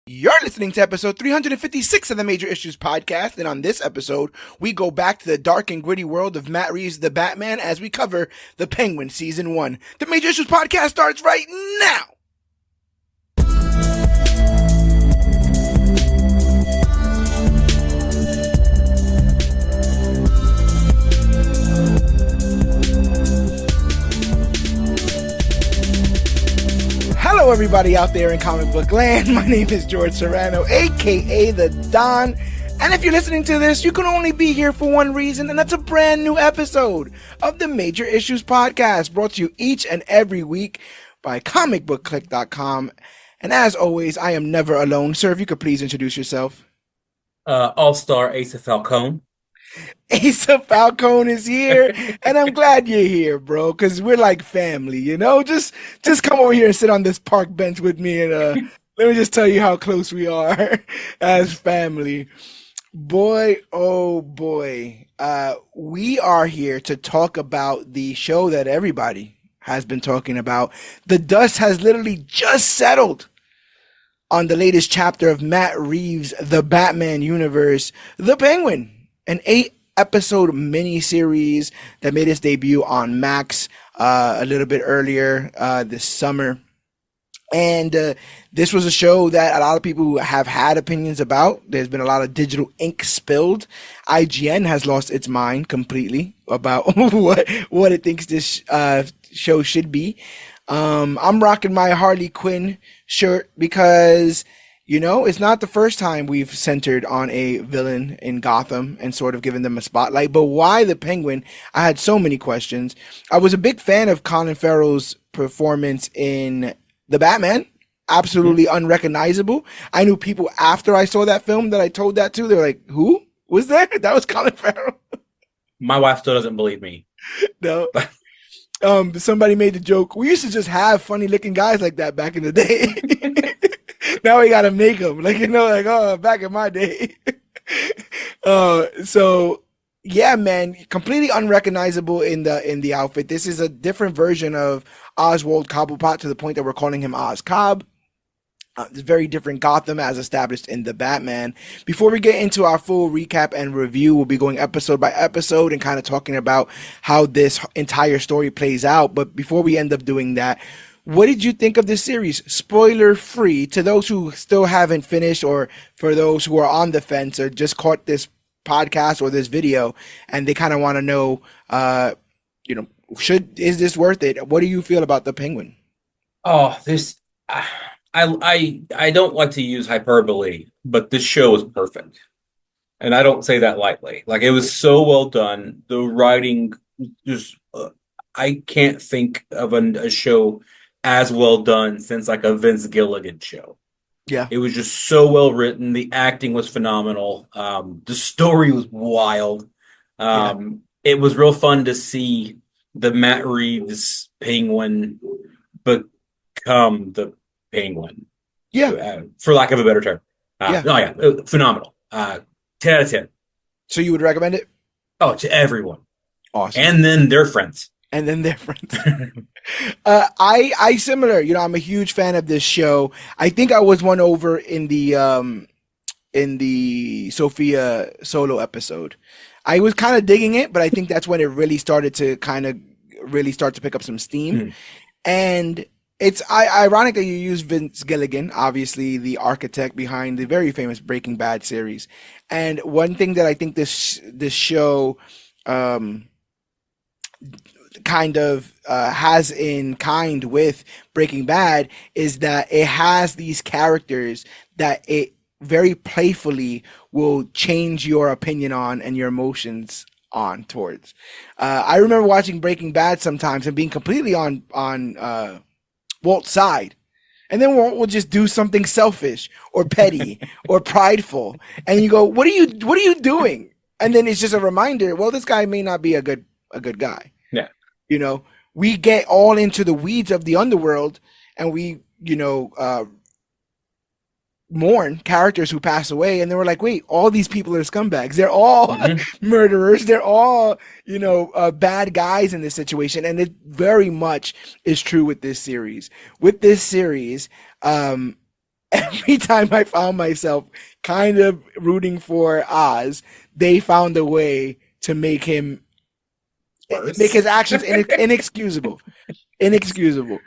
You're listening to episode 356 of the Major Issues Podcast, and on this episode, we go back to the dark and gritty world of Matt Reeves The Batman as we cover The Penguin Season 1. The Major Issues Podcast starts right now! Hello everybody out there in comic book land. My name is George Serrano, aka The Don. And if you're listening to this, you can only be here for one reason, and that's a brand new episode of the Major Issues Podcast, brought to you each and every week by comicbookclick.com. And as always, I am never alone. Sir, if you could please introduce yourself. All-Star Asa Falcone. Asa Falcone is here, and I'm glad you're here, bro, because we're like family, you know? Just come over here and sit on this park bench with me, and let me just tell you how close we are as family. Boy, oh boy. We are here to talk about the show that everybody has been talking about. The dust has literally just settled on the latest chapter of Matt Reeves' The Batman universe, The Penguin. An 8-episode miniseries that made its debut on Max a little bit earlier this summer. And this was a show that a lot of people have had opinions about. There's been a lot of digital ink spilled. IGN has lost its mind completely about what it thinks this show should be. I'm rocking my Harley Quinn shirt because, you know, it's not the first time we've centered on a villain in Gotham and sort of given them a spotlight. But why the Penguin? I had so many questions. I was a big fan of Colin Farrell's performance in The Batman. Absolutely unrecognizable. I knew people after I saw that film that I told that to. They were like, who was that? That was Colin Farrell. My wife still doesn't believe me. No. Somebody made the joke. We used to just have funny looking guys like that back in the day. Now we gotta make them, like, you know, like, oh, back in my day. So yeah, man, completely unrecognizable in the outfit. This is a different version of Oswald Cobblepot to the point that we're calling him Oz Cobb. It's very different Gotham as established in The Batman. Before we get into our full recap and review, we'll be going episode by episode and kind of talking about how this entire story plays out. But before we end up doing that, what did you think of this series? Spoiler free to those who still haven't finished, or for those who are on the fence or just caught this podcast or this video and they kind of want to know, you know, is this worth it? What do you feel about The Penguin? Oh, this I don't like to use hyperbole, but this show is perfect. And I don't say that lightly. Like, it was so well done. The writing just I can't think of a show as well done since like a Vince Gilligan show. Yeah. It was just so well written. The acting was phenomenal. The story was wild. It was real fun to see the Matt Reeves Penguin become the Penguin. Yeah. For lack of a better term. Phenomenal. 10 out of 10. So you would recommend it? Oh, to everyone. Awesome. And then their friends. I similar, you know, I'm a huge fan of this show. I think I was won over in the Sophia solo episode. I was kind of digging it, but I think that's when it really started to pick up some steam. And it's ironic that you use Vince Gilligan, obviously the architect behind the very famous Breaking Bad series. And one thing that I think this show kind of has in kind with Breaking Bad is that it has these characters that it very playfully will change your opinion on and your emotions on towards. I remember watching Breaking Bad sometimes and being completely on Walt's side. And then Walt will just do something selfish or petty or prideful. And you go, what are you doing? And then it's just a reminder, well, this guy may not be a good guy. Yeah. You know, we get all into the weeds of the underworld and we, you know, mourn characters who pass away, and they were like, wait, all these people are scumbags. They're all murderers. They're all, you know, bad guys in this situation. And it very much is true with this series. With this series, every time I found myself kind of rooting for Oz, they found a way to make Worse. his actions inexcusable. Inexcusable.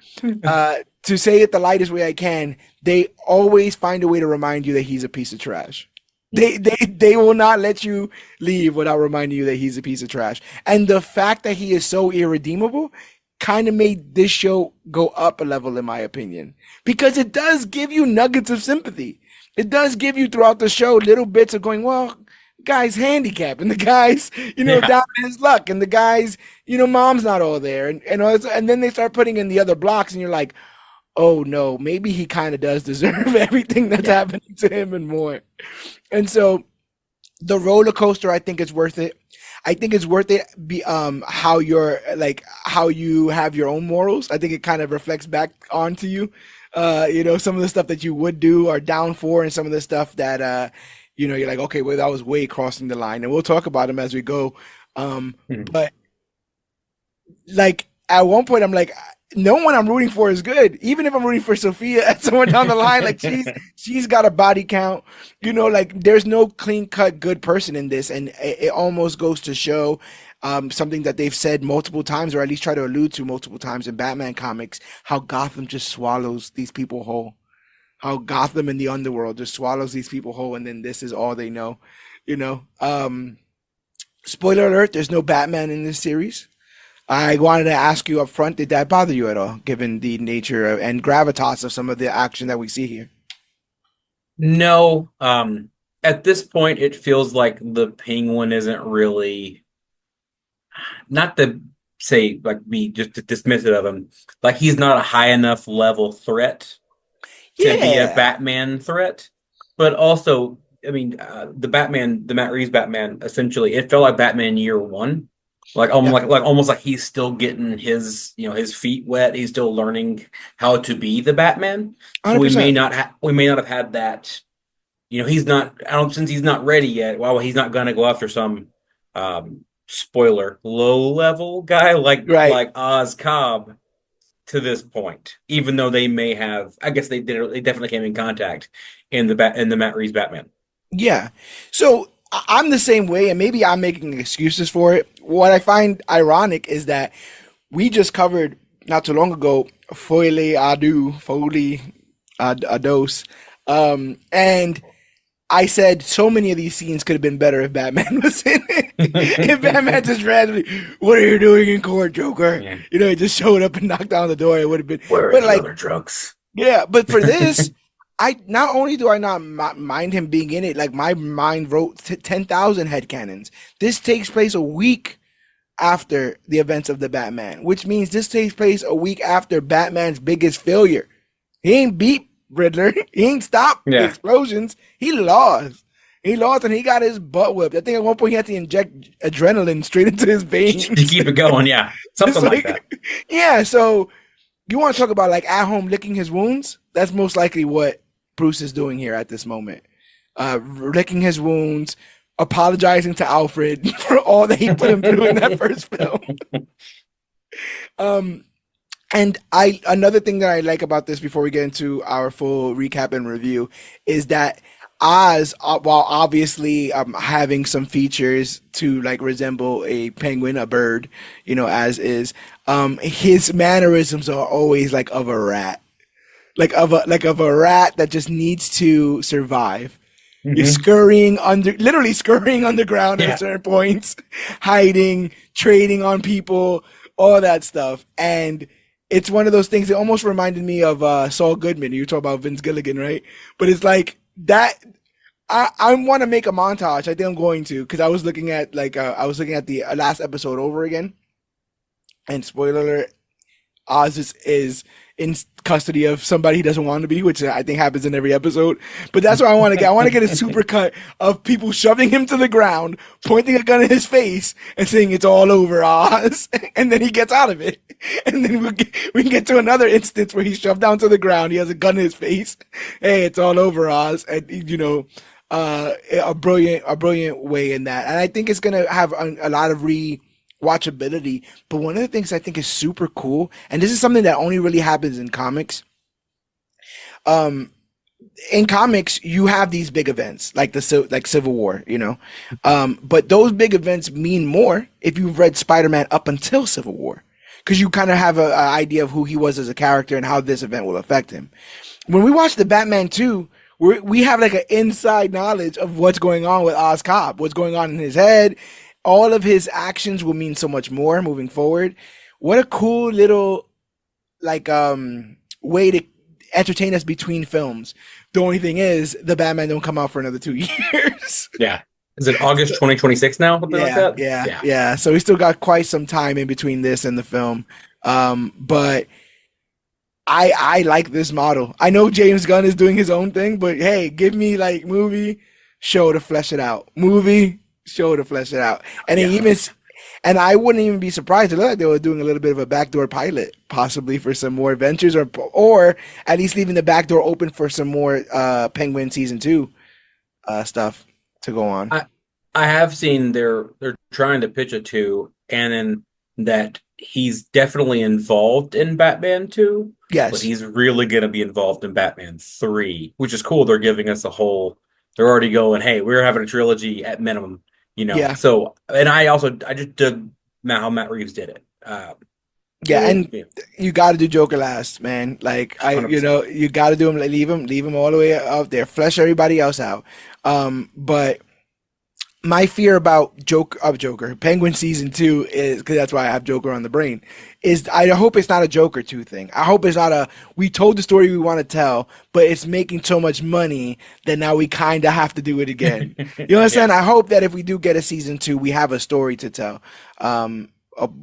To say it the lightest way I can, they always find a way to remind you that he's a piece of trash. They will not let you leave without reminding you that he's a piece of trash. And the fact that he is so irredeemable kind of made this show go up a level, in my opinion, because it does give you nuggets of sympathy. It does give you throughout the show little bits of going, well, guy's handicapped, and the guy's, Yeah. down in his luck, and the guy's, mom's not all there, and then they start putting in the other blocks, and you're like, oh no, maybe he kind of does deserve everything that's Yeah. happening to him and more. And so the roller coaster, I think, is worth it. I think it's worth it. How you're like how you have your own morals. I think it kind of reflects back onto you. Some of the stuff that you would do or down for, and some of the stuff that you're like, okay, well, that was way crossing the line, and we'll talk about them as we go. Mhm. But like at one point, I'm like, no one I'm rooting for is good. Even if I'm rooting for Sophia at someone down the line, like she's got a body count. Like there's no clean cut good person in this, and it almost goes to show something that they've said multiple times, or at least try to allude to multiple times in Batman comics, how Gotham just swallows these people whole. How Gotham and the underworld just swallows these people whole, and then this is all they know. You know. Spoiler alert: there's no Batman in this series. I wanted to ask you up front, did that bother you at all, given the nature and gravitas of some of the action that we see here? No, at this point, it feels like the Penguin isn't really, not to say like be just dismissive of him, like he's not a high enough level threat to be a Yeah, Batman threat. But also, I mean, the Matt Reeves Batman, essentially, it felt like Batman year one. yeah, Like almost like he's still getting his his feet wet. He's still learning how to be the Batman. So 100%. we may not have had that. He's not. I don't since he's not ready yet. Well, he's not gonna go after some spoiler low level guy Right. like Oz Cobb to this point, even though they may have, I guess they did. They definitely came in contact in the Matt Reeves Batman. Yeah. So I'm the same way, and maybe I'm making excuses for it. What I find ironic is that we just covered not too long ago Foile Adu, Foley Ados. And I said so many of these scenes could have been better if Batman was in it. If Batman just randomly, what are you doing in court, Joker? Yeah. He just showed up and knocked down the door. It would have been, Where are but the like, other drugs? yeah, but for this, I not only do I not mind him being in it, like my mind wrote 10,000 headcanons. This takes place a week after the events of the Batman, which means this takes place a week after Batman's biggest failure. He ain't beat Riddler. He ain't stopped the Yeah, explosions. He lost. He lost and he got his butt whipped. I think at one point he had to inject adrenaline straight into his to veins. keep it going. Yeah, It's something like that. like, yeah. So you want to talk about like at home licking his wounds? That's most likely what Bruce is doing here at this moment. Licking his wounds, apologizing to Alfred for all that he put him through in that first film. Um, And another thing that I like about this before we get into our full recap and review is that Oz, while obviously having some features to like resemble a penguin, a bird, as is, his mannerisms are always like of a rat, like of a rat that just needs to survive. He's Hmm. literally scurrying underground at Yeah, certain points, hiding, trading on people, all that stuff. And it's one of those things that almost reminded me of Saul Goodman. You talk about Vince Gilligan, right? But it's like that. I want to make a montage. I think I'm going to because I was looking at the last episode over again. And spoiler alert, Oz is in custody of somebody he doesn't want to be, which I think happens in every episode. But that's what I want to get. I want to get a super cut of people shoving him to the ground, pointing a gun at his face, and saying it's all over, Oz. And then he gets out of it. And then we can get to another instance where he's shoved down to the ground. He has a gun in his face. Hey, it's all over, Oz. And a brilliant way in that. And I think it's gonna have a lot of watchability. But one of the things I think is super cool, and this is something that only really happens in comics. Um, in comics, you have these big events like like Civil War, you know, but those big events mean more if you've read Spider-Man up until Civil War, because you kind of have a idea of who he was as a character and how this event will affect him. When we watch the Batman 2, we have like an inside knowledge of what's going on with Oz Cobb, what's going on in his head. All of his actions will mean so much more moving forward. What a cool little like way to entertain us between films. The only thing is the Batman don't come out for another 2 years. Yeah. Is it August 2026 now? Something like that? Yeah. So we still got quite some time in between this and the film. But I like this model. I know James Gunn is doing his own thing, but hey, give me like movie, show to flesh it out. Movie, show to flesh it out. And it even and I wouldn't even be surprised. It looked like they were doing a little bit of a backdoor pilot, possibly for some more adventures, or at least leaving the back door open for some more Penguin season 2 stuff to go on. I have seen they're trying to pitch a 2, and then that he's definitely involved in Batman 2. Yes, but he's really going to be involved in Batman 3, which is cool. They're giving us a whole. They're already going, hey, we're having a trilogy at minimum. You know, yeah. So, and I just dug how Matt Reeves did it. You got to do Joker last, man. Like 100%. You got to do him. Leave him all the way out there. Flesh everybody else out. But my fear about Joker Penguin season 2 is, because that's why I have Joker on the brain, is I hope it's not a Joker 2 thing. I hope it's not we told the story we want to tell, but it's making so much money that now we kind of have to do it again. You know what I'm saying? I hope that if we do get a season 2, we have a story to tell.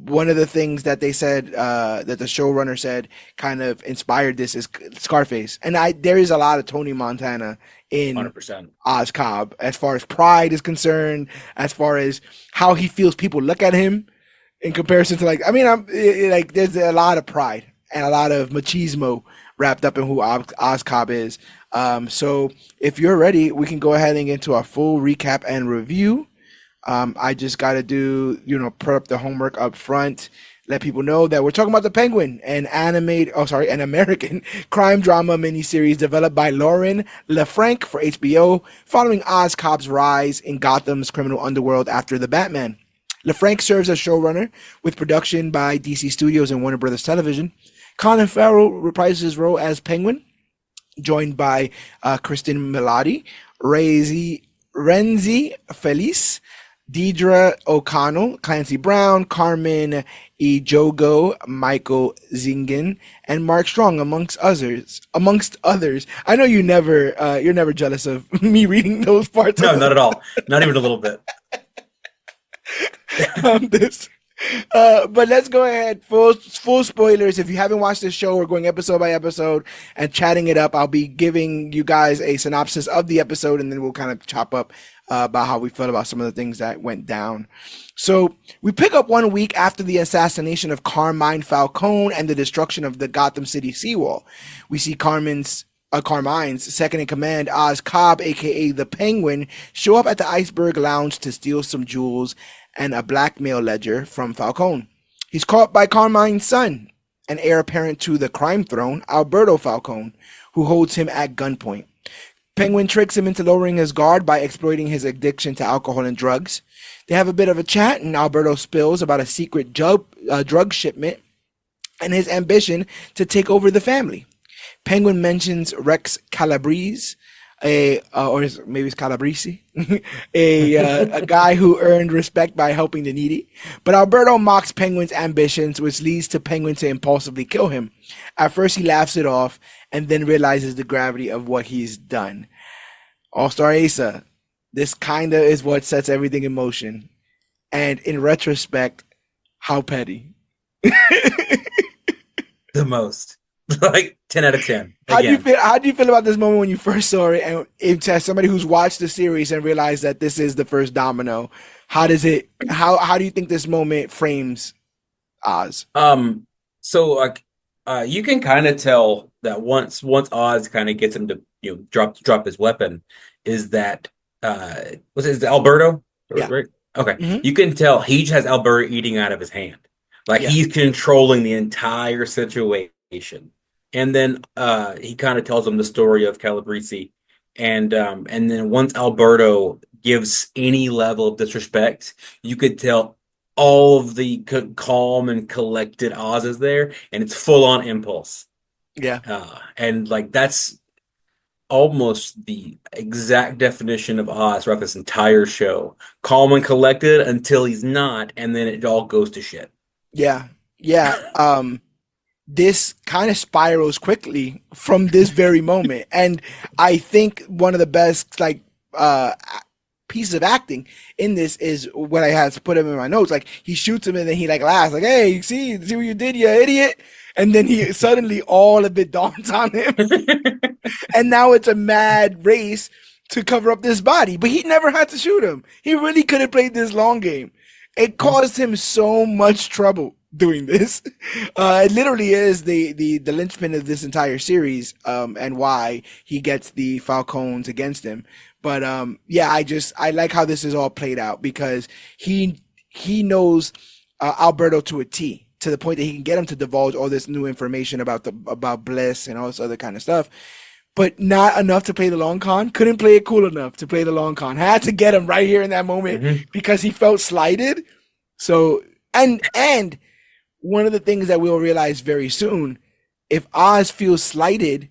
One of the things that they said, that the showrunner said kind of inspired this is Scarface. And there is a lot of Tony Montana in 100%. Oz Cobb, as far as pride is concerned, as far as how he feels people look at him in comparison to there's a lot of pride and a lot of machismo wrapped up in who Oz Cobb is. So if you're ready, we can go ahead and get into a full recap and review. I just got to put up the homework up front, let people know that we're talking about The Penguin, an American crime drama miniseries developed by Lauren LaFranc for HBO, following Oz Cobb's rise in Gotham's criminal underworld after The Batman. LaFranc serves as showrunner, with production by DC Studios and Warner Brothers Television. Colin Farrell reprises his role as Penguin, joined by Kristen Milotti, Renzi Felice, Deidre O'Connell, Clancy Brown, Carmen Ejogo, Michael Zingin, and Mark Strong, amongst others. I know you're never jealous of me reading those parts. No, not at all. Not even a little bit. But let's go ahead. Full spoilers. If you haven't watched this show, we're going episode by episode and chatting it up. I'll be giving you guys a synopsis of the episode, and then we'll kind of chop up about how we felt about some of the things that went down. So we pick up 1 week after the assassination of Carmine Falcone and the destruction of the Gotham City seawall. We see Carmine's second in command, Oz Cobb, aka the Penguin, show up at the Iceberg Lounge to steal some jewels and a blackmail ledger from Falcone. He's caught by Carmine's son, an heir apparent to the crime throne, Alberto Falcone, who holds him at gunpoint. Penguin tricks him into lowering his guard by exploiting his addiction to alcohol and drugs. They have a bit of a chat, and Alberto spills about a secret drug shipment and his ambition to take over the family. Penguin mentions Rex Calabrese, or maybe it's Calabrese, a guy who earned respect by helping the needy. But Alberto mocks Penguin's ambitions, which leads to Penguin to impulsively kill him. At first, he laughs it off and then realizes the gravity of what he's done. All-Star Asa, this kind of is what sets everything in motion. And in retrospect, how petty. The most. Like 10 out of 10. How do you feel about this moment when you first saw it, and as somebody who's watched the series and realized that this is the first domino? How do you think this moment frames Oz? So like you can kind of tell that once Oz kind of gets him to drop his weapon, is that was it Alberto? Yeah. Right? Okay. Mm-hmm. You can tell he just has Alberto eating out of his hand. Like he's controlling the entire situation. And then he kind of tells him the story of Calabrese. And then once Alberto gives any level of disrespect, you could tell all of the calm and collected Oz is there, and it's full on impulse. Yeah. And like that's almost the exact definition of Oz throughout this entire show. Calm and collected until he's not, and then it all goes to shit. Yeah. Yeah. This kind of spirals quickly from this very moment. And I think one of the best pieces of acting in this is what I had to put him in my notes. Like he shoots him and then he like laughs, like, "Hey, see what you did, you idiot." And then he suddenly all of it dawns on him. And now it's a mad race to cover up this body. But he never had to shoot him. He really could have played this long game. It caused him so much trouble doing this. It literally is the linchpin of this entire series, and why he gets the Falcons against him. But yeah, I like how this is all played out because he knows Alberto to a T, to the point that he can get him to divulge all this new information about Bliss and all this other kind of stuff, but not enough to play the long con. Couldn't play it cool enough to play the long con. Had to get him right here in that moment because he felt slighted. So and one of the things that we'll realize very soon, if Oz feels slighted,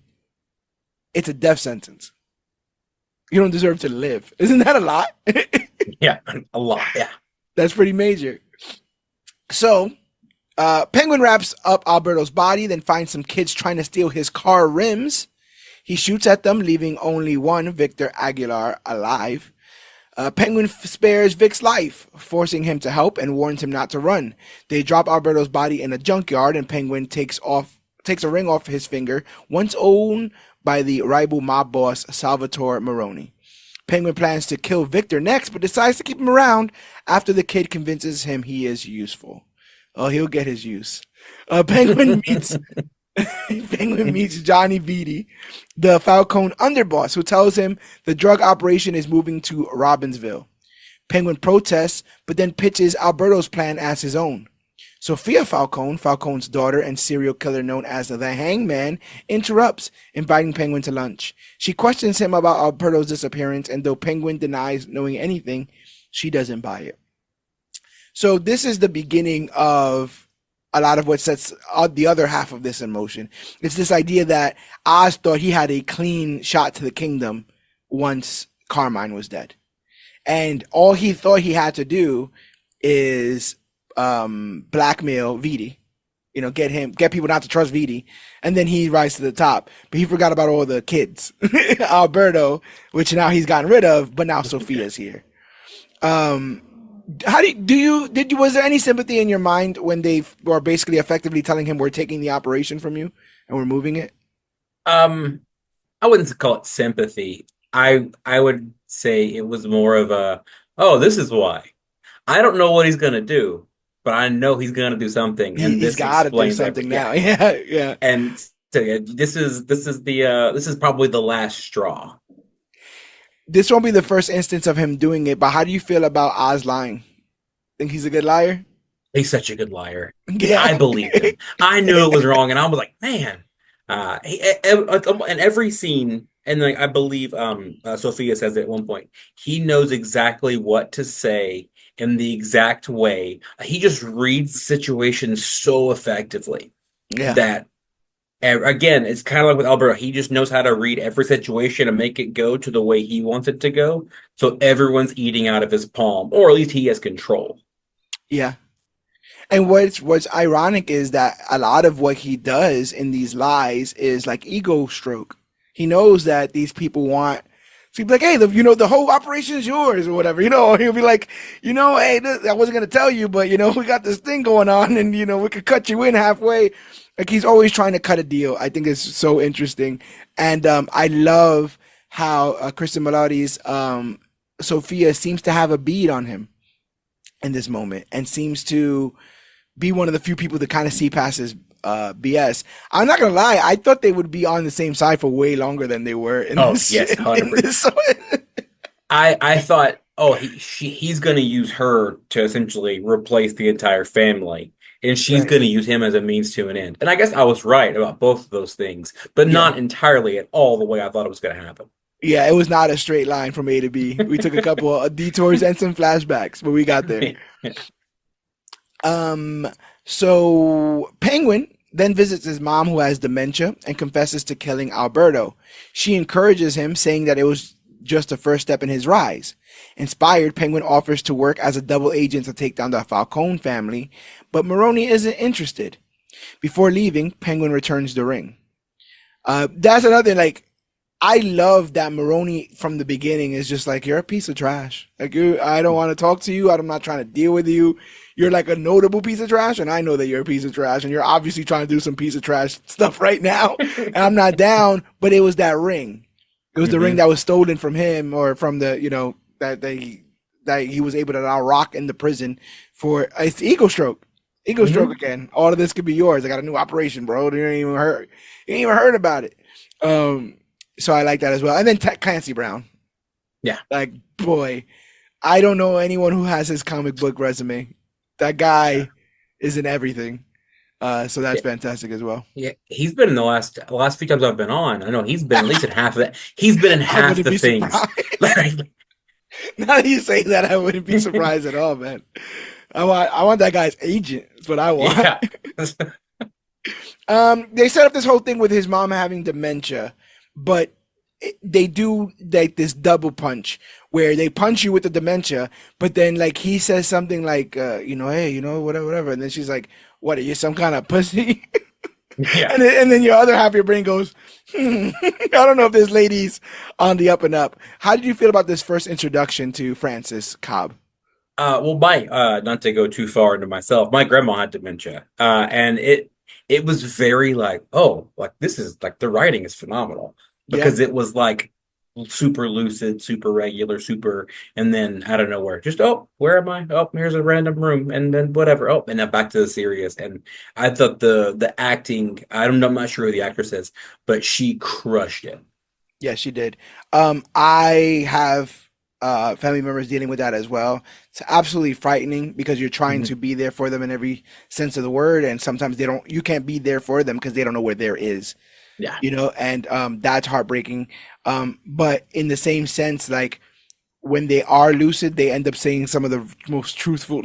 it's a death sentence. You don't deserve to live. Isn't that a lot? Yeah, a lot. Yeah. That's pretty major. So Penguin wraps up Alberto's body, then finds some kids trying to steal his car rims. He shoots at them, leaving only one, Victor Aguilar, alive. Penguin spares Vic's life, forcing him to help and warns him not to run. They drop Alberto's body in a junkyard, and Penguin takes a ring off his finger, once owned by the rival mob boss Salvatore Maroni. Penguin plans to kill Victor next, but decides to keep him around after the kid convinces him he is useful. Oh, he'll get his use. Penguin meets Penguin meets Johnny Beatty, the Falcone underboss, who tells him the drug operation is moving to Robbinsville. Penguin protests, but then pitches Alberto's plan as his own. Sophia Falcone, Falcone's daughter and serial killer known as the Hangman, interrupts, inviting Penguin to lunch. She questions him about Alberto's disappearance, and though Penguin denies knowing anything, she doesn't buy it. So this is the beginning of a lot of what sets the other half of this in motion. It's this idea that Oz thought he had a clean shot to the kingdom once Carmine was dead. And all he thought he had to do is blackmail Vidi, get people not to trust Vidi, and then he rises to the top. But he forgot about all the kids, Alberto, which now he's gotten rid of, but now Sophia's here. Was there any sympathy in your mind when they were basically effectively telling him, we're taking the operation from you and we're moving it? I wouldn't call it sympathy. I would say it was more of a, oh, this is why. I don't know what he's gonna do, but I know he's gonna do something, and He's this got to do explains something now. everything. Yeah, yeah. And so, yeah, this is probably the last straw. This won't be the first instance of him doing it, but how do you feel about Oz lying? Think he's a good liar? He's such a good liar. Yeah. I believed him. I knew it was wrong, and I was like, man. In every scene, and like I believe Sophia says it at one point, he knows exactly what to say in the exact way. He just reads situations so effectively Yeah. that again, it's kind of like with Alberto. He just knows how to read every situation and make it go to the way he wants it to go. So everyone's eating out of his palm, or at least he has control. Yeah. And what's ironic is that a lot of what he does in these lies is like ego stroke. He knows that these people want, so he'd be like, hey, the whole operation is yours or whatever, he'll be like, hey, I wasn't going to tell you, but we got this thing going on, and we could cut you in halfway. Like, he's always trying to cut a deal. I think it's so interesting. And I love how Kristen Milioti's Sophia seems to have a bead on him in this moment, and seems to be one of the few people that kind of see past his BS. I'm not gonna lie, I thought they would be on the same side for way longer than they were in this. Yes, 100%. I thought, he's gonna use her to essentially replace the entire family, and she's Right. going to use him as a means to an end. And I guess I was right about both of those things, but Yeah. not entirely at all the way I thought it was going to happen. Yeah, it was not a straight line from A to B. We took a couple of detours and some flashbacks, but we got there. Um, so Penguin then visits his mom who has dementia and confesses to killing Alberto. She encourages him, saying that it was just the first step in his rise. Inspired, Penguin offers to work as a double agent to take down the Falcone family, but Maroni isn't interested. Before leaving, Penguin returns the ring. That's another thing, like, I love that Maroni from the beginning is just like, you're a piece of trash. Like, I don't want to talk to you. I'm not trying to deal with you. You're like a notable piece of trash, and I know that you're a piece of trash, and you're obviously trying to do some piece of trash stuff right now, and I'm not down. But it was that ring. It was the ring Hmm. that was stolen from him, or from the, that he was able to now rock in the prison for. It's ego stroke. Ego stroke Hmm. again. All of this could be yours. I got a new operation, bro. You ain't even heard. You ain't even heard about it. So I like that as well. And then Clancy Brown. Yeah. Like, boy, I don't know anyone who has his comic book resume. That Yeah. guy is in everything. So that's Yeah. fantastic as well. Yeah. He's been in the last few times I've been on. I know he's been at least in half of that. He's been in I half wouldn't the be things. surprised. Like, Now that you say that, I wouldn't be surprised at all, man. I want that guy's agent. That's what I want. yeah. They set up this whole thing with his mom having dementia, but they do like this double punch where they punch you with the dementia, but then like he says something like, hey, whatever, whatever, and then she's like, "What are you, some kind of pussy?" Yeah. and then your other half of your brain goes, I don't know if this lady's on the up and up. How did you feel about this first introduction to Francis Cobb? Well, not to go too far into myself, my grandma had dementia, and it was very like, oh, like this is like the writing is phenomenal Yeah. because it was like super lucid, super regular, super, and then out of nowhere, just oh, where am I? Oh, here's a random room, and then whatever. Oh, and then back to the serious. And I thought the acting, I'm not sure who the actress is, but she crushed it. Yeah, she did. I have family members dealing with that as well. It's absolutely frightening because you're trying Mhm. to be there for them in every sense of the word, and sometimes you can't be there for them because they don't know where there is, Yeah, and that's heartbreaking. But in the same sense, like when they are lucid, they end up saying some of the most truthful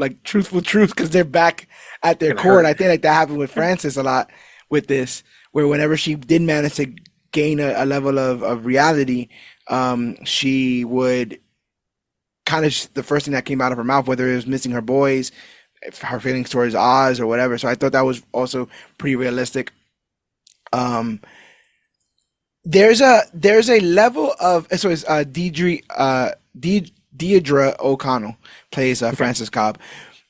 truth because they're back at their gonna core. And hurt. I think like that happened with Frances a lot with this, where whenever she did manage to gain a level of reality, she would kind of the first thing that came out of her mouth, whether it was missing her boys, her feelings towards Oz or whatever. So I thought that was also pretty realistic. Um, there's a level of so it's Deirdre O'Connell plays Okay. Francis Cobb,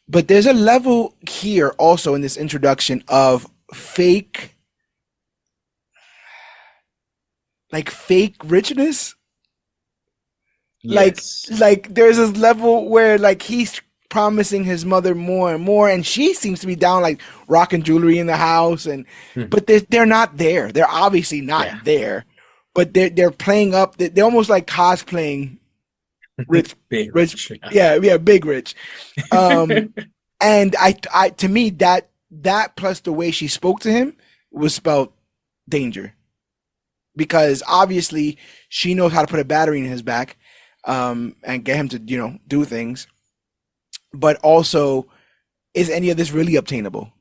but there's a level here also in this introduction of fake fake richness. like Yes. like there's this level where like he's promising his mother more and more, and she seems to be down like rocking jewelry in the house, and Hmm. but they're not there. They're obviously not Yeah. there, but they're playing up. They're almost like cosplaying rich, Big rich. rich. Yeah, yeah, big rich. Yeah. Um, and I to me that plus the way she spoke to him was spelled danger, because obviously she knows how to put a battery in his back, and get him to do things, but also, is any of this really obtainable?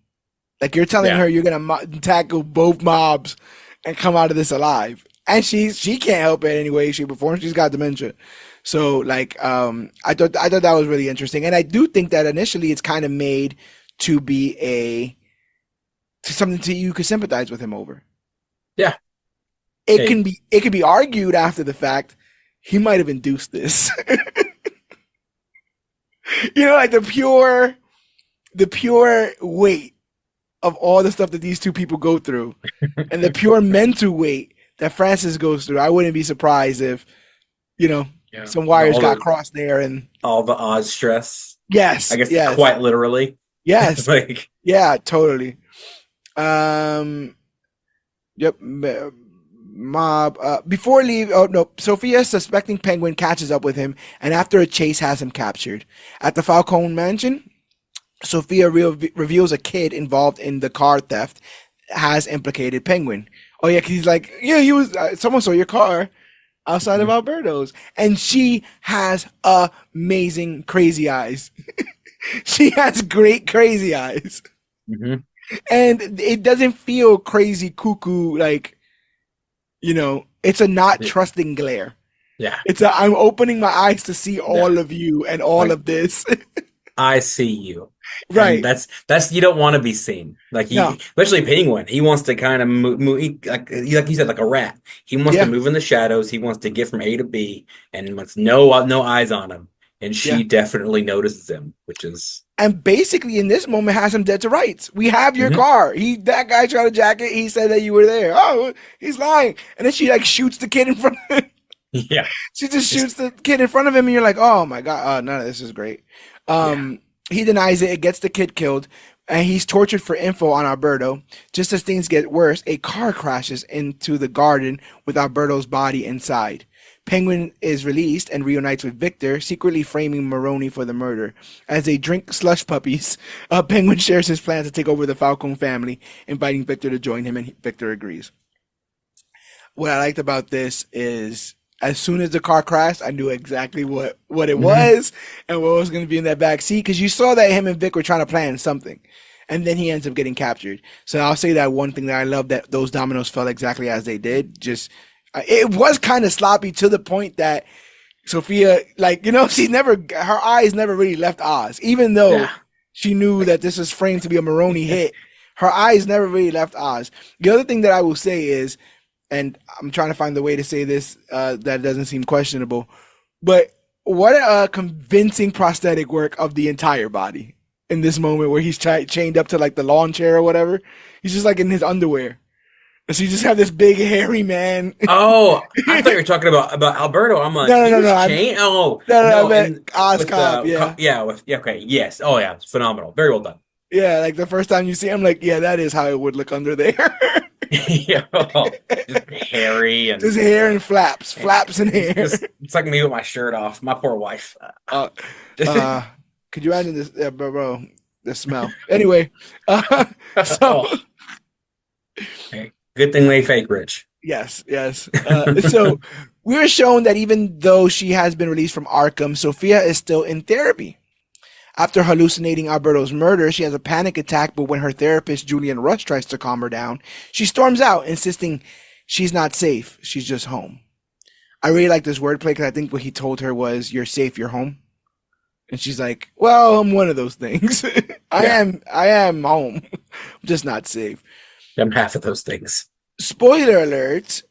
Like, you're telling Yeah. her you're gonna tackle both mobs and come out of this alive, and she can't help it anyway. She performs. She's got dementia, so like I thought that was really interesting, and I do think that initially it's kind of made to be to something to you could sympathize with him over. Yeah. It Hey, can be argued after the fact he might have induced this. Like the pure weight of all the stuff that these two people go through, and the pure mental weight that Francis goes through. I wouldn't be surprised if you know yeah. some wires All got the crossed there. And all the Oz stress. I yes, guess yes, quite literally. yes, Like, yeah, totally. Um, yep. Mob. Before leave. Oh no. Sophia, suspecting Penguin, catches up with him, and after a chase, has him captured at the Falcone mansion. Sophia reveals a kid involved in the car theft has implicated Penguin. Oh yeah, 'cause he's like, yeah, he was. Someone saw your car outside of Mhm. Alberto's, and she has amazing crazy eyes. She has great crazy eyes, Mhm. and it doesn't feel crazy cuckoo like It's a not trusting glare. Yeah. It's a I'm opening my eyes to see Yeah. all of you and all Like of this. I see you. And Right. that's you don't want to be seen. Like No. especially Penguin, he wants to kind of move, like you said, like a rat. He wants to Yeah. move in the shadows. He wants to get from A to B, and wants no eyes on him. And Yeah. she definitely notices him, which is And basically, in this moment, has him dead to rights. We have your Mhm. car. That guy tried to jack it. He said that you were there. Oh, he's lying. And then she like shoots the kid in front of him. Yeah, She just just shoots the kid in front of him, and you're like, oh my god, none of this is great. yeah. He denies it. It gets the kid killed, and he's tortured for info on Alberto. Just as things get worse, a car crashes into the garden with Alberto's body inside. Penguin is released and reunites with Victor, secretly framing Maroni for the murder. As they drink slush puppies, Penguin shares his plan to take over the Falcone family, inviting Victor to join him, and Victor agrees. What I liked about this is as soon as the car crashed, I knew exactly what it Mhm. was and what was going to be in that back seat because you saw that him and Vic were trying to plan something, and then he ends up getting captured. So I'll say that one thing that I love that those dominoes fell exactly as they did. Just it was kind of sloppy to the point that Sophia, like she never her eyes never really left Oz, even though Yeah. she knew Like that this was framed to be a Maroni hit. Her eyes never really left Oz. The other thing that I will say is and I'm trying to find the way to say this that doesn't seem questionable. But what a convincing prosthetic work of the entire body in this moment where he's chained up to like the lawn chair or whatever. He's just like in his underwear. And so you just have this big hairy man. oh, I no, thought you were talking about Alberto. I'm like, no, he no, was no. chained. Oh I no, meant and Oz with Cobb. Yeah, okay, yes. Oh yeah, it's phenomenal. Very well done. yeah. Like the first time you see him, like, yeah, that is how it would look under there. Yeah, just hairy Just and hair and flaps, and flaps and it's hair. just it's like me with my shirt off. My poor wife. Uh, uh, could you imagine this, bro? The smell. Anyway, uh, so Oh, hey, good thing they fake rich. yes, yes. So we're shown that even though she has been released from Arkham, Sophia is still in therapy. After hallucinating Alberto's murder, she has a panic attack, but when her therapist, Julian Rush, tries to calm her down, she storms out, insisting she's not safe. She's just home. I really like this wordplay because I think what he told her was, "You're safe, you're home." And she's like, "Well, I'm one of those things. Yeah, I am home. I'm just not safe." I'm half of those things. Spoiler alert,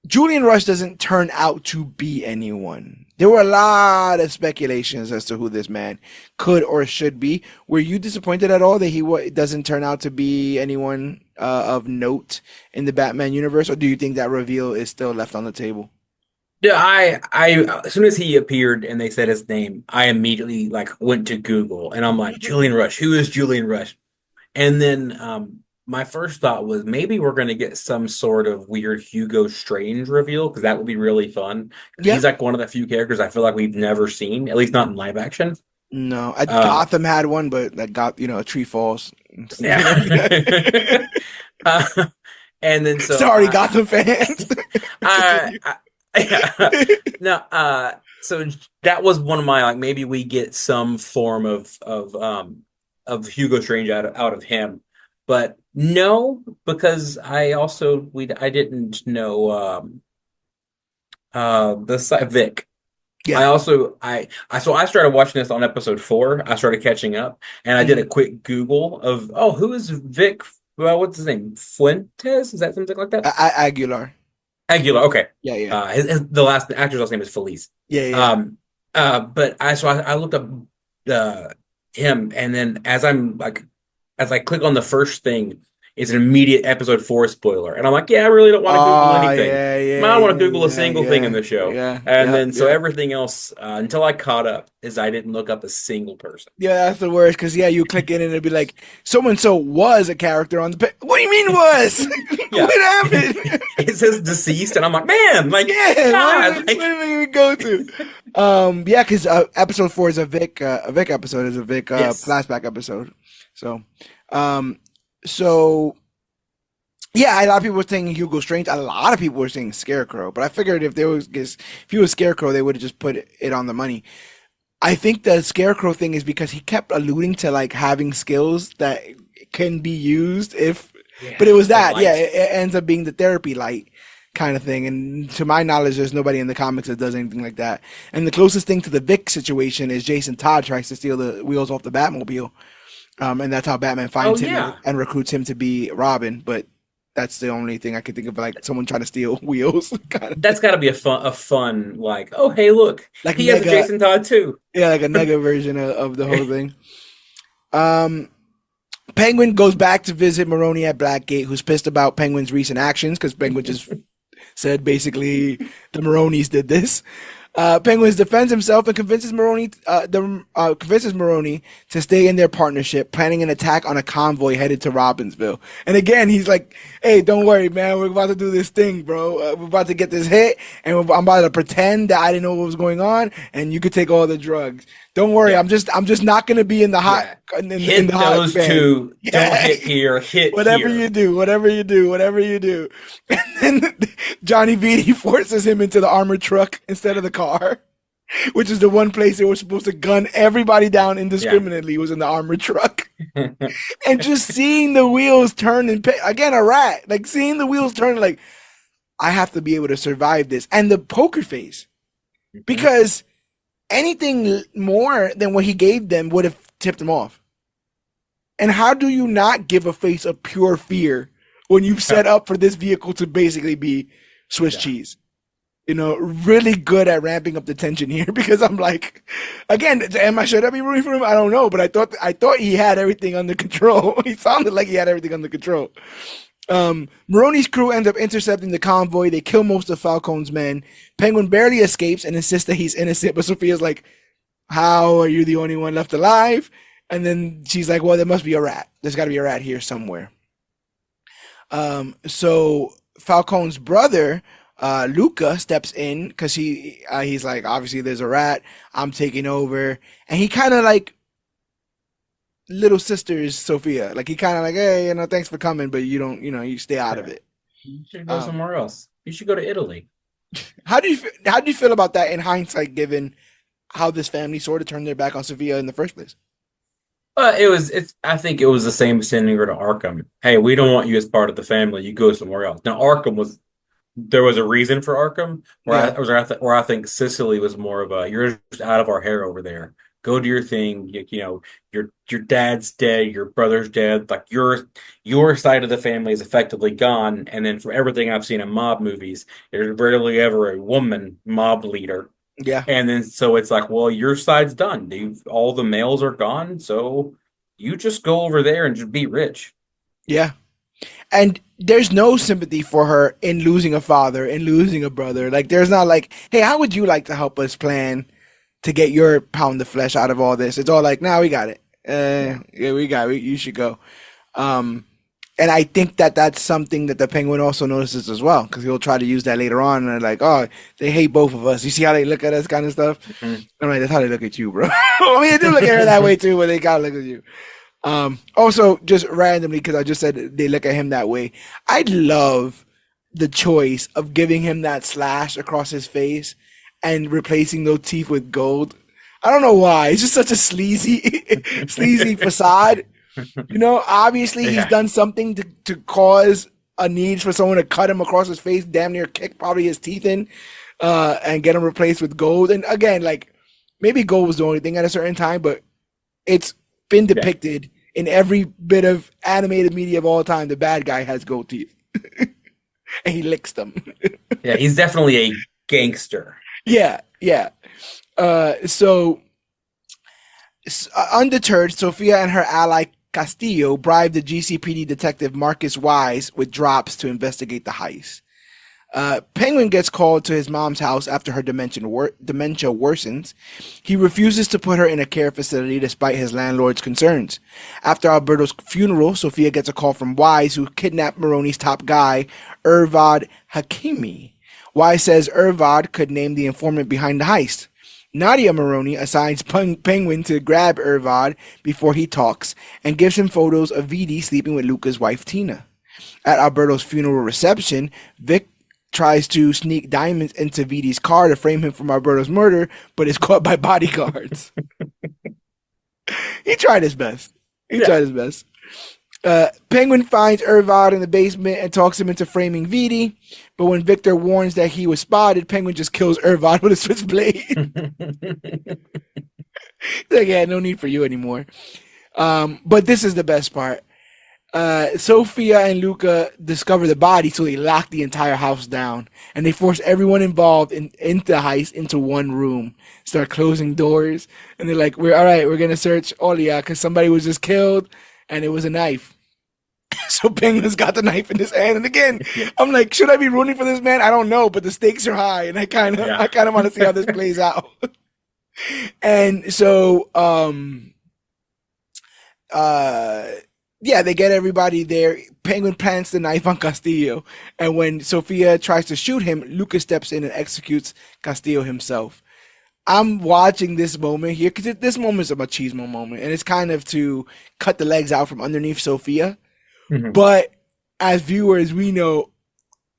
Julian Rush doesn't turn out to be anyone. There were a lot of speculations as to who this man could or should be. Were you disappointed at all that he doesn't turn out to be anyone of note in the Batman universe, or do you think that reveal is still left on the table? Yeah, as soon as he appeared and they said his name, I immediately like went to Google and I'm like, Julian Rush, who is Julian Rush? And then my first thought was maybe we're going to get some sort of weird Hugo Strange reveal because that would be really fun. Yeah. He's like one of the few characters I feel like we've never seen, at least not in live action. No, Uh, Gotham had one, but that got a tree falls. yeah. uh, and then so Sorry, Gotham fans. I, Continue. I yeah. No, so that was one of my like maybe we get some form of Hugo Strange out of him, but no, because I didn't know the side Vic. I Yeah. also I started watching this on episode 4. I started catching up, and I did a Mhm. quick Google of who is Vic? Well, what's his name? Fuentes? Is that something like that? Aguilar. Aguilar. Okay. Yeah, yeah, The actor's last name is Felice. yeah, yeah. Um, but I looked up him, and then as I click on the first thing, is an immediate episode 4 spoiler. And I'm like, yeah, I really don't want to Google Oh anything. yeah, I yeah, don't want to yeah, Google a yeah, single thing in yeah, the show. yeah, And yeah, then so yeah. everything else, until I caught up, is I didn't look up a single person. Yeah, that's the worst because yeah, you click in and it'd be like so and so was a character on the page. What do you mean was? Yeah. What happened? It says deceased, and I'm like, man, like, Yeah, God, like, where did we go to? Yeah, because episode 4 is a Vic episode, is a Vic yes. flashback episode. So, um, so yeah, a lot of people were saying Hugo Strange. A lot of people were saying Scarecrow, but I figured if he was Scarecrow, they would have just put it on the money. I think the Scarecrow thing is because he kept alluding to like having skills that can be used if, Yeah, but it was the that, yeah, light. it ends up being the therapy light kind of thing. And to my knowledge, there's nobody in the comics that does anything like that. And the closest thing to the Vic situation is Jason Todd tries to steal the wheels off the Batmobile. And that's how Batman Oh finds him yeah, and recruits him to be Robin. But that's the only thing I could think of, like someone trying to steal wheels, kind of that's got to be a fun like. Oh hey, look, like he has a nega, Jason Todd too. yeah, like a nega version of the whole thing. Um, Penguin goes back to visit Maroni at Blackgate, who's pissed about Penguin's recent actions because Penguin just said basically the Maronis did this. Penguins defends himself and convinces Maroni to stay in their partnership, planning an attack on a convoy headed to Robbinsville. And again, he's like, "Hey, don't worry, man. We're about to do this thing, bro. We're about to get this hit, and I'm about to pretend that I didn't know what was going on, and you could take all the drugs. Don't worry. Yeah, I'm just not gonna be in the hot yeah. in the Hit hot those band. two. Don't Yeah." hit here. Hit Whatever here. you do, whatever you do, whatever you do. And then Johnny Vitti forces him into the armored truck instead of the car, which is the one place they were supposed to gun everybody down Yeah. indiscriminately was in the armored truck. And just seeing the wheels turn and again, a rat, like seeing the wheels turn, like, I have to be able to survive this. And the poker face, Mhm. because anything more than what he gave them would have tipped him off. And how do you not give a face of pure fear when you've set up for this vehicle to basically be Swiss Yeah. cheese? You know, really good at ramping up the tension here because I'm like, again, should I be rooting for him? I don't know, but I thought he had everything under control. He sounded like he had everything under control. Maroni's crew ends up intercepting the convoy. They kill most of Falcone's men. Penguin barely escapes and insists that he's innocent, but Sophia's like, "How are you the only one left alive?" And then she's like, "Well, there must be a rat. There's got to be a rat here somewhere." So Falcone's brother, Luca, steps in because he's like, obviously there's a rat. I'm taking over, and he kind of like little sisters Sophia. Like he kind of like, "Hey, thanks for coming, but you don't, you stay out of Yeah. it." You should go Um, somewhere else. You should go to Italy. how do you feel about that in hindsight, given how this family sort of turned their back on Sophia in the first place? It's I think it was the same scenario to Arkham. Hey, we don't want you as part of the family. You go somewhere else. Now Arkham was there was a reason for Arkham Yeah, where I think Sicily was more of a you're just out of our hair over there. Go do your thing. Your dad's dead, your brother's dead. Like your side of the family is effectively gone. And then from everything I've seen in mob movies, there's rarely ever a woman mob leader. yeah, And then so it's like, well, your side's done. All the males are gone, so you just go over there and just be rich. yeah. And there's no sympathy for her in losing a father, in losing a brother. Like there's not like, "Hey, how would you like to help us plan to get your pound of flesh out of all this?" It's all like, "Nah, we got it. Yeah. Yeah, we got it. You should go." Um, and I think that that's something that the Penguin also notices as well, because he'll try to use that later on. And like, "Oh, they hate both of us. You see how they look at us, kind of stuff." Mhm. I'm like, "That's how they look at you, bro." I mean, they do look at her that way too, but they gotta look at you. Also, just randomly, because I just said they look at him that way. I love the choice of giving him that slash across his face and replacing those teeth with gold. I don't know why. It's just such a sleazy, sleazy facade. Obviously he's Yeah. done something to cause a need for someone to cut him across his face, damn near kick probably his teeth in, and get him replaced with gold. And again, like maybe gold was the only thing at a certain time, but it's been Yeah. depicted in every bit of animated media of all time. The bad guy has gold teeth and he licks them. Yeah, he's definitely a gangster. Yeah, yeah. So undeterred, Sophia and her ally Castillo bribed the GCPD detective Marcus Wise with drops to investigate the heist. Penguin gets called to his mom's house after her dementia worsens. He refuses to put her in a care facility despite his landlord's concerns. After Alberto's funeral, Sophia gets a call from Wise, who kidnapped Maroni's top guy, Irvad Hakimi. Wise says Irvad could name the informant behind the heist. Nadia Maroni assigns Penguin to grab Irvad before he talks and gives him photos of Vidi sleeping with Luca's wife Tina. At Alberto's funeral reception, Vic tries to sneak diamonds into Vidi's car to frame him from Alberto's murder, but is caught by bodyguards. He tried his best. He tried his best. Penguin finds Irvad in the basement and talks him into framing Vidi, but when Victor warns that he was spotted, Penguin just kills Irvad with a switchblade. He's like, yeah, no need for you anymore. But this is the best part. Sophia and Luca discover the body, so they lock the entire house down, and they force everyone involved into the heist into one room. Start closing doors, and they're like, "We're all right. We're gonna search Olia because somebody was just killed, and it was a knife." So Penguin's got the knife in his hand, and again, I'm like, should I be rooting for this man? I don't know, but the stakes are high, and I kind of want to see how this plays out. And so, yeah, they get everybody there. Penguin plants the knife on Castillo, and when Sophia tries to shoot him, Lucas steps in and executes Castillo himself. I'm watching this moment here because this moment is a machismo moment, and it's kind of to cut the legs out from underneath Sophia. Mm-hmm. But as viewers, we know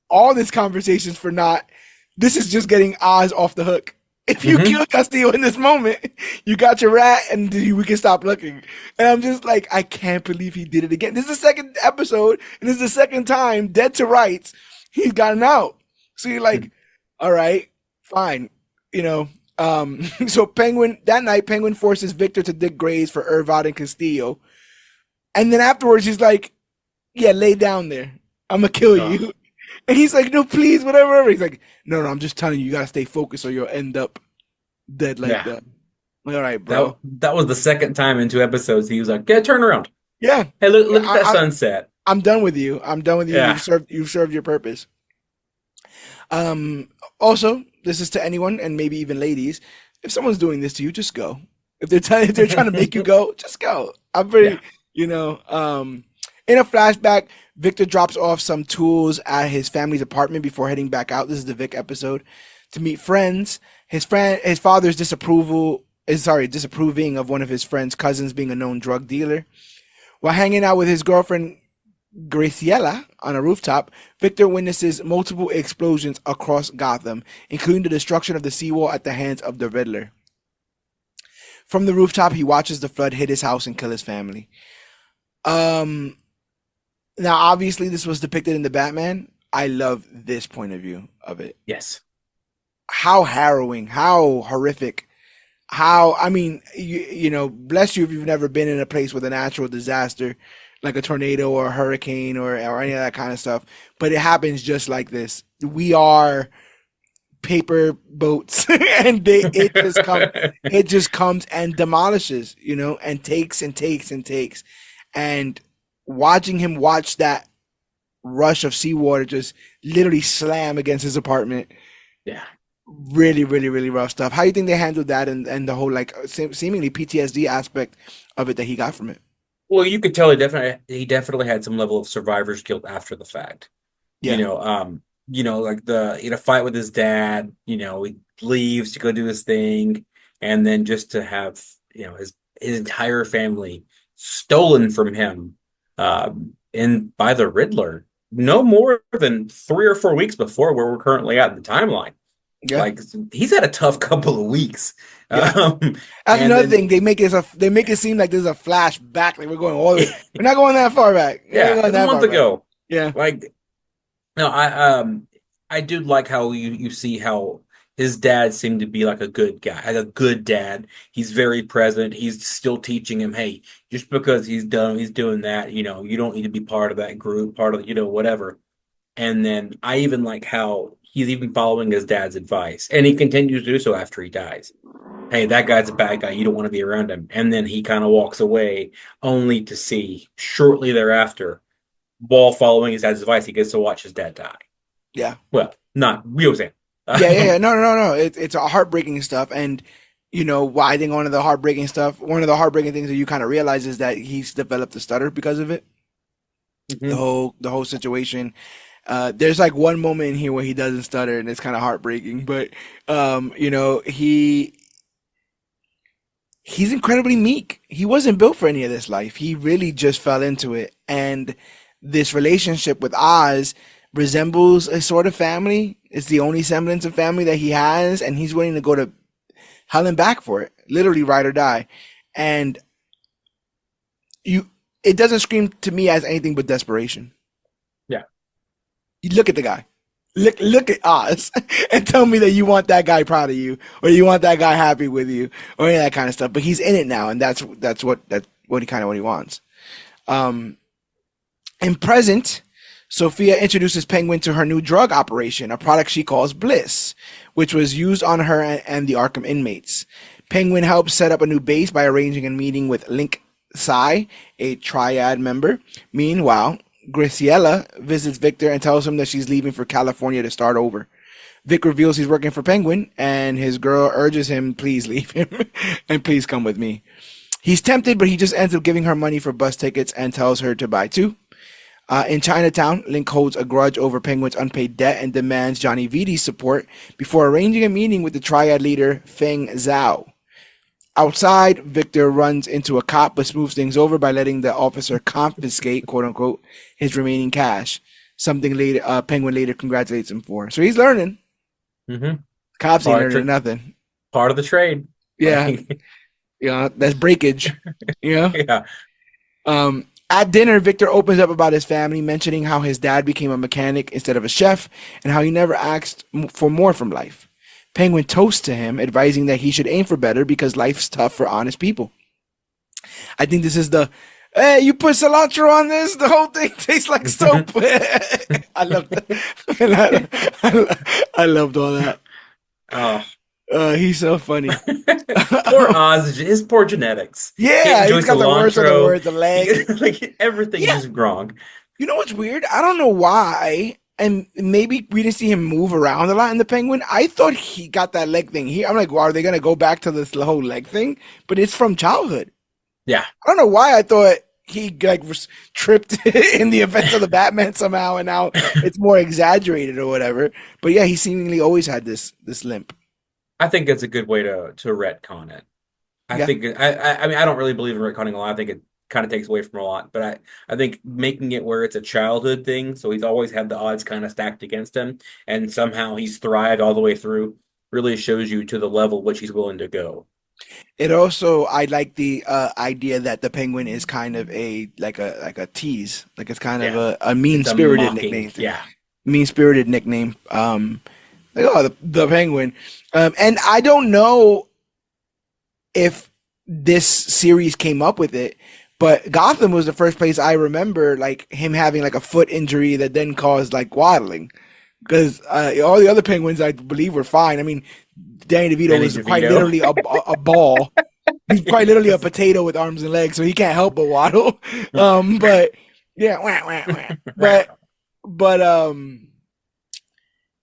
all this conversation's for naught. This is just getting Oz off the hook. If you kill Castillo in this moment, you got your rat, and we can stop looking. And I'm just like, I can't believe he did it again. This is the second episode, and this is the second time, dead to rights, he's gotten out. So you're like, all right, fine. You know, so that night, Penguin forces Victor to dig graves for Irvad and Castillo. And then afterwards, he's like, yeah, lay down there. I'm going to kill you. And he's like, no, please, whatever. He's like, no, I'm just telling you, you got to stay focused or you'll end up dead like that. Like, all right, bro. That was the second time in 2 episodes he was like, yeah, turn around. Yeah. Hey, look at that sunset. I'm done with you. Yeah. You've served your purpose. Also, this is to anyone, and maybe even ladies, if someone's doing this to you, just go. If they're trying to make you go, just go. I'm pretty, in a flashback, Victor drops off some tools at his family's apartment before heading back out. This is the Vic episode. To meet friends. His father's disapproving of one of his friend's cousins being a known drug dealer. While hanging out with his girlfriend Graciela on a rooftop, Victor witnesses multiple explosions across Gotham, including the destruction of the seawall at the hands of the Riddler. From the rooftop, he watches the flood hit his house and kill his family. Now, obviously, this was depicted in the Batman. I love this point of view of it. Yes. How harrowing, how horrific, bless you if you've never been in a place with a natural disaster, like a tornado or a hurricane or any of that kind of stuff. But it happens just like this. We are paper boats, and it just comes and demolishes, and takes and takes and takes. And watching him watch that rush of seawater just literally slam against his apartment. Yeah. Really, really, really rough stuff. How do you think they handled that and the whole seemingly PTSD aspect of it that he got from it? Well, you could tell he definitely had some level of survivor's guilt after the fact. Yeah. Like the fight with his dad, he leaves to go do his thing, and then just to have, his entire family stolen from him and by the Riddler no more than 3 or 4 weeks before where we're currently at in the timeline. Yeah. Like, he's had a tough couple of weeks. Yeah. That's another thing. They make it seem like there's a flashback. Like we're going all the way. We're not going that far back. Yeah, it's a month ago. Back. Yeah. Like, no, I do like how you see how his dad seemed to be like a good guy, like a good dad. He's very present. He's still teaching him, hey, just because he's doing that, you don't need to be part of that group, part of, whatever. And then I even like how he's even following his dad's advice, and he continues to do so after he dies. hey, that guy's a bad guy. You don't want to be around him. And then he kind of walks away, only to see shortly thereafter, while following his dad's advice, he gets to watch his dad die. Yeah. Well, not real Sam. Yeah. No. It's a heartbreaking stuff, and why I think one of the heartbreaking things that you kind of realize is that he's developed a stutter because of it. Mhm. The whole situation. There's like one moment in here where he doesn't stutter, and it's kind of heartbreaking. But he's incredibly meek. He wasn't built for any of this life. He really just fell into it, and this relationship with Oz resembles a sort of family. It's the only semblance of family that he has, and he's willing to go to hell and back for it, literally ride or die. And you, it doesn't scream to me as anything but desperation. Yeah. You look at the guy. Look at Oz and tell me that you want that guy proud of you, or you want that guy happy with you, or any of that kind of stuff. But he's in it now, and that's what he wants. In present, Sophia introduces Penguin to her new drug operation, a product she calls Bliss, which was used on her and the Arkham inmates. Penguin helps set up a new base by arranging a meeting with Link Psy, a triad member. Meanwhile, Graciela visits Victor and tells him that she's leaving for California to start over. Vic reveals he's working for Penguin, and his girl urges him, please leave him, and please come with me. He's tempted, but he just ends up giving her money for bus tickets and tells her to buy two. In Chinatown, Link holds a grudge over Penguin's unpaid debt and demands Johnny Vidi's support before arranging a meeting with the triad leader, Feng Zhao. Outside, Victor runs into a cop but smooths things over by letting the officer confiscate, quote unquote, his remaining cash. Something later, Penguin later congratulates him for. So he's learning. Mm-hmm. Cops ain't learning nothing. Part of the trade. Yeah. That's breakage. Yeah. At dinner, Victor opens up about his family, mentioning how his dad became a mechanic instead of a chef and how he never asked for more from life. Penguin toasts to him, advising that he should aim for better because life's tough for honest people. I think this is hey, you put cilantro on this? The whole thing tastes like soap. I love that. I loved all that. Oh. He's so funny. Poor Oz, his poor genetics. Yeah, he's got the worst of the words, the leg. Like everything is wrong. You know what's weird? I don't know why, and maybe we didn't see him move around a lot in the Penguin. I thought he got that leg thing here. I'm like, wow, are they gonna go back to this whole leg thing? But it's from childhood. Yeah. I don't know why I thought he was tripped in the events of the Batman somehow, and now it's more exaggerated or whatever. But yeah, he seemingly always had this limp. I think it's a good way to retcon it. I think I mean I don't really believe in retconning a lot. I think it kind of takes away from a lot, but I think making it where it's a childhood thing, so he's always had the odds kind of stacked against him, and somehow he's thrived all the way through, really shows you to the level which he's willing to go. It also, I like the idea that the Penguin is kind of like a tease, like it's kind of a mean-spirited nickname. Yeah, mean-spirited nickname. Like, oh, the Penguin. And I don't know if this series came up with it, but Gotham was the first place I remember like him having like a foot injury that then caused like waddling. Because all the other Penguins, I believe, were fine. I mean, Danny DeVito was quite literally a ball. He's quite literally a potato with arms and legs, so he can't help but waddle. But yeah, but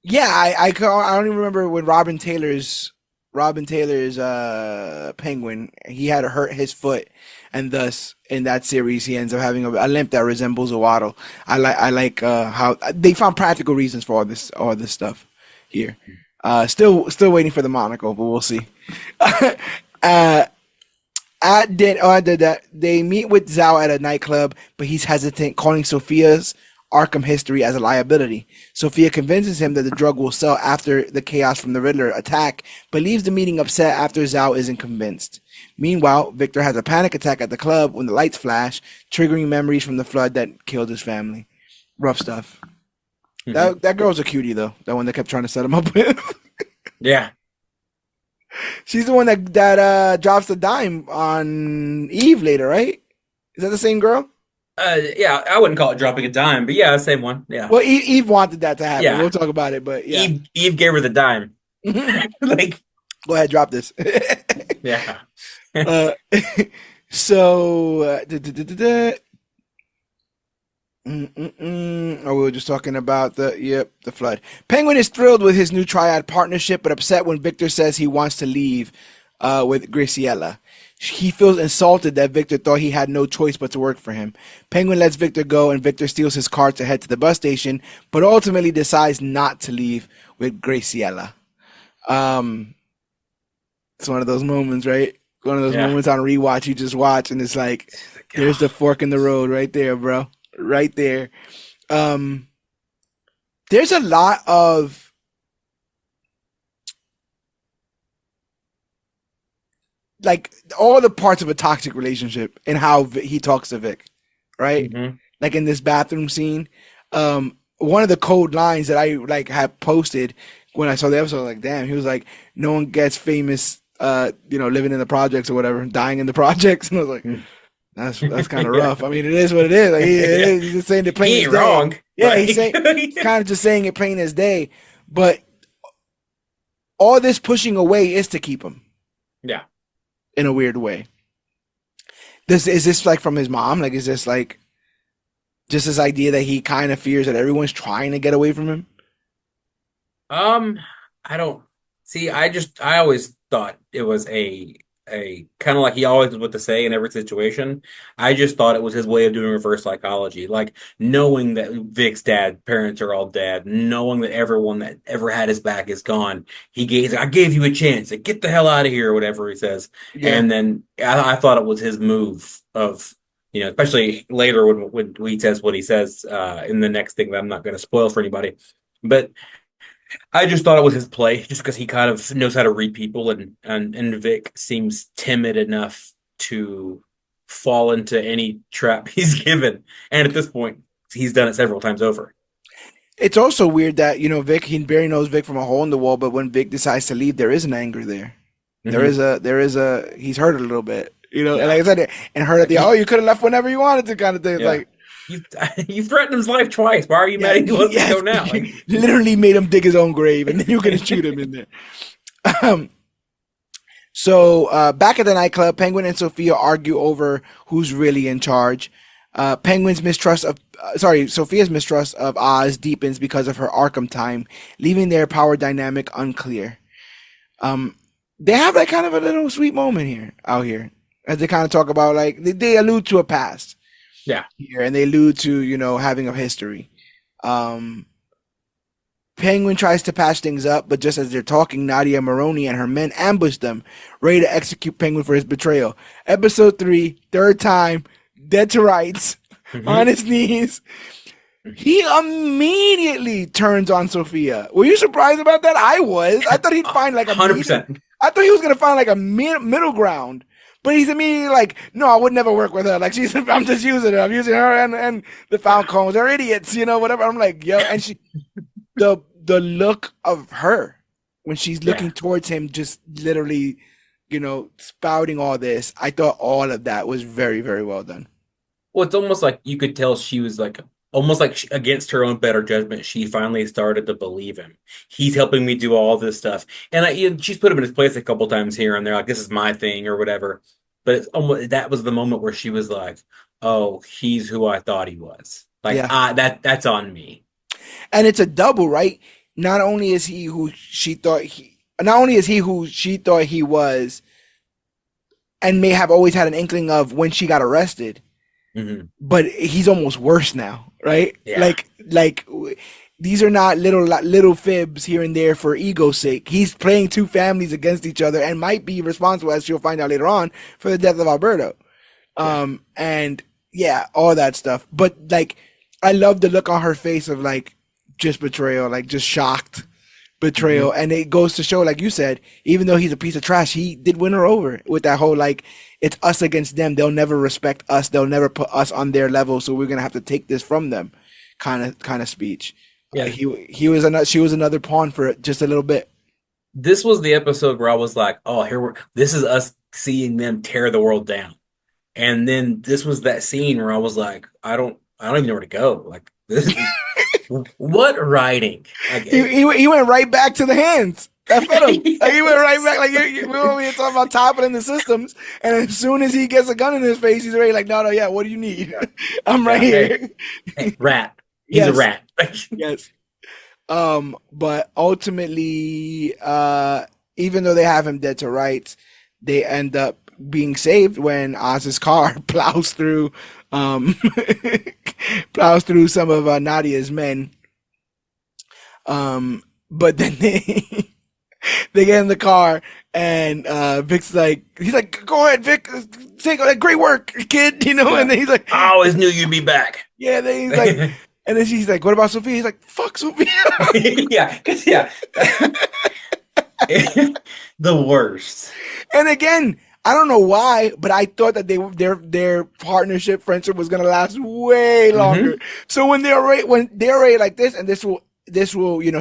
yeah, I don't even remember when Robin Taylor's Penguin, he had to hurt his foot, and thus in that series he ends up having a limp that resembles a waddle. I like how they found practical reasons for all this stuff here. Still waiting for the monocle, but we'll see. They meet with Zhao at a nightclub, but he's hesitant, calling Sophia's Arkham history as a liability. Sophia convinces him that the drug will sell after the chaos from the Riddler attack, but leaves the meeting upset after Zhao isn't convinced. Meanwhile, Victor has a panic attack at the club when the lights flash, triggering memories from the flood that killed his family. Rough stuff. Mm-hmm. That girl's a cutie though. That one that kept trying to set him up with. Yeah. She's the one that drops the dime on Eve later, right? Is that the same girl? Yeah, I wouldn't call it dropping a dime, but yeah, same one. Yeah. Well, Eve wanted that to happen. Yeah. We'll talk about it, but yeah. Eve gave her the dime. Like, Go ahead, drop this. Yeah. uh, so, duh, duh, duh, duh, duh. Oh, we were just talking about the flood. Penguin is thrilled with his new triad partnership, but upset when Victor says he wants to leave with Graciela. He feels insulted that Victor thought he had no choice but to work for him. Penguin lets Victor go, and Victor steals his car to head to the bus station, but ultimately decides not to leave with Graciela. Um, it's one of those moments, right? One of those Yeah. moments on rewatch you just watch, and it's like, there's the fork in the road right there, bro. Right there. Um, there's a lot of like all the parts of a toxic relationship and how he talks to Vic, right? Hmm. Like in this bathroom scene. One of the code lines that I like had posted when I saw the episode, like, damn, he was like, no one gets famous, living in the projects or whatever, dying in the projects. And I was like, that's kind of Yeah. rough. I mean, it is what it is. Like, Yeah. he's just saying it plain He as ain't day. wrong. Yeah, Like, he's kind of just saying it plain as day. But all this pushing away is to keep him yeah. in a weird way. Is this like from his mom? Like, is this like just this idea that he kind of fears that everyone's trying to get away from him? Um, I don't see. I always thought it was a kind of like he always was what to say in every situation. I just thought it was his way of doing reverse psychology, like knowing that Vic's dad parents are all dead, knowing that everyone that ever had his back is gone. I gave you a chance. Like, get the hell out of here, or whatever he says. Yeah, And then I thought it was his move of. Especially later when he says what he says in the next thing that I'm not going to spoil for anybody. But I just thought it was his play, just because he kind of knows how to read people, and Vic seems timid enough to fall into any trap he's given. And at this point, he's done it several times over. it's also weird that Vic he barely knows Vic from a hole in the wall, but when Vic decides to leave, there is an anger there. Hmm. There is a he's hurt a little bit, and Yeah, like I said, and hurt at like the you could have left whenever you wanted to kind of thing. It's yeah, like you you threatened his life twice. Why are you yeah, mad he wants to yeah, go now? Like, literally made him dig his own grave, and then you're gonna shoot him in there. Um, so back at the nightclub, Penguin and Sophia argue over who's really in charge. Sophia's mistrust of Oz deepens because of her Arkham time, leaving their power dynamic unclear. Um, they have like kind of a little sweet moment here, out here, as they kind of talk about like they allude to a past yeah. here, and they allude to having a history. Um, Penguin tries to patch things up, but just as they're talking, Nadia Maroney and her men ambush them, ready to execute Penguin for his betrayal. Episode 3, third time, dead to rights, on Hmm. his knees. He immediately turns on Sophia. Were you surprised about that? I was. I thought he'd find like a medium. 100%. I thought he was gonna find like a middle ground. But he's immediately like, no, I would never work with her. Like I'm just using her. I'm using her and the Falcons. They're idiots, whatever. I'm like, yo, and the look of her when she's Yeah. looking towards him, just literally, spouting all this. I thought all of that was very, very well done. Well, it's almost like you could tell she was like almost like against her own better judgment. She finally started to believe him. He's helping me do all this stuff, and she's put him in his place a couple times here and there, like this is my thing or whatever. But it's almost that was the moment where she was like, "Oh, he's who I thought he was." Like, Yeah. that's on me. And it's a double, right? Not only is he who she thought he, not only is he who she thought he was, and may have always had an inkling of when she got arrested, Hmm. but he's almost worse now, right? Yeah, Like these are not little fibs here and there for ego's sake. He's playing two families against each other and might be responsible, as she'll find out later on, for the death of Alberto. yeah. And yeah, all that stuff. But like, I love the look on her face of like just betrayal, like just shocked betrayal. Hmm. And it goes to show, like you said, even though he's a piece of trash, he did win her over with that whole like, it's us against them. They'll never respect us. They'll never put us on their level. So we're gonna have to take this from them, kind of speech. Yeah. He was another. She was another pawn for it, just a little bit. This was the episode where I was like, "Oh, this is us seeing them tear the world down." And then this was that scene where I was like, I don't even know where to go. Like this. What writing? Like, He went right back to the hands. That fed him. Like he went right back. Like we were over here talking about toppling the systems, and as soon as he gets a gun in his face, he's already like, no, yeah. What do you need? yeah, I'm right yeah. here. Hey, rat. He's a Yes, rat. yes. But ultimately, even though they have him dead to rights, they end up being saved when Oz's car um, plows through some of Nadia's men. But then they get in the car and Vic's like, he's like, go ahead, Vic, take great work, kid, Yeah. and then he's like, I always knew you'd be back. yeah, then he's like, and then she's like, what about Sophia? He's like, fuck Sophia. Yeah, the worst. And again, I don't know why, but I thought that their partnership friendship was gonna last way longer. So when they're already like this, and this will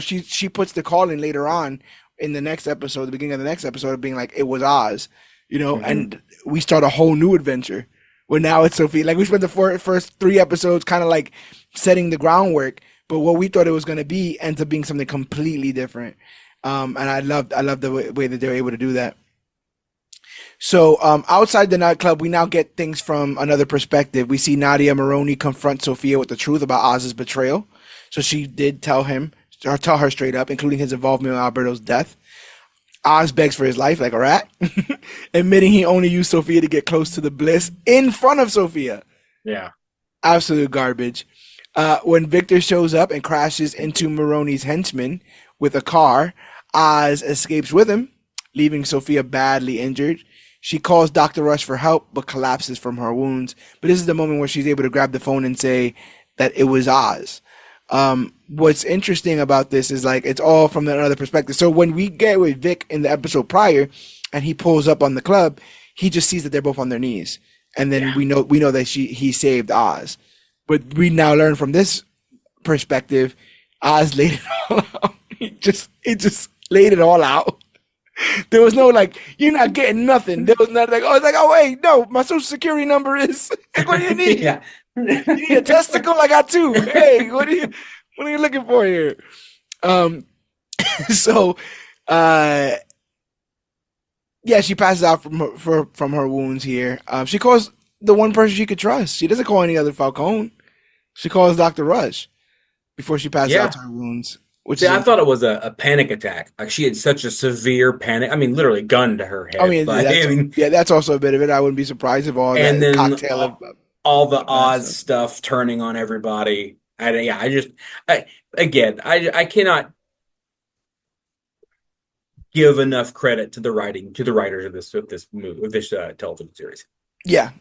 she puts the call in later on in the next episode, the beginning of the next episode, of being like, it was Oz, and we start a whole new adventure where now it's Sophia. Like we spent the first 3 episodes kind of like setting the groundwork, but what we thought it was going to be ends up being something completely different. And I love the way that they're able to do that. So outside the nightclub, we now get things from another perspective. We see Nadia Maroney confront Sophia with the truth about Oz's betrayal. So she did tell her straight up, including his involvement in Alberto's death. Oz begs for his life like a rat, admitting he only used Sophia to get close to the bliss in front of Sophia. Yeah. Absolute garbage. When Victor shows up and crashes into Maroney's henchman with a car, Oz escapes with him, leaving Sophia badly injured. She calls Dr. Rush for help, but collapses from her wounds. But this is the moment where she's able to grab the phone and say that it was Oz. What's interesting about this is like it's all from another perspective. So when we get with Vic in the episode prior and he pulls up on the club, he just sees that they're both on their knees. And then we know that he saved Oz. But we now learn from this perspective, Oz laid it all out. He just laid it all out. There was no like, you're not getting nothing. There was nothing like, oh wait, no, my social security number is what do you need? Yeah. You need a testicle? I got 2. Hey, what are you looking for here? So she passes out from her wounds here. She calls the one person she could trust. She doesn't call any other Falcone. She calls Dr. Rush before she passes out to her wounds. I thought it was a panic attack. Like she had such a severe panic. I mean, literally gun to her head. I mean, that's also a bit of it. I wouldn't be surprised if all that cocktail of all the Oz stuff turning on everybody. I cannot give enough credit to the writers of this movie, of this television series. Yeah.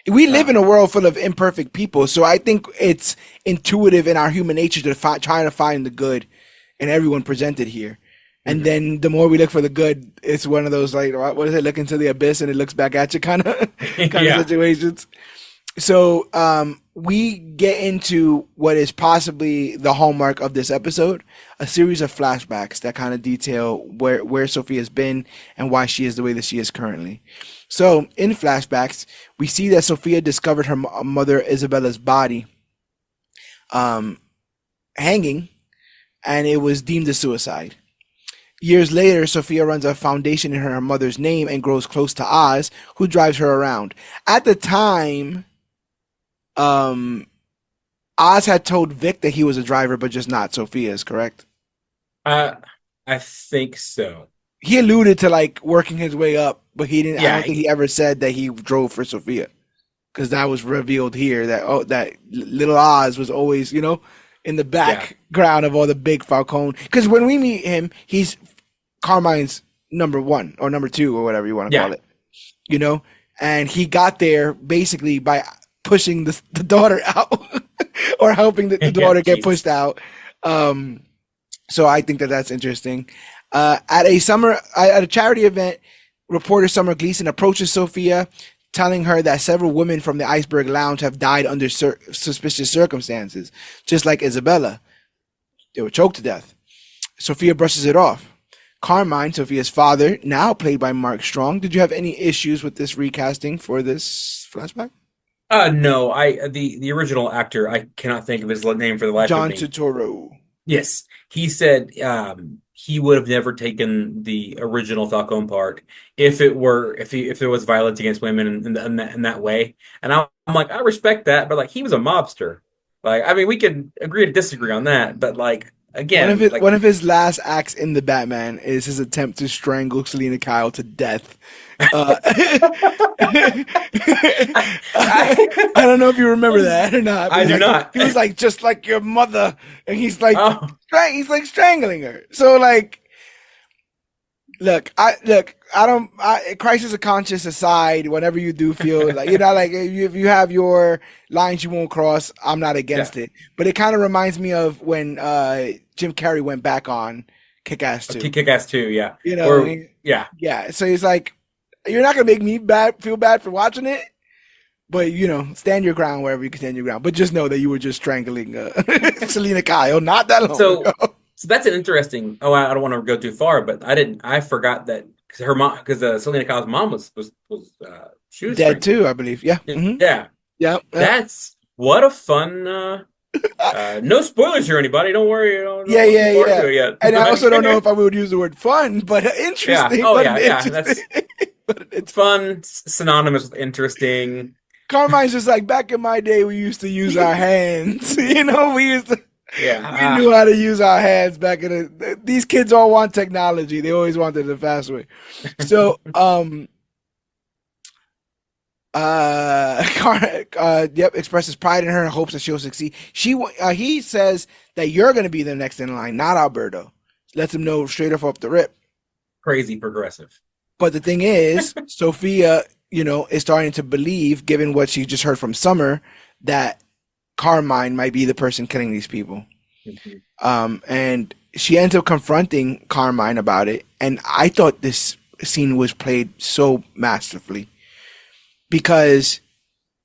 We live in a world full of imperfect people, so I think it's intuitive in our human nature to trying to find the good in everyone presented here. And then the more we look for the good, it's one of those like, what is it? Look into the abyss and it looks back at you kind of situations. So we get into what is possibly the hallmark of this episode, a series of flashbacks that kind of detail where Sophia's been and why she is the way that she is currently. So in flashbacks, we see that Sophia discovered her mother Isabella's body hanging, and it was deemed a suicide. Years later, Sophia runs a foundation in her mother's name and grows close to Oz, who drives her around. At the time, Oz had told Vic that he was a driver, but just not Sophia's, correct? I think so. He alluded to like working his way up, but he didn't. Yeah, I don't think he ever said that he drove for Sophia, because that was revealed here that that little Oz was always, in the background of all the big Falcone. Because when we meet him, he's Carmine's number 1 or number 2 or whatever you want to call it, and he got there basically by pushing the daughter out or helping the daughter get pushed out. So I think that's interesting. At a charity event, reporter Summer Gleason approaches Sophia, telling her that several women from the Iceberg Lounge have died under suspicious circumstances, just like Isabella. They were choked to death. Sophia brushes it off. Carmine, Sophia's father, now played by Mark Strong. Did you have any issues with this recasting for this flashback? No, the original actor, I cannot think of his name for the life of John me. Turturro. Yes, he said he would have never taken the original Falcone part if there was violence against women in that way. And I'm like, I respect that, but like he was a mobster. Like, I mean, we can agree to disagree on that, but like again, like One of his last acts in the Batman is his attempt to strangle Selena Kyle to death. I, I don't know if you remember that or not, but I do not. he was like just like your mother, and Oh, he's like strangling her. So like, I don't. Crisis of conscience aside, whenever you do feel like like if you have your lines you won't cross, I'm not yeah. against it. But it kind of reminds me of when Jim Carrey went back on Kick-Ass 2. Kick-Ass 2, yeah. And Or yeah. yeah, so he's like, you're not gonna make me feel bad for watching it, but stand your ground wherever you can stand your ground. But just know that you were just strangling Selena Kyle not that long So ago. so that's an interesting. Oh, I don't want to go too far, but I forgot that because her mom, because Selena Kyle's mom was she was Dead strangled. too, I believe. Yeah. Yeah, Yep. Yep. that's what a fun. No spoilers here, anybody. Don't worry. Yeah, Don't look too yeah, far yeah. into it yet. And I also don't know But if I would use the word fun, but yeah. interesting. Oh But yeah, an yeah. interesting. That's But it's fun, synonymous with interesting. Carmine's just like back in my day, we used to use our hands. We Yeah. knew how to use our hands back in these kids all want technology. They always wanted the fast way. So, yep, expresses pride in her and hopes that she'll succeed. He says that you're going to be the next in line, not Alberto. Lets him know straight off the rip. Crazy progressive. But the thing is, Sophia, is starting to believe, given what she just heard from Summer, that Carmine might be the person killing these people. And she ends up confronting Carmine about it. And I thought this scene was played so masterfully because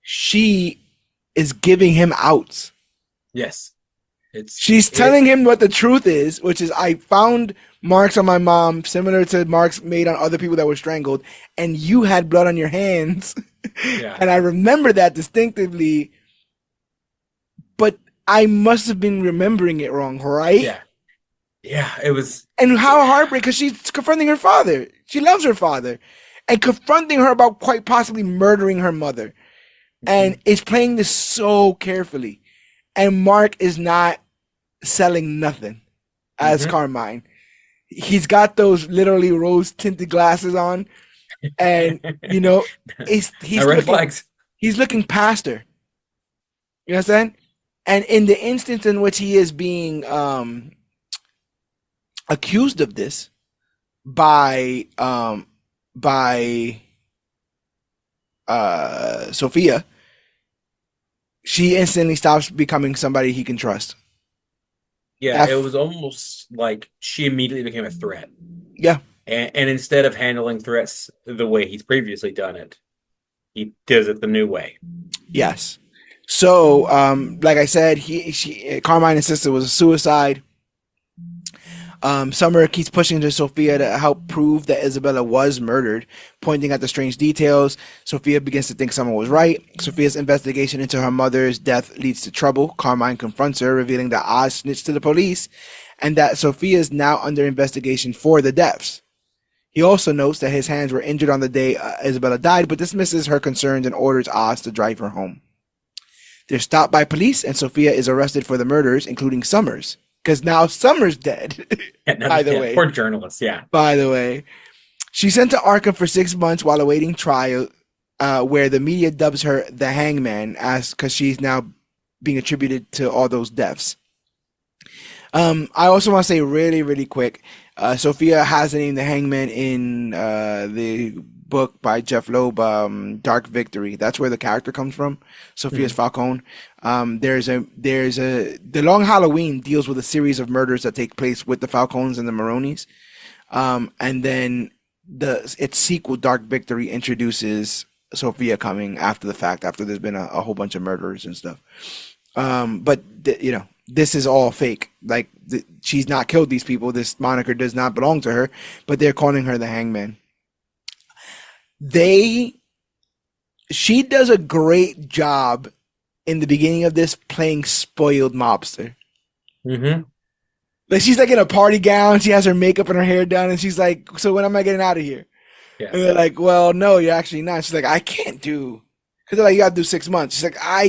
she is giving him outs. Yes. She's telling him what the truth is, which is I found marks on my mom similar to marks made on other people that were strangled, and you had blood on your hands. Yeah. And I remember that distinctively, but I must have been remembering it wrong, right? Yeah. Yeah, it was. And how heartbreaking, because she's confronting her father. She loves her father. And confronting her about quite possibly murdering her mother. And is playing this so carefully. And Mark is not selling nothing as Carmine. He's got those literally rose tinted glasses on. And, he's red flags. He's looking past her. You understand? And in the instance in which he is being accused of this by Sophia, she instantly stops becoming somebody he can trust. Yeah, it was almost like she immediately became a threat. Yeah. And instead of handling threats the way he's previously done it, he does it the new way. Yes. So, like I said, Carmine insisted it was a suicide. Summer keeps pushing to Sophia to help prove that Isabella was murdered, pointing at the strange details. Sophia begins to think Summer was right. Sophia's investigation into her mother's death leads to trouble. Carmine confronts her, revealing that Oz snitched to the police and that Sophia is now under investigation for the deaths. He also notes that his hands were injured on the day Isabella died, but dismisses her concerns and orders Oz to drive her home. They're stopped by police, and Sophia is arrested for the murders, including Summers. Because now Summer's dead. By the way. Poor journalist, yeah. By the way. She's sent to Arkham for 6 months while awaiting trial, where the media dubs her the Hangman, because she's now being attributed to all those deaths. I also want to say really, really quick, Sophia has the name the Hangman in the book by Jeff Loeb, Dark Victory. That's where the character comes from. Sophia's Falcone. The Long Halloween deals with a series of murders that take place with the Falcones and the Maronis. And then its sequel, Dark Victory, introduces Sophia coming after the fact, after there's been a whole bunch of murders and stuff. But this is all fake. Like, she's not killed these people. This moniker does not belong to her, but they're calling her the Hangman. They she does a great job in the beginning of this playing spoiled mobster. Hmm. Like she's like in a party gown, she has her makeup and her hair done, and she's like, "So when am I getting out of here?" Yeah. And they're like, "Well, no, you're actually not." She's like, "I can't do," because they're like, "You got to do 6 months." She's like, I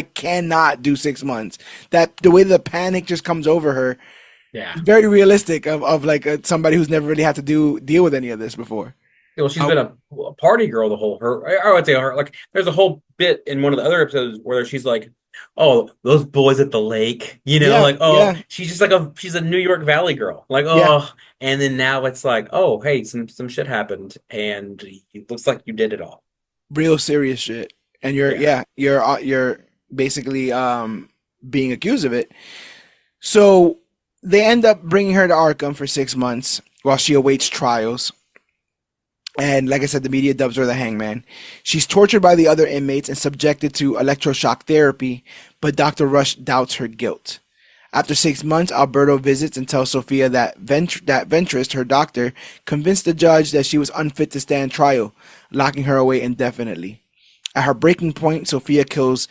cannot do 6 months." That the way the panic just comes over her, Yeah. very realistic of like somebody who's never really had to deal with any of this before. Well, she's Uh, been a party girl the whole her. I would say her like. There's a whole bit in one of the other episodes where she's like, "Oh, those boys at the lake," yeah, like, oh, yeah, she's just like she's a New York Valley girl, like, yeah. oh, and then now it's like, oh, hey, some shit happened, and it looks like you did it all. Real serious shit. And Yeah. you're basically being accused of it. So they end up bringing her to Arkham for 6 months while she awaits trials. And like I said, the media dubs her the hangman. She's tortured by the other inmates and subjected to electroshock therapy, but Dr. Rush doubts her guilt. After 6 months, Alberto visits and tells Sophia that Ventress, her doctor, convinced the judge that she was unfit to stand trial, locking her away indefinitely. At her breaking point, Sophia kills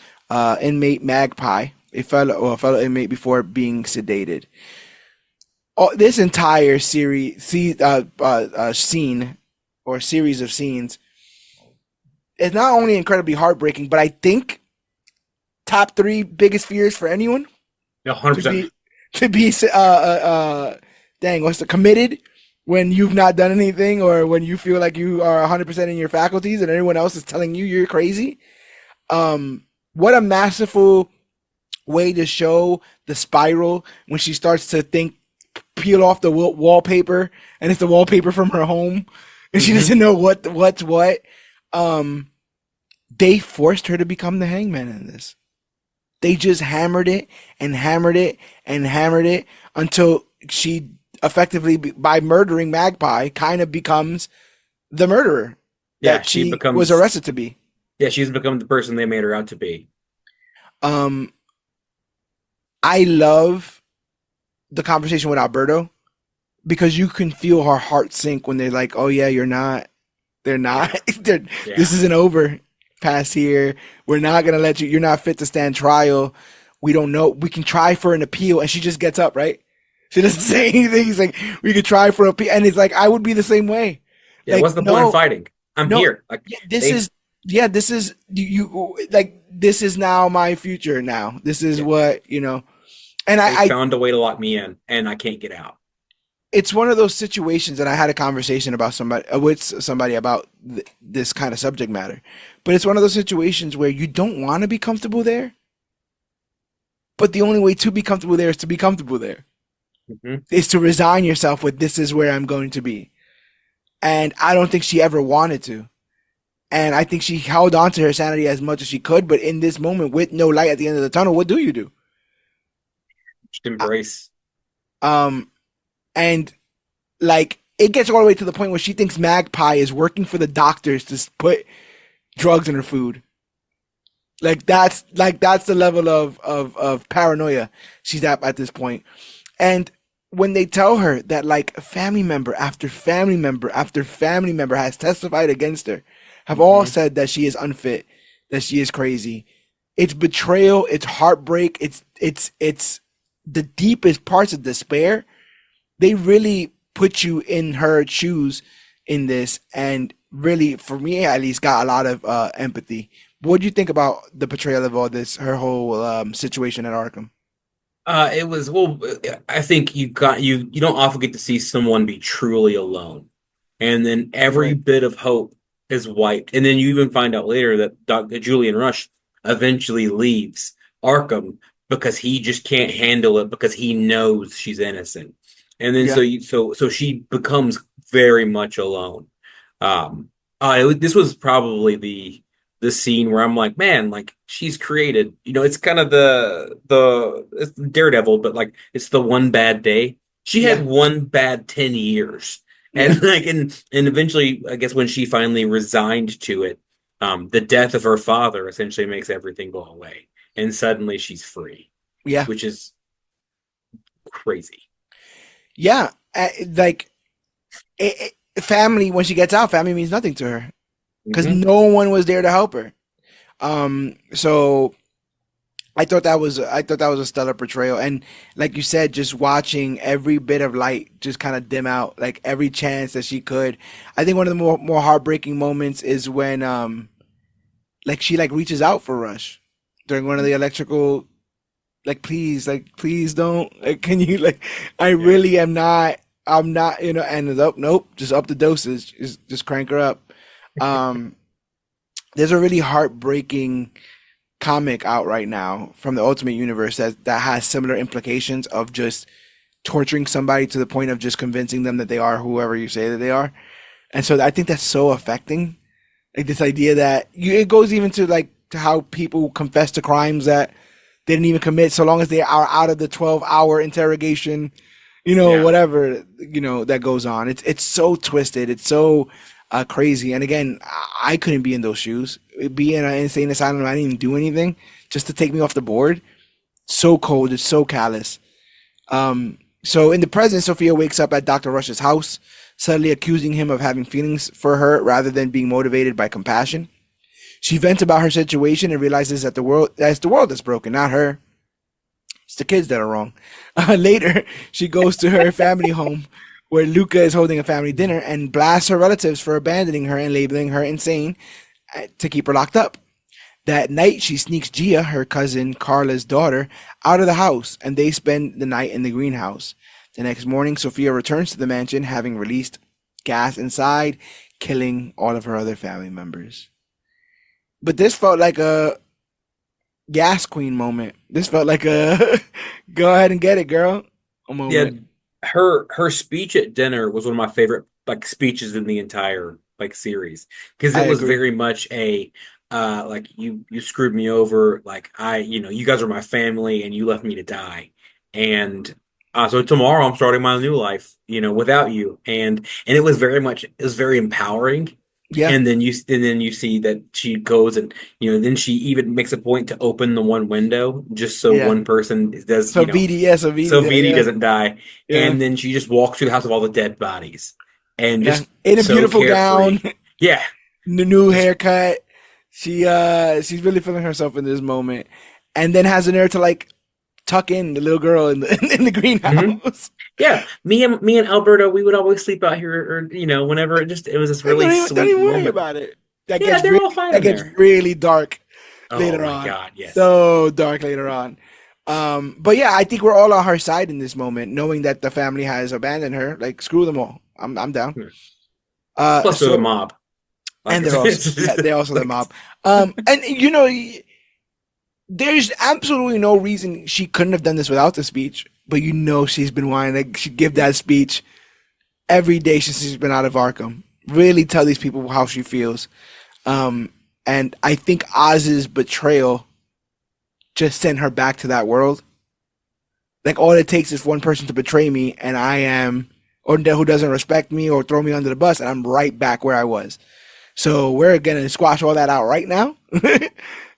inmate Magpie, a fellow inmate, before being sedated. This entire scene or series of scenes is not only incredibly heartbreaking, but I think top three biggest fears for anyone Yeah, 100 to percent. be dang, what's the committed when you've not done anything or when you feel like you are 100% in your faculties and everyone else is telling you you're crazy. What a masterful way to show the spiral when she starts to think, peel off the wallpaper, and it's the wallpaper from her home, and she Hmm. doesn't know what's what. Um, they forced her to become the hangman in this. They just hammered it and hammered it and hammered it until she effectively, by murdering Magpie, kind of becomes the murderer Yeah, that she she was becomes. arrested to be. Yeah, she's become the person they made her out to be. Um, I love the conversation with Alberto because you can feel her heart sink when they're like, "Oh yeah, you're not. They're not. Yeah, This yeah. isn't over. Past here. We're not gonna let you. You're not fit to stand trial. We don't know. We can try for an appeal." And she just gets up, right? She doesn't say anything. He's like, "We could try for appeal," and it's like, I would be the same way. Yeah, Like, what's the point of no, fighting? I'm no. here. Like Yeah, this they've is. Yeah, this is you. Like, this is now my future. Now, this is yeah, what you know. And they I found a way to lock me in, and I can't get out. it's one of those situations that I had a conversation about somebody with somebody about this kind of subject matter. But it's one of those situations where you don't want to be comfortable there, but the only way to be comfortable there is to be comfortable there. Hmm. Is to resign yourself with this is where I'm going to be. And I don't think she ever wanted to. And I think she held on to her sanity as much as she could, but in this moment with no light at the end of the tunnel, what do you do? Just embrace. Um and like it gets all the way to the point where she thinks Magpie is working for the doctors to put drugs in her food. That's the level of paranoia she's at this point. And when they tell her that like family member after family member after family member has testified against her, have all Hmm. said that she is unfit, that she is crazy. It's betrayal, it's heartbreak, it's the deepest parts of despair. They really put you in her shoes in this, and really, for me at least, got a lot of empathy. What do you think about the portrayal of all this, her whole situation at Arkham? It was well. I think you don't often get to see someone be truly alone, and then You're every right. bit of hope is wiped. And then you even find out later that Dr. Julian Rush eventually leaves Arkham because he just can't handle it because he knows she's innocent. And then Yeah, so she becomes very much alone. Um, this was probably the scene where I'm like, man, like she's created, it's kind of it's Daredevil, but like it's the one bad day. She yeah, had one bad 10 years. yeah, And like and eventually, I guess when she finally resigned to it, the death of her father essentially makes everything go away. And suddenly she's free, yeah, which is crazy. yeah. Like family, when she gets out, family means nothing to her. because Hmm. no one was there to help her. So I thought that was a stellar portrayal, and like you said, just watching every bit of light just kind of dim out, like every chance that she could. I think one of the more heartbreaking moments is when like she like reaches out for Rush during one of the electrical, like please don't, like can you, like I Yeah. really am not, I'm not, and up, nope, just up the dosage, just crank her up. Um, there's a really heartbreaking comic out right now from the Ultimate Universe that has similar implications of just torturing somebody to the point of just convincing them that they are whoever you say that they are. And so I think that's so affecting. Like this idea that it goes even to like to how people confess to crimes that they didn't even commit, so long as they are out of the 12-hour interrogation, Yeah. whatever, that goes on. It's so twisted. It's so crazy. And again, I couldn't be in those shoes. Be in an insane asylum. I didn't even do anything just to take me off the board. So cold. It's so callous. So in the present, Sophia wakes up at Dr. Rush's house, suddenly accusing him of having feelings for her rather than being motivated by compassion. She vents about her situation and realizes that it's the world that's broken, not her. It's the kids that are wrong. Later, she goes to her family home where Luca is holding a family dinner and blasts her relatives for abandoning her and labeling her insane to keep her locked up. That night, she sneaks Gia, her cousin Carla's daughter, out of the house, and they spend the night in the greenhouse. The next morning, Sophia returns to the mansion, having released gas inside, killing all of her other family members. But this felt like a gas queen moment. This felt like a go ahead and get it, girl, a Yeah. moment. Her speech at dinner was one of my favorite like speeches in the entire like series because I it was agree. very much a like you screwed me over, like you guys are my family and you left me to die, and so tomorrow I'm starting my new life without you, and it was very empowering. Yeah, And then you see that she goes and then she even makes a point to open the one window just so yeah. one person does So VD, yeah, so VD, so Vidi yeah, doesn't die. yeah, And then she just walks through the house of all the dead bodies and yeah. just In a so beautiful gown, carefree. Yeah, new just haircut. She's really feeling herself in this moment, and then has the nerve to like tuck in the little girl in the in the mhm. greenhouse. Yeah. Me and Alberto, we would always sleep out here, or whenever it was this Like, really don't sweet even worry moment. about it. That Yeah, gets they're really all fine that in gets there. really dark Oh later my on. God, yes. So dark later on. But yeah, I think we're all on her side in this moment, knowing that the family has abandoned her. Like, screw them all. I'm down. Hmm. Plus they're the So mob. Like and they're also, yeah, they're also the like mob. And there's absolutely no reason she couldn't have done this without the speech. But she's been wanting, like, she give that speech every day since she's been out of Arkham. Really tell these people how she feels. Um, and I think Oz's betrayal just sent her back to that world. Like, all it takes is one person to betray me, and I am, or who doesn't respect me or throw me under the bus, and I'm right back where I was. So we're gonna squash all that out right now.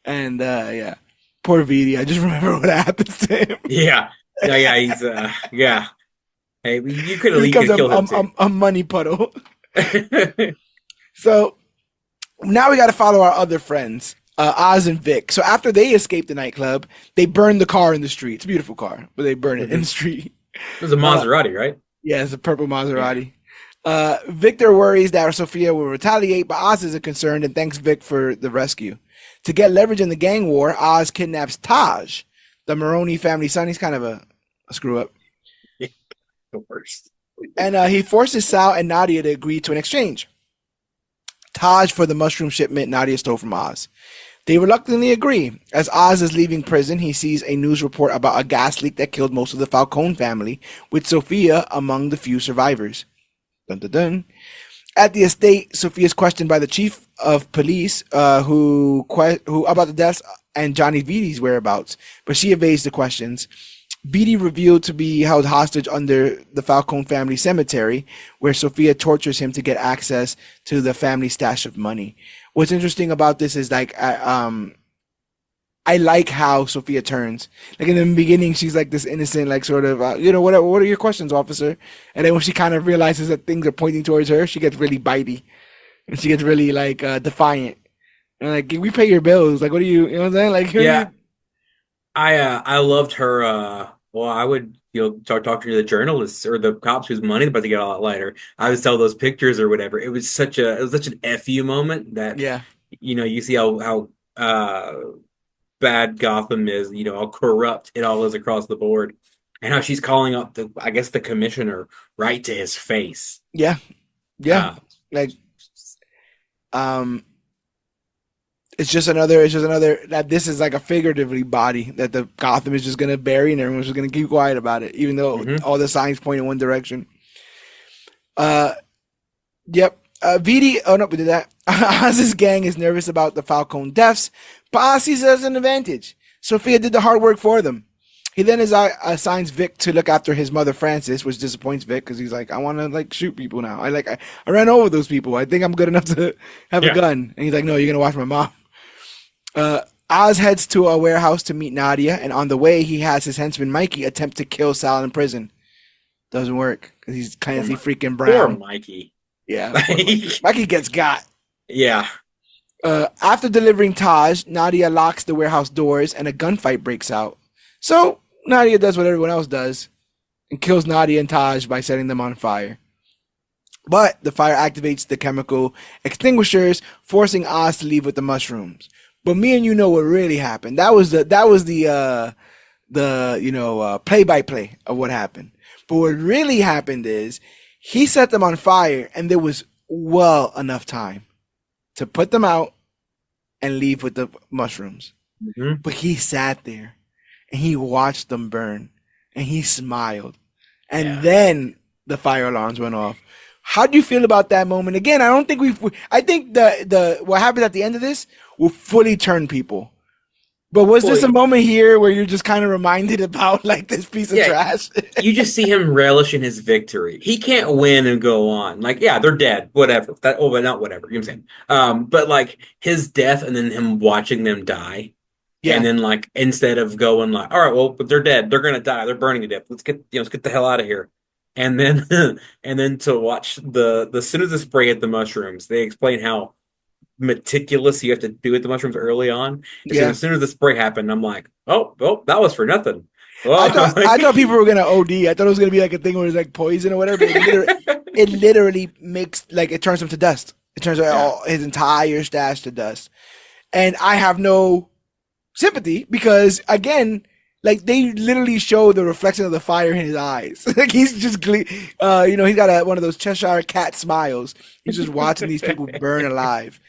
And yeah, poor Vidi. I just remember what happens to him. yeah. Yeah, yeah, he's yeah. Hey, He you becomes could kill him too. a money puddle. So now we got to follow our other friends, Oz and Vic. So after they escape the nightclub, they burn the car in the street. It's a beautiful car, but they burn it in the Mhm. street. It was a Uh, Maserati, right? yeah, it's a purple Yeah. Maserati. Victor worries that Sophia will retaliate, but Oz isn't concerned and thanks Vic for the rescue. To get leverage in the gang war, Oz kidnaps Taj, the Maroney family son. He's kind of a screw up. The worst. And he forces Sal and Nadia to agree to an exchange. Taj for the mushroom shipment Nadia stole from Oz. They reluctantly agree. As Oz is leaving prison, he sees a news report about a gas leak that killed most of the Falcone family, with Sophia among the few survivors. Dun, dun, dun. At the estate, Sophia is questioned by the chief of police, who about the deaths and Johnny Vidi's whereabouts, but she evades the questions. Beatty revealed to be held hostage under the Falcone family cemetery, where Sophia tortures him to get access to the family stash of money. What's interesting about this is like I like how Sophia turns. Like in the beginning, she's like this innocent, like sort of what are your questions, officer? And then when she kind of realizes that things are pointing towards her, she gets really bitey. and she gets really like defiant. And like, we pay your bills. Like, what do you know what I'm saying? Like, what do you? Yeah, I loved her. Well, I would start talking to the journalists or the cops whose money's about to get a lot lighter. I would sell those pictures or whatever. It was such an fu moment that Yeah, you see how bad Gotham is. How corrupt it all is across the board, and how she's calling up the I guess the commissioner right to his face. yeah, yeah. Uh, Like, um, it's just another that this is like a figuratively body that the Gotham is just gonna bury and everyone's just gonna keep quiet about it, even though mhm. all the signs point in one direction. Uh, yep. VD. Oh no, we did that. Oz's gang is nervous about the Falcone deaths, but Oz sees it as an advantage. Sophia did the hard work for them. He then assigns Vic to look after his mother Frances, which disappoints Vic because he's like, I want to like shoot people now. I ran over those people. I think I'm good enough to have a Yeah. gun. And he's like, no, you're gonna watch my mom. Oz heads to a warehouse to meet Nadia, and on the way, he has his henchman Mikey attempt to kill Sal in prison. Doesn't work because he's Clancy freaking Poor Brown. Mikey. Yeah, poor Mikey. Mikey gets got. Yeah. After delivering Taj, Nadia locks the warehouse doors, and a gunfight breaks out. So Nadia does what everyone else does and kills Nadia and Taj by setting them on fire. But the fire activates the chemical extinguishers, forcing Oz to leave with the mushrooms. But me and you know what really happened. That was the play by play of what happened. But what really happened is he set them on fire, and there was well enough time to put them out and leave with the mushrooms. Mhm. But he sat there and he watched them burn and he smiled. And Yeah. then the fire alarms went off. How do you feel about that moment? Again, I think the what happened at the end of this will fully turn people. But was this a Well, moment here where you're just kind of reminded about like this piece of yeah, trash? you just see him relish in his victory. He can't win and go on. Like, yeah, they're dead. Whatever. But not whatever. You know what I'm saying? But like his death and then him watching them die. And Yeah. then like instead of going like, all right, well, but they're dead. They're gonna die. They're burning to death. Let's get the hell out of here. And then and then to watch the as soon as the spray hit the mushrooms, they explain how meticulous you have to do with the mushrooms early on. And so Yeah. as soon as the spray happened, I'm like, oh, that was for nothing. I thought people were gonna OD. I thought it was gonna be like a thing where it's like poison or whatever. But it literally makes like it turns him to dust. It turns all his entire stash to dust. And I have no sympathy because again, like they literally show the reflection of the fire in his eyes. Like he's just he's got one of those Cheshire cat smiles. He's just watching these people burn alive.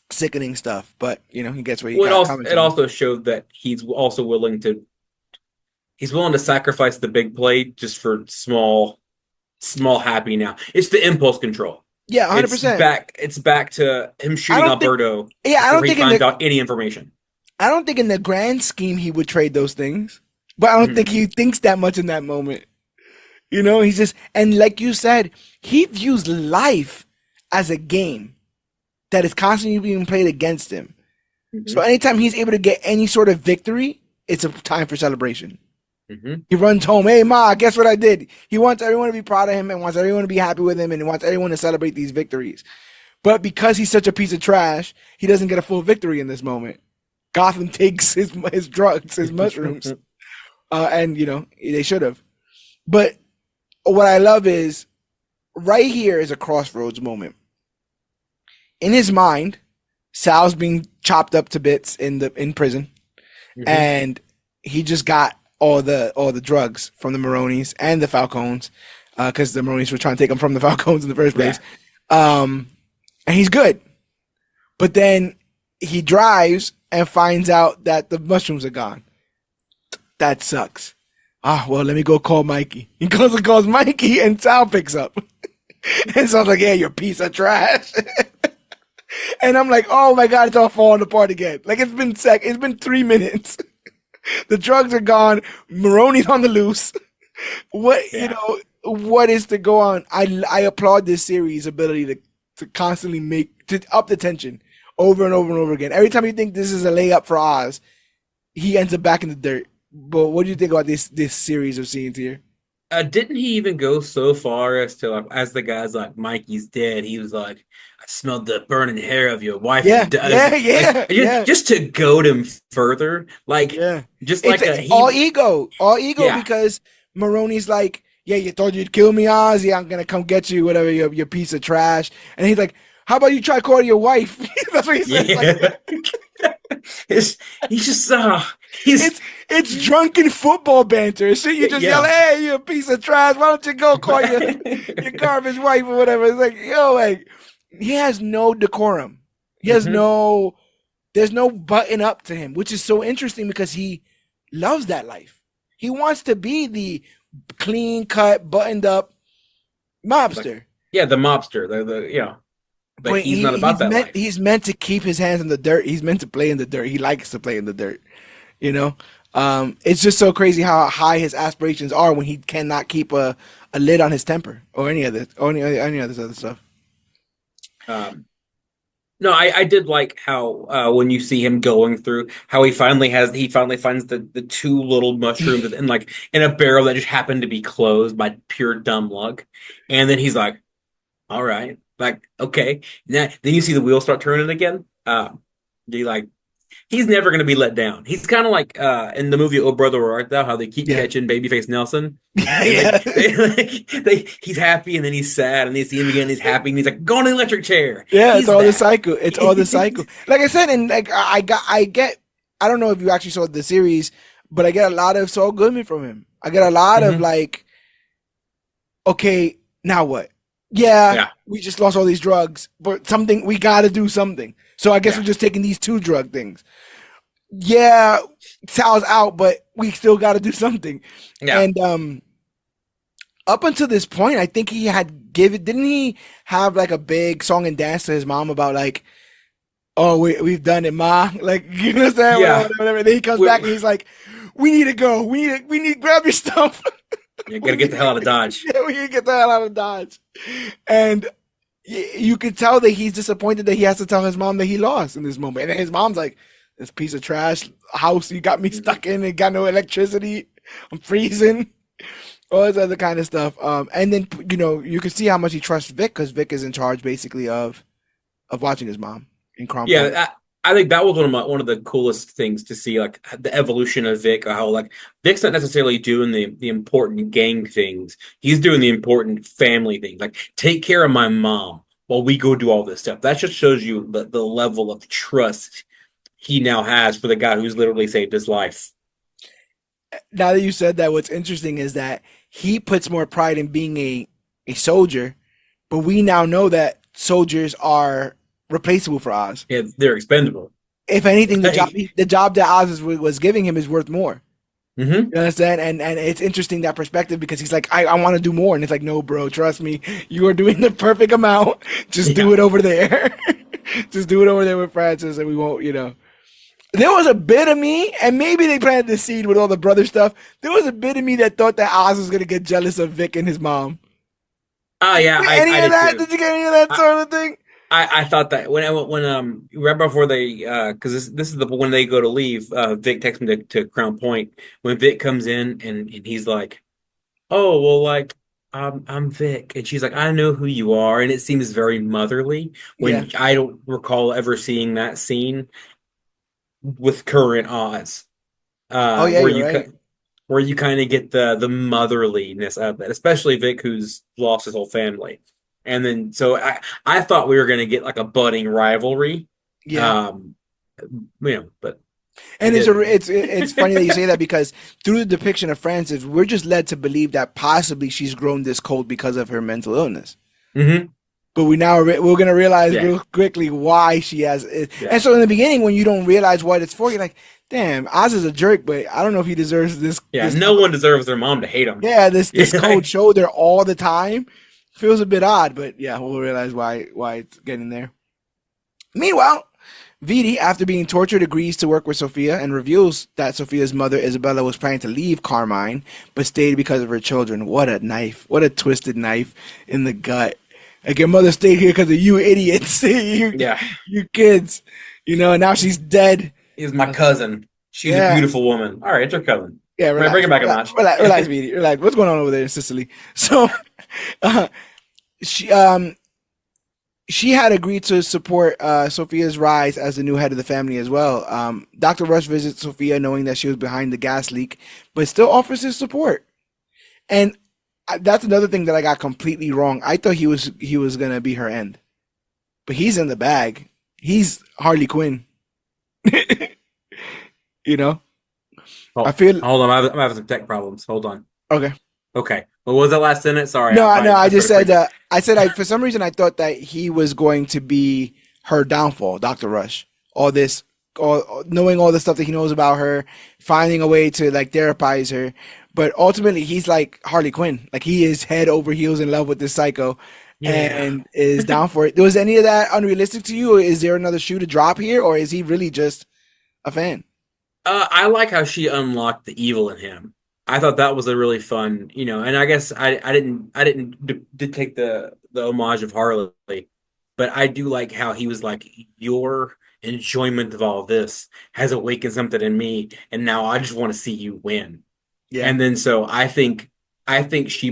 Sickening stuff, but he gets what he Well, got coming to it him. also showed that he's willing to sacrifice the big play just for small happy now. It's the impulse control. Yeah, It's 100%. back to him I shooting don't think. Alberto Yeah, before he finds out any information. I don't think in the grand scheme he would trade those things, but I don't think he thinks that much in that moment. He's just, and like you said, he views life as a game that is constantly being played against him. Mhm. So anytime he's able to get any sort of victory, it's a time for celebration. Mhm. He runs home, hey ma, guess what I did? He wants everyone to be proud of him and wants everyone to be happy with him and he wants everyone to celebrate these victories. But because he's such a piece of trash, he doesn't get a full victory in this moment. Gotham takes his drugs, his mushrooms, and they should have. But what I love is right here is a crossroads moment. In his mind, Sal's being chopped up to bits in prison, Mhm. and he just got all the drugs from the Maronis and the Falcones, because the Maronis were trying to take him from the Falcones in the first place. And he's good, but then he drives and finds out that the mushrooms are gone. That sucks. Well, let me go call Mikey. He goes and calls Mikey, and Sal picks up. And so I was like, yeah, you're a piece of trash. And I'm like, oh my God, it's all falling apart again. Like it's been 3 minutes. The drugs are gone. Maroni's on the loose. What is to go on? I applaud this series' ability to constantly to up the tension over and over and over again. Every time you think this is a layup for Oz, he ends up back in the dirt. But what do you think about this series of scenes here? Didn't he even go so far as to like, as the guy's like Mikey's dead? He was like, "I smelled the burning hair of your wife Yeah, and does yeah, like yeah, yeah, just to goad him further, like yeah. just It's like a it's he, all ego yeah, because Maroney's like, yeah, you thought you'd kill me, Oz. Yeah, I'm gonna come get you, whatever, your piece of trash. And he's like, how about you try calling your wife? That's what he says. Like, yeah. It's, he's just he's it's it's drunken football banter. So you just yell, yeah. hey, you a piece of trash. Why don't you go call your garbage wife or whatever? It's like, yo, like he has no decorum. He has hmm no There's no button up to him, which is so interesting because he loves that life. He wants to be the clean cut, buttoned up Like mobster. yeah, the mobster, the but But he's not about that life. he's meant to keep his hands in the dirt. He's meant to play in the dirt. He likes to play in the dirt. You know, it's just so crazy how high his aspirations are when he cannot keep a lid on his temper or any of this or any of this other stuff. Um, No, I did like how when you see him going through how he finally finds the two little mushrooms in like in a barrel that just happened to be closed by pure dumb luck, and then he's like, "All right, like okay." Then you see the wheels start turning again. You like he's never going to be let down. He's kind of like in the movie Oh Brother Where Art Thou, how they keep Yeah, catching Babyface Nelson. And yeah. he's happy and then he's sad and they see him again and he's happy and he's like, go on the electric chair. Yeah, it's He's all the that. cycle. It's all the cycle. Like I said, and like I get. I don't know if you actually saw the series, but I get a lot of Saul Goodman from him. I get a lot of hmm like, okay, now what? Yeah, Yeah, we just lost all these drugs, but something we got to do something. So I guess yeah, we're just taking these two drug things. Yeah, Sal's out, but we still got to do something. yeah. And up until this point, I think he had given. Didn't he have like a big song and dance to his mom about like, oh, we've done it, ma. Like, you know what I'm saying? Whatever, Yeah. whatever, whatever. Then he comes We, back and he's like, we need to go. We need grab your stuff. you We gotta get the need, hell out of Dodge. yeah, we need to get the hell out of Dodge. And you could tell that he's disappointed that he has to tell his mom that he lost in this moment. And then his mom's like, this piece of trash house you got me Mhm. stuck in and got no electricity. I'm freezing. All this other kind of stuff. And then you can see how much he trusts Vic because Vic is in charge basically of watching his mom in Crown Point. Yeah, I think that was one of the coolest things to see, like the evolution of Vic, how like Vic's not necessarily doing the important gang things. He's doing the important family things. Like take care of my mom while we go do all this stuff. That just shows you the level of trust he now has for the guy who's literally saved his life. Now that you said that, what's interesting is that he puts more pride in being a soldier, but we now know that soldiers are replaceable for Oz. Yeah, they're expendable. If anything, Like, the job that Oz was giving him is worth more. hmm You understand? And it's interesting that perspective because he's like, I want to do more, and it's like, no, bro, trust me, you are doing the perfect amount. Just do Yeah. it over there. Just do it over there with Francis, and we won't, There was a bit of me, and maybe they planted the seed with all the brother stuff. There was a bit of me that thought that Oz was gonna get jealous of Vic and his mom. Oh yeah, Any I of did that? too. Did you get any of that I, sort of thing? I thought that when right before they because this is the when they go to leave, Vic texts me to Crown Point. When Vic comes in and he's like, oh well, like I'm Vic, and she's like, I know who you are, and it seems very motherly. Yeah. When I don't recall ever seeing that scene with current Oz, Oh yeah, where you're right. where you kind of get the motherliness of it, especially Vic, who's lost his whole family. And then, so I thought we were going to get like a budding rivalry, Yeah. um, but we And didn't. it's funny that you say that because through the depiction of Frances, we're just led to believe that possibly she's grown this cold because of her mental illness. hmm But we're gonna realize Yeah, real quickly why she has it. yeah, And so in the beginning, when you don't realize what it's for, you're like, "Damn, Oz is a jerk," but I don't know if he deserves yeah. this No one deserves their mom to hate him. yeah this Yeah, cold shoulder all the time. Feels a bit odd, but yeah, we'll realize why it's getting there. Meanwhile, Vidi, after being tortured, agrees to work with Sophia and reveals that Sophia's mother, Isabella, was planning to leave Carmine, but stayed because of her children. What a knife. What a twisted knife in the gut. Like, your mother stayed here because of you idiots. yeah. You kids. And now she's dead. He's my cousin. She's a Yeah. beautiful woman. All right, it's her cousin. Yeah, Bring relax, it back a relax, notch. relax, relax, Meaty, relax. What's going on over there in Sicily? So, uh, she she had agreed to support Sophia's rise as the new head of the family as well. Dr. Rush visits Sophia knowing that she was behind the gas leak, but still offers his support. And that's another thing that I got completely wrong. I thought he was gonna be her end, but he's in the bag. He's Harley Quinn. you know, I Oh, feel hold on. I'm having some tech problems. Hold on. okay. Okay. What was that last sentence? Sorry, No, no, I I just started said freaking. I said I for some reason I thought that he was going to be her downfall, Dr. Rush. All this, knowing all the stuff that he knows about her, finding a way to like therapize her, but ultimately he's like Harley Quinn. Like he is head over heels in love with this psycho, Yeah. and is down for it. Was any of that unrealistic to you? Or is there another shoe to drop here, or is he really just a fan? I like how she unlocked the evil in him. I thought that was a really fun, and I guess I didn't take the homage of Harley, but I do like how he was like, your enjoyment of all this has awakened something in me, and now I just want to see you win. Yeah, And then so I think he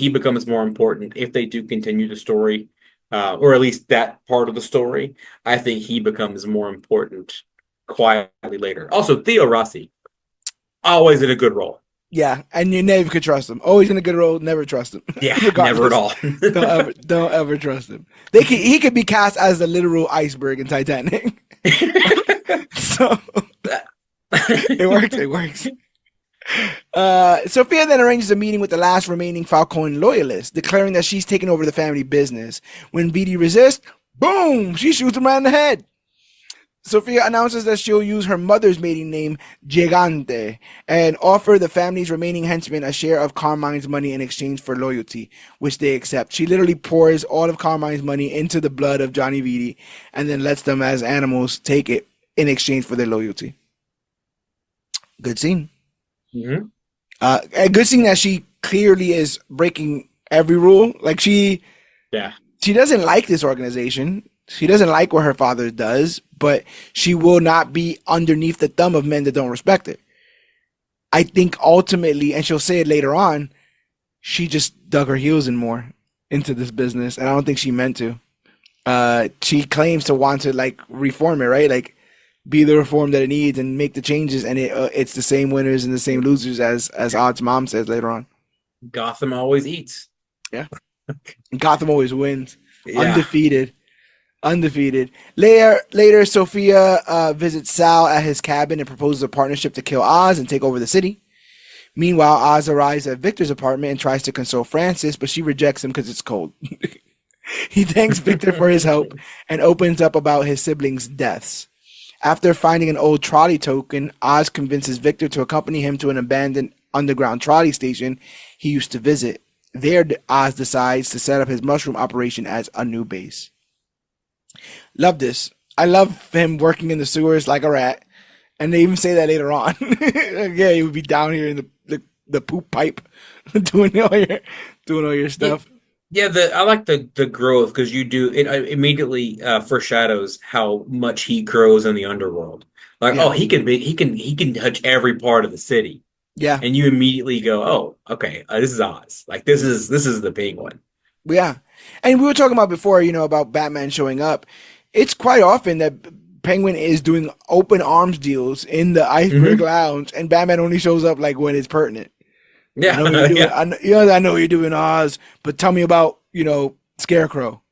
becomes more important if they do continue the story, or at least that part of the story. I think he becomes more important quietly later. Also, Theo Rossi, always in a good role. yeah, and you never could trust him. Always in a good role, never trust him, Yeah, never at regardless. all. Don't ever trust him. He could be cast as the literal iceberg in Titanic. So it works. It works. Sophia then arranges a meeting with the last remaining Falcone loyalist, declaring that she's taken over the family business. When Beatty resists, boom, she shoots him right in the head. Sophia announces that she'll use her mother's maiden name, Gigante, and offer the family's remaining henchmen a share of Carmine's money in exchange for loyalty, which they accept. She literally pours all of Carmine's money into the blood of Johnny Vitti and then lets them as animals take it in exchange for their loyalty. Good scene. Mhm. A good scene that she clearly is breaking every rule. Like Yeah. she doesn't like this organization. She doesn't like what her father does, but she will not be underneath the thumb of men that don't respect it. I think ultimately, and she'll say it later on, she just dug her heels in more into this business, and I don't think she meant to. She claims to want to like reform it, right? Like be the reform that it needs and make the changes, and it's the same winners and the same losers as Odd's mom says later on. Gotham always eats. Yeah, Gotham always wins, Yeah. undefeated. Undefeated. Later, Sophia visits Sal at his cabin and proposes a partnership to kill Oz and take over the city. Meanwhile, Oz arrives at Victor's apartment and tries to console Francis, but she rejects him because it's cold. He thanks Victor for his help and opens up about his siblings' deaths. After finding an old trolley token, Oz convinces Victor to accompany him to an abandoned underground trolley station he used to visit. There, Oz decides to set up his mushroom operation as a new base. Love this. I love him working in the sewers like a rat. And they even say that later on. Yeah, he would be down here in the poop pipe doing all your Yeah, stuff. yeah, I like the growth because you do it immediately foreshadows how much he grows in the underworld. Like, Yeah. oh, he can touch every part of the city, Yeah. and you immediately go, oh, okay, this is Oz. Like this is the Penguin. Yeah. And we were talking about before, about Batman showing up. It's quite often that Penguin is doing open arms deals in the Iceberg Hmm. Lounge, and Batman only shows up like when it's pertinent. I know what you're Yeah, doing. yeah, I know what you're doing, Oz. But tell me about, Scarecrow.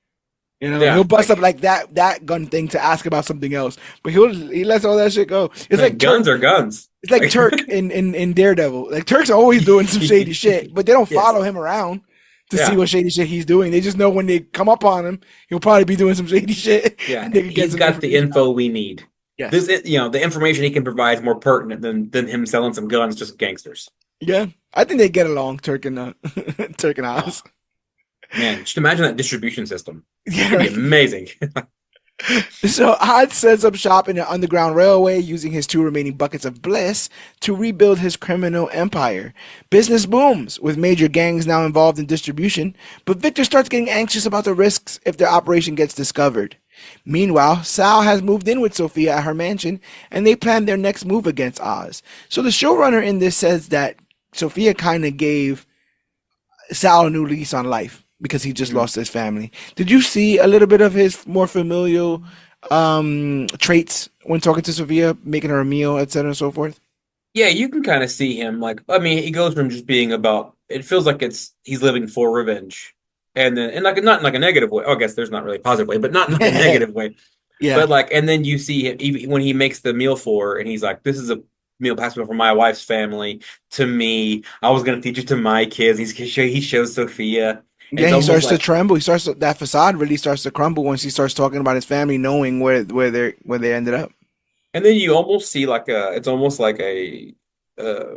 He'll yeah. bust up like that gun thing to ask about something else, but he lets all that shit go. It's like Like Turk. guns are guns. It's like Like, Turk in Daredevil. Like Turk's always doing some shady shit, but they don't yes, follow him around to see yeah, what shady shit he's doing. They just know when they come up on him, he'll probably be doing some shady shit, yeah. and they can get He's some got the information out. info we need. Yes. The information he can provide is more pertinent than him selling some guns to some gangsters. Yeah. I think they get along, Turk and Turk and Oh, Oz. man, just imagine that distribution system. Yeah, That'd be right. amazing. So Odd sets up shop in an underground railway using his two remaining buckets of bliss to rebuild his criminal empire. Business booms, with major gangs now involved in distribution, but Victor starts getting anxious about the risks if their operation gets discovered. Meanwhile, Sal has moved in with Sophia at her mansion, and they plan their next move against Oz. So the showrunner in this says that Sophia kind of gave Sal a new lease on life because he just Mhm. lost his family. Did you see a little bit of his more familial traits when talking to Sophia, making her a meal, etc. and so forth? Yeah, you can kind of see him. Like, I mean, he goes from just being about. It feels like he's living for revenge, and then and like not in like a negative way. Oh, I guess there's not really a positive way, but not in like a negative way. Yeah. But like, and then you see him even when he makes the meal for her, and he's like, "This is a meal passed from my wife's family to me. I was gonna teach it to my kids." He shows Sophia. Yeah, It's he almost starts to like, tremble. That facade really starts to crumble once he starts talking about his family, knowing where they ended up. and then you almost see like a. It's almost like uh,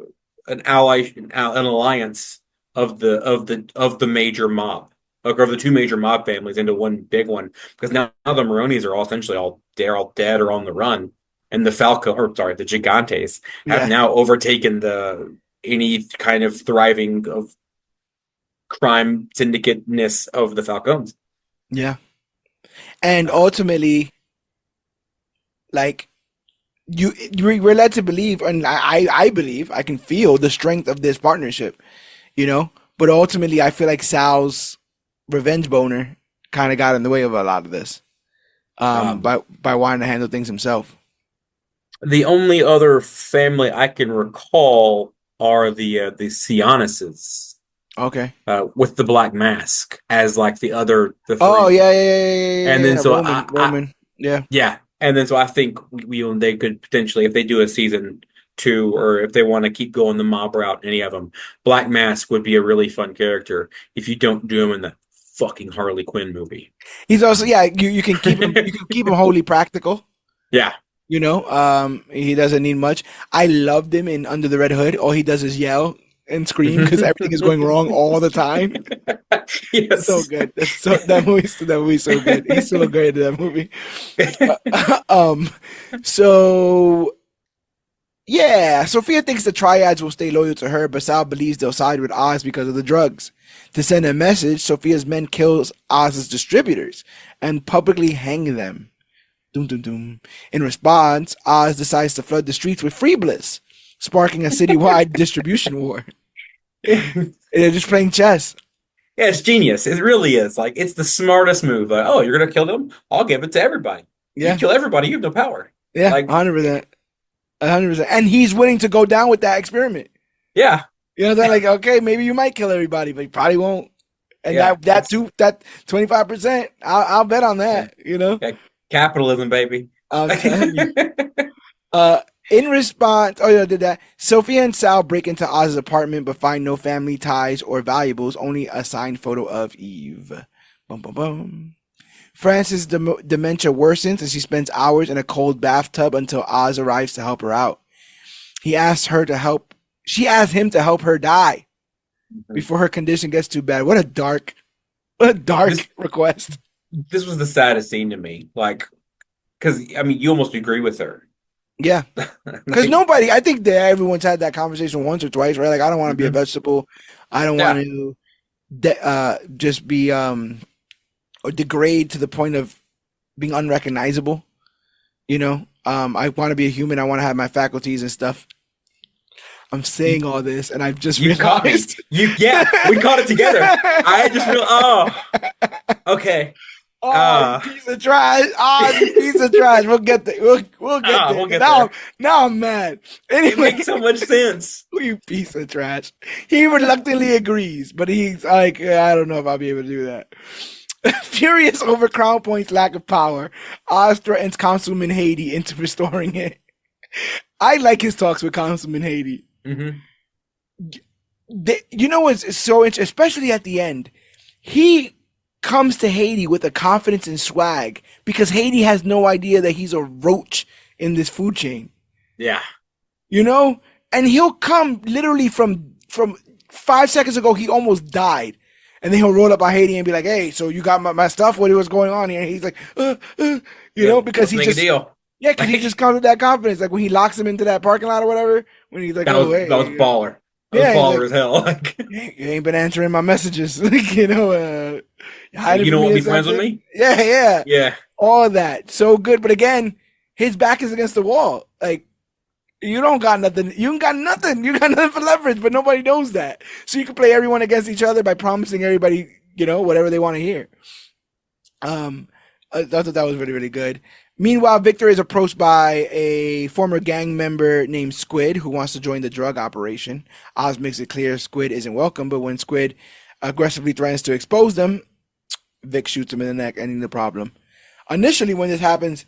an ally, an alliance of the major mob, like of the two major mob families into one big one. Because now the Maronis are all essentially all dead or on the run, and the Falco, or sorry, the Gigantes have Yeah, now overtaken the any kind of thriving of crime syndicate-ness of the Falcons. yeah, and Uh, ultimately, like we're led to believe, and I believe I can feel the strength of this partnership, you know. But ultimately, I feel like Sal's revenge boner kind of got in the way of a lot of this, um, by wanting to handle things himself. the only other family I can recall are the Sionuses, Okay. with the Black Mask as like the Oh three, yeah, yeah, yeah, yeah, yeah, and yeah, then yeah. so I Roman. Yeah. yeah, and then so I think they could potentially if they do a season two or if they want to keep going the mob route, any of them, Black Mask would be a really fun character if you don't do him in the fucking Harley Quinn movie. He's also yeah. You can keep him wholly practical. Yeah. You know, he doesn't need much. I loved him in Under the Red Hood. All he does is yell and scream because everything is going wrong all the time. So Yes. good. That movie's so good. He's so great in that movie. Um, so yeah, Sophia thinks the triads will stay loyal to her, but Sal believes they'll side with Oz because of the drugs. To send a message, Sophia's men kills Oz's distributors and publicly hang them. Doom, doom, doom. In response, Oz decides to flood the streets with free bliss, sparking a citywide distribution war. They're just playing chess. Yeah, it's genius. It really is. Like it's the smartest move. Like, oh, you're gonna kill them? I'll give it to everybody. You Yeah, kill everybody, you have no power. yeah, Like, 100%. 100%. And he's willing to go down with that experiment. yeah, You know what I'm saying? Like, okay, maybe you might kill everybody, but you probably won't. And yeah. It's that 25%, I'll bet on yeah, that, you know? yeah. Capitalism, baby. I'm telling you. Uh, in response, oh yeah, did that. Sophia and Sal break into Oz's apartment but find no family ties or valuables, only a signed photo of Eve. Bum, bum, bum. Frances' dementia worsens and she spends hours in a cold bathtub until Oz arrives to help her out. He asks her to help. She asks him to help her die before her condition gets too bad. What a This dark request. this was the saddest scene to me. Like, because I mean, you almost agree with her. Yeah, because Like, I think that everyone's had that conversation once or twice, right? Like, I don't want to be a mhm. vegetable. I don't want Yeah, to just be or degrade to the point of being unrecognizable. You know, I want to be a human. I want to have my faculties and stuff. I'm you saying all this, and I've just you caught me. realized. Yeah, we caught it together. I just real. Oh, okay. Oh, you Uh, piece of trash! Oh, you piece of trash! We'll get there. We'll get there. we'll get Now, there. now I'm mad. It Anyway, makes so much sense. you piece of trash. He reluctantly agrees, but he's like, I don't know if I'll be able to do that. Furious over Crown Point's lack of power, Oz threatens Councilman Haiti into restoring it. I like his talks with Councilman Haiti. Hmm. You know what's so interesting, especially at the end? He comes to Haiti with a confidence and swag because Haiti has no idea that he's a roach in this food chain. Yeah. You know, and he'll come literally from 5 seconds ago. He almost died, and then he'll roll up on Haiti and be like, "Hey, so you got my stuff? What's going on here?" And he's like, you know, because Let's he make a just deal. yeah, because he just comes with that confidence. Like when he locks him into that parking lot or whatever, when he's like, "Oh, That was hey," baller. That was yeah, he's baller like, as hell. Like, you ain't been answering my messages, like, you know, you hiding you from don't me want or to be friends with something. me? Yeah, yeah. Yeah. all that. So good. But again, his back is against the wall. Like, you don't got nothing. You ain't got nothing. You got nothing for leverage, but nobody knows that. So you can play everyone against each other by promising everybody, whatever they want to hear. Um, I thought that was really, really good. Meanwhile, Victor is approached by a former gang member named Squid who wants to join the drug operation. Oz makes it clear Squid isn't welcome, but when Squid aggressively threatens to expose them, Vic shoots him in the neck, ending the problem. Initially, when this happens,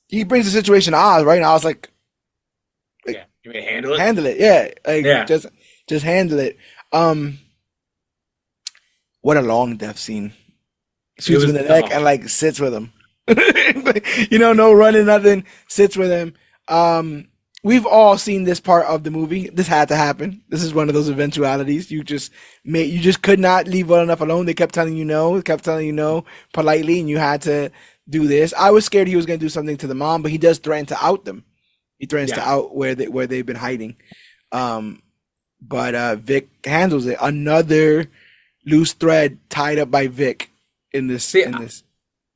he brings the situation to Oz, right? And Oz Yeah, you mean handle it? handle it, yeah, Yeah, just handle it. Um, what a long death scene. it Shoots him was. in the neck and sits with him. No running, nothing. Sits with him. We've all seen this part of the movie. This had to happen. This is one of those eventualities. You just could not leave well enough alone. They kept telling you no, politely, and you had to do this. I was scared he was going to do something to the mom, but he does threaten to out them. He threatens to Yeah, out where they've been hiding. But Vic handles it. Another loose thread tied up by Vic in this. see, In this,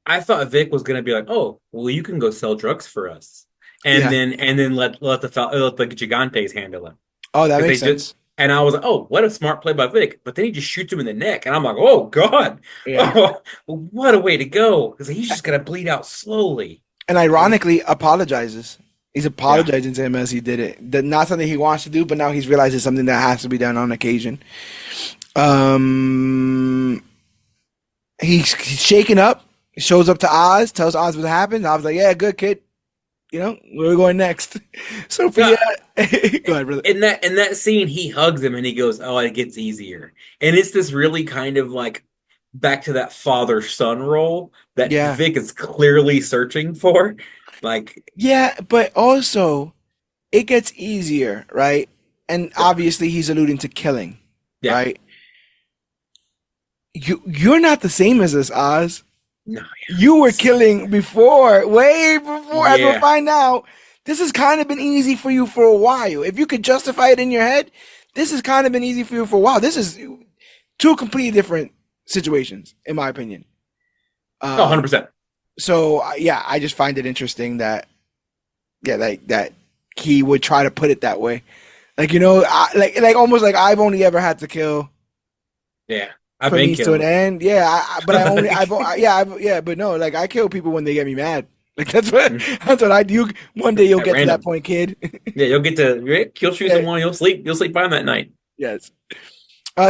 I thought Vic was gonna be like, "Oh, well, you can go sell drugs for us," and yeah. then let the gigantes handle it Oh, that because makes they did. sense. And I was like, "Oh, what a smart play by Vic!" But then he just shoots him in the neck, and I'm like, "Oh God, Yeah. oh, what a way to go!" Because he's just gonna bleed out slowly. And ironically, apologizes. He's Yeah, apologizing to him as he did it. Not something he wants to do, but now he's realized it's something that has to be done on occasion. Um, he's shaken up. He shows up to Oz, tells Oz what happened. I was like, "Yeah, good kid. Where we going next?" Sophia, yeah. go ahead, brother. In that scene, he hugs him and he goes, "Oh, it gets easier." And it's this really kind of like back to that father-son role that Yeah, Vic is clearly searching for. Like, yeah, but also it gets easier, right? And obviously, he's alluding to killing, yeah, right? You're not the same as us, Oz. no, You were killing before, way before, as we'll yeah, find out. This has kind of been easy for you for a while. If you could justify it in your head, this has kind of been easy for you for a while. This is two completely different situations, in my opinion. no, Um, 100%. so yeah, I just find it interesting that that he would try to put it that way. Almost like I've only ever had to kill Yeah, I've for been means to an killing. end. Yeah, but I only I've yeah but no, like I kill people when they get me mad. Like that's what I do. One day you'll At get to that random. point, kid. Yeah, you'll shoot Yeah, someone, you'll sleep fine that night. yes.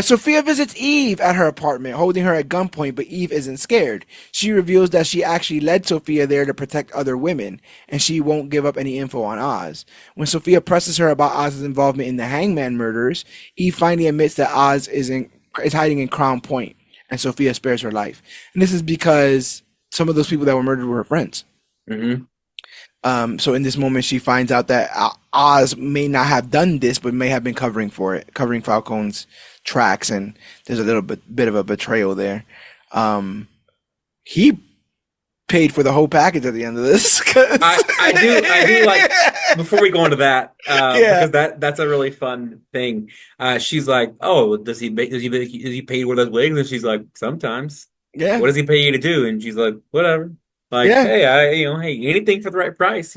Sophia visits Eve at her apartment, holding her at gunpoint, but Eve isn't scared. She reveals that she actually led Sophia there to protect other women, and she won't give up any info on Oz. When Sophia presses her about Oz's involvement in the Hangman murders, Eve finally admits that Oz is hiding in Crown Point, and Sophia spares her life. And this is because some of those people that were murdered were her friends. Hmm. So in this moment, she finds out that Oz may not have done this, but may have been covering for it, covering Falcone's tracks, and there's a little bit of a betrayal there. He paid for the whole package at the end of this. I do like before we go into that Yeah, because that's a really fun thing. She's like, "Oh, does he pay for those wigs?" And she's like, "Sometimes." yeah, What does he pay you to do? And she's like, "Whatever." Like, yeah. hey, hey, anything for the right price.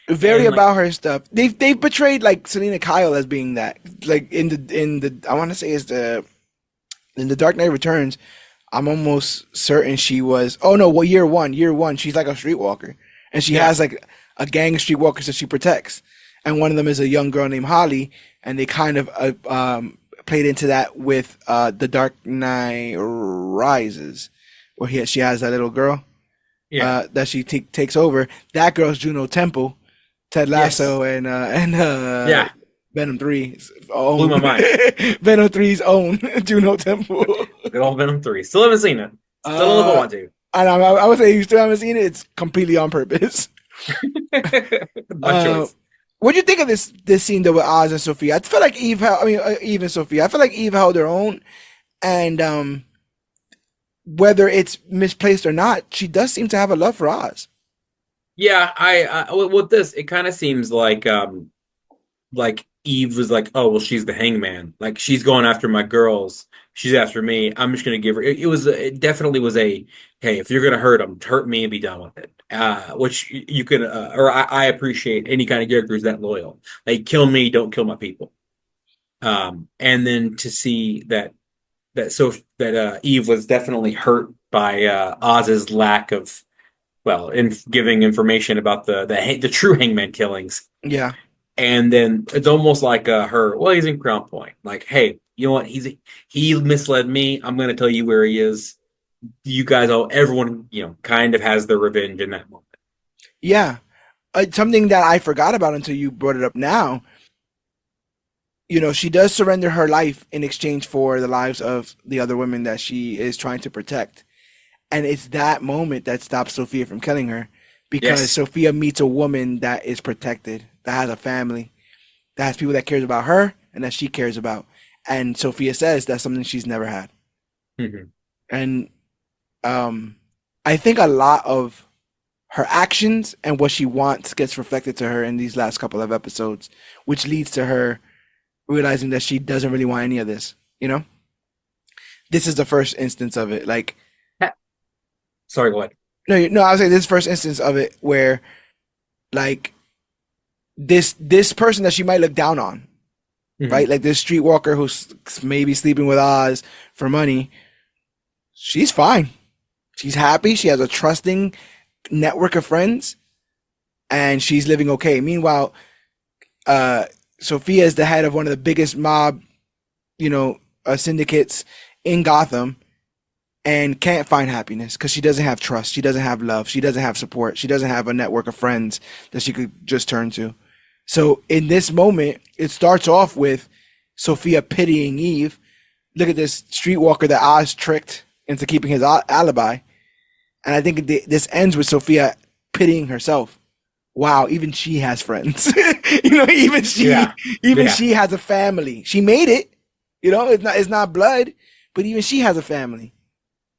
Very And like, about her stuff. They've portrayed like Selena Kyle as being that. Like in the I want to say is the in the Dark Knight Returns. I'm almost certain she was. Oh no, well, year one, she's like a streetwalker, and she yeah, has like a gang of streetwalkers that she protects, and one of them is a young girl named Holly, and they kind of played into that with the Dark Knight Rises, where she has that little girl yeah, that she takes over. That girl's Juno Temple, Ted yes, Lasso, and yeah, Venom 3's blew own my mind. Venom 3's own Juno Temple. Good old Venom 3. Still haven't seen it. Still don't know if I Uh, want to. and I would say you still haven't seen it. It's completely on purpose. My Uh, choice. what do you think of this scene though with Oz and Sophia? I feel like Eve and Sophia. I feel like Eve held her own, and whether it's misplaced or not, she does seem to have a love for Oz. Yeah, with this, it kind of seems like Eve was like, "Oh, well, she's the hangman. Like she's going after my girls. She's after me. I'm just gonna give her." It definitely was a, "Hey, if you're gonna hurt them, hurt me and be done with it." Which you can, or I appreciate any kind of character who's that loyal. Like, kill me, don't kill my people. And then to see that Eve was definitely hurt by Oz's lack of, well, in giving information about the true hangman killings. Yeah. And then it's almost like her, well, he's in Crown Point. Like, hey, you know what? He misled me. I'm going to tell you where he is. You guys, all everyone, kind of has their revenge in that moment. Yeah. Something that I forgot about until you brought it up now. She does surrender her life in exchange for the lives of the other women that she is trying to protect. And it's that moment that stops Sophia from killing her, because Yes. Sophia meets a woman that is protected, that has a family, that has people that cares about her and that she cares about. And Sophia says that's something she's never had. Mhm. And I think a lot of her actions and what she wants gets reflected to her in these last couple of episodes, which leads to her realizing that she doesn't really want any of this. This is the first instance of it. Like, Sorry, go ahead. no, I was saying this is the first instance of it where, like, this person that she might look down on, Mhm. right? Like this streetwalker who's maybe sleeping with Oz for money. She's fine. She's happy. She has a trusting network of friends, and she's living okay. Meanwhile, uh, Sophia is the head of one of the biggest mob, syndicates in Gotham, and can't find happiness because she doesn't have trust. She doesn't have love. She doesn't have support. She doesn't have a network of friends that she could just turn to. So in this moment, it starts off with Sophia pitying Eve. Look at this streetwalker that Oz tricked into keeping his alibi. And I think this ends with Sophia pitying herself. Wow, even she has friends. Even she, Yeah. even Yeah. she has a family. She made it. It's not blood, but even she has a family.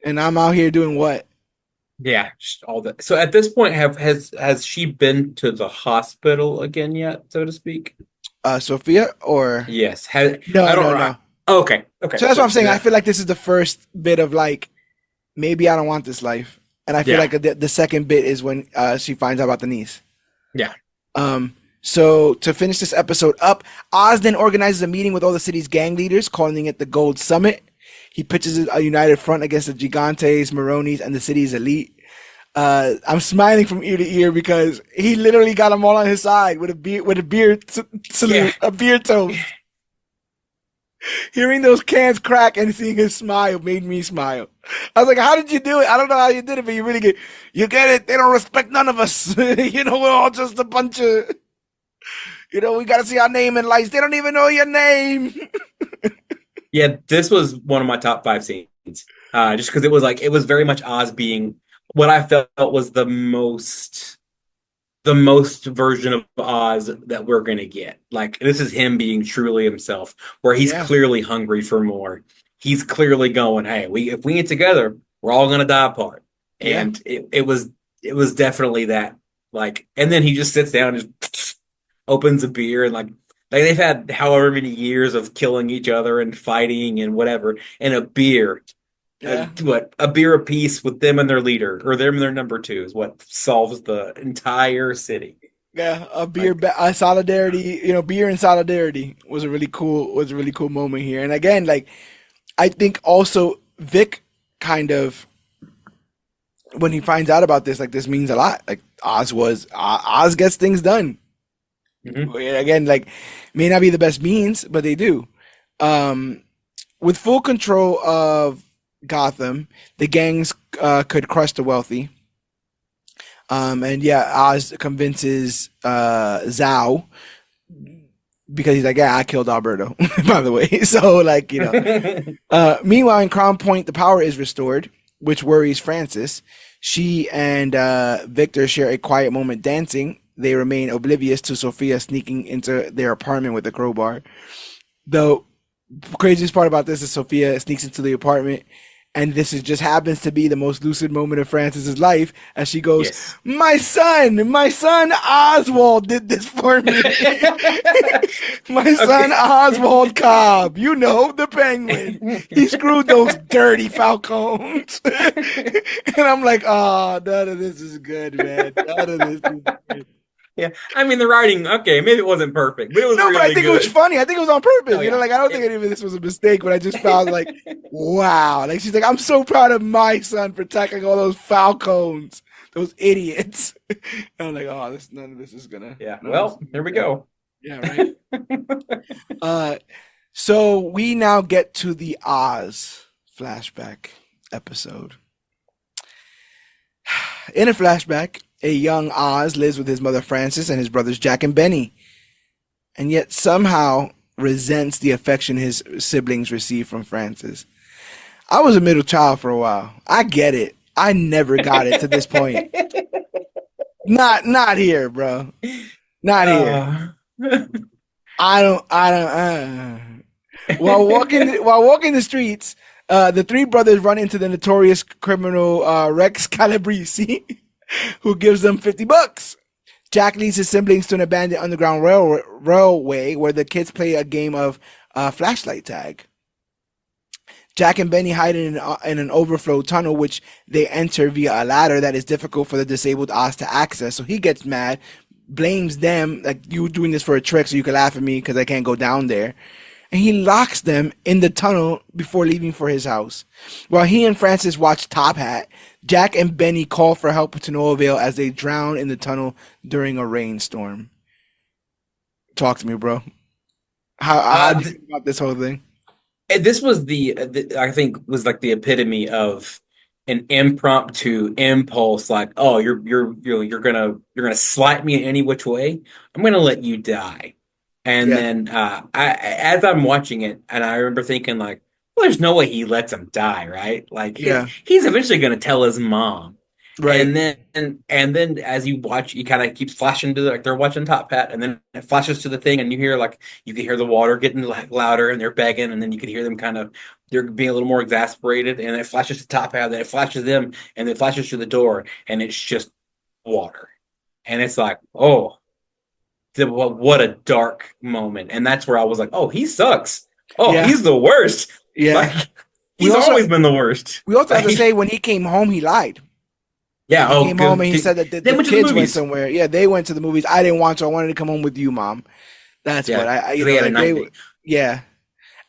And I'm out here doing what? Yeah. Just all that. So at this point, has she been to the hospital again yet, so to speak? Sophia or Yes. I no, don't. no, no. Okay. Okay. So that's what So I'm saying. I that. feel like this is the first bit of like, maybe I don't want this life. And I feel Yeah. like the second bit is when she finds out about the niece. Yeah. So to finish this episode up, Oz then organizes a meeting with all the city's gang leaders, calling it the Gold Summit. He pitches a united front against the Gigantes, Maronis, and the city's elite. I'm smiling from ear to ear because he literally got them all on his side with a beer Yeah. salute, a beer toast. Hearing those cans crack and seeing his smile made me smile. I was like, "How did you do it? I don't know how you did it, but you really get. You get it. They don't respect none of us. We're all just a bunch of. We got to see our name in lights. They don't even know your name." Yeah. This was one of my top five scenes. Just because it was very much Oz being what I felt was the most version of Oz that we're gonna get. Like this is him being truly himself, where he's Yeah, clearly hungry for more. He's clearly going, "Hey, if we get together, we're all gonna die apart." yeah, And it was definitely that. Like, and then he just sits down and just opens a beer and like they've had however many years of killing each other and fighting and whatever, and a beer. yeah, What a beer apiece with them and their leader, or them and their number two, is what solves the entire city. yeah. Like, A solidarity. Beer and solidarity was a really cool moment here. And again, like I think also Vic kind of when he finds out about this, like this means a lot. Like Oz gets things done. mhm. Again, like may not be the best means, but they do. Um, with full control of Gotham, the gangs could crush the wealthy. And yeah, Oz convinces Zhao because he's like, yeah, I killed Alberto, by the way. So like, meanwhile in Crown Point, the power is restored, which worries Francis. She and Victor share a quiet moment dancing. They remain oblivious to Sophia sneaking into their apartment with a crowbar. The craziest part about this is Sophia sneaks into the apartment And this is just happens to be the most lucid moment of Francis's life as she goes, Yes. my son Oswald did this for me. My son Okay. Oswald Cobb, you know, the penguin. He screwed those dirty falcons. And I'm like, oh, none of this is good, man. None of this is good. Yeah. I mean, the writing, okay, maybe it wasn't perfect, but it was No, but I really think it was good. funny. I think it was on purpose. Oh You know, yeah. like I don't think It, any of this was a mistake, but I just found like, wow. Like she's like, I'm so proud of my son for tackling all those falcons, those idiots. And I'm like, oh, this none of this is gonna yeah. none of this Well, is there we gonna go. go. Yeah, right. Uh so we now get to the Oz flashback episode. In a flashback, a young Oz lives with his mother Frances and his brothers Jack and Benny, and yet somehow resents the affection his siblings receive from Francis. I was a middle child for a while. I get it. I never got it to this point. Not here, bro. Not here. uh, I don't. While walking the streets, the three brothers run into the notorious criminal Rex Calabrese, who gives them $50. Jack leads his siblings to an abandoned underground railway where the kids play a game of flashlight tag. Jack and Benny hide in an overflow tunnel, which they enter via a ladder that is difficult for the disabled Oz to access. So he gets mad, blames them, like, you doing this for a trick so you can laugh at me because I can't go down there. And he locks them in the tunnel before leaving for his house. While he and Francis watch Top Hat, Jack and Benny call for help to no avail as they drown in the tunnel during a rainstorm. Talk to me, bro. How do you th feel about this whole thing? this was the I think was like the epitome of an impromptu impulse, like, oh, you're gonna slight me in any which way. I'm gonna let you die. And Yeah, then as I'm watching it, and I remember thinking like, well, there's no way he lets him die, right? Like yeah, he's eventually gonna tell his mom. right. And then as you watch, you kind of keeps flashing to like they're watching Top Hat, and then it flashes to the thing, and you hear like you can hear the water getting louder, and they're begging, and then you can hear them kind of they're being a little more exasperated, and it flashes to Top Hat, then it flashes them, and then it flashes to the door, and it's just water, and it's like, oh, what a dark moment, and that's where I was like, oh, he sucks, oh, Yeah, he's the worst, yeah. like We he's also always been the worst, we also have to like say when he came home, he lied. yeah, He oh, came home because and he said that they the went to the kids went movies. somewhere. Yeah, they went to the movies. I didn't want to. I wanted to come home with you, mom. That's Yeah, what because they had a like night date. yeah.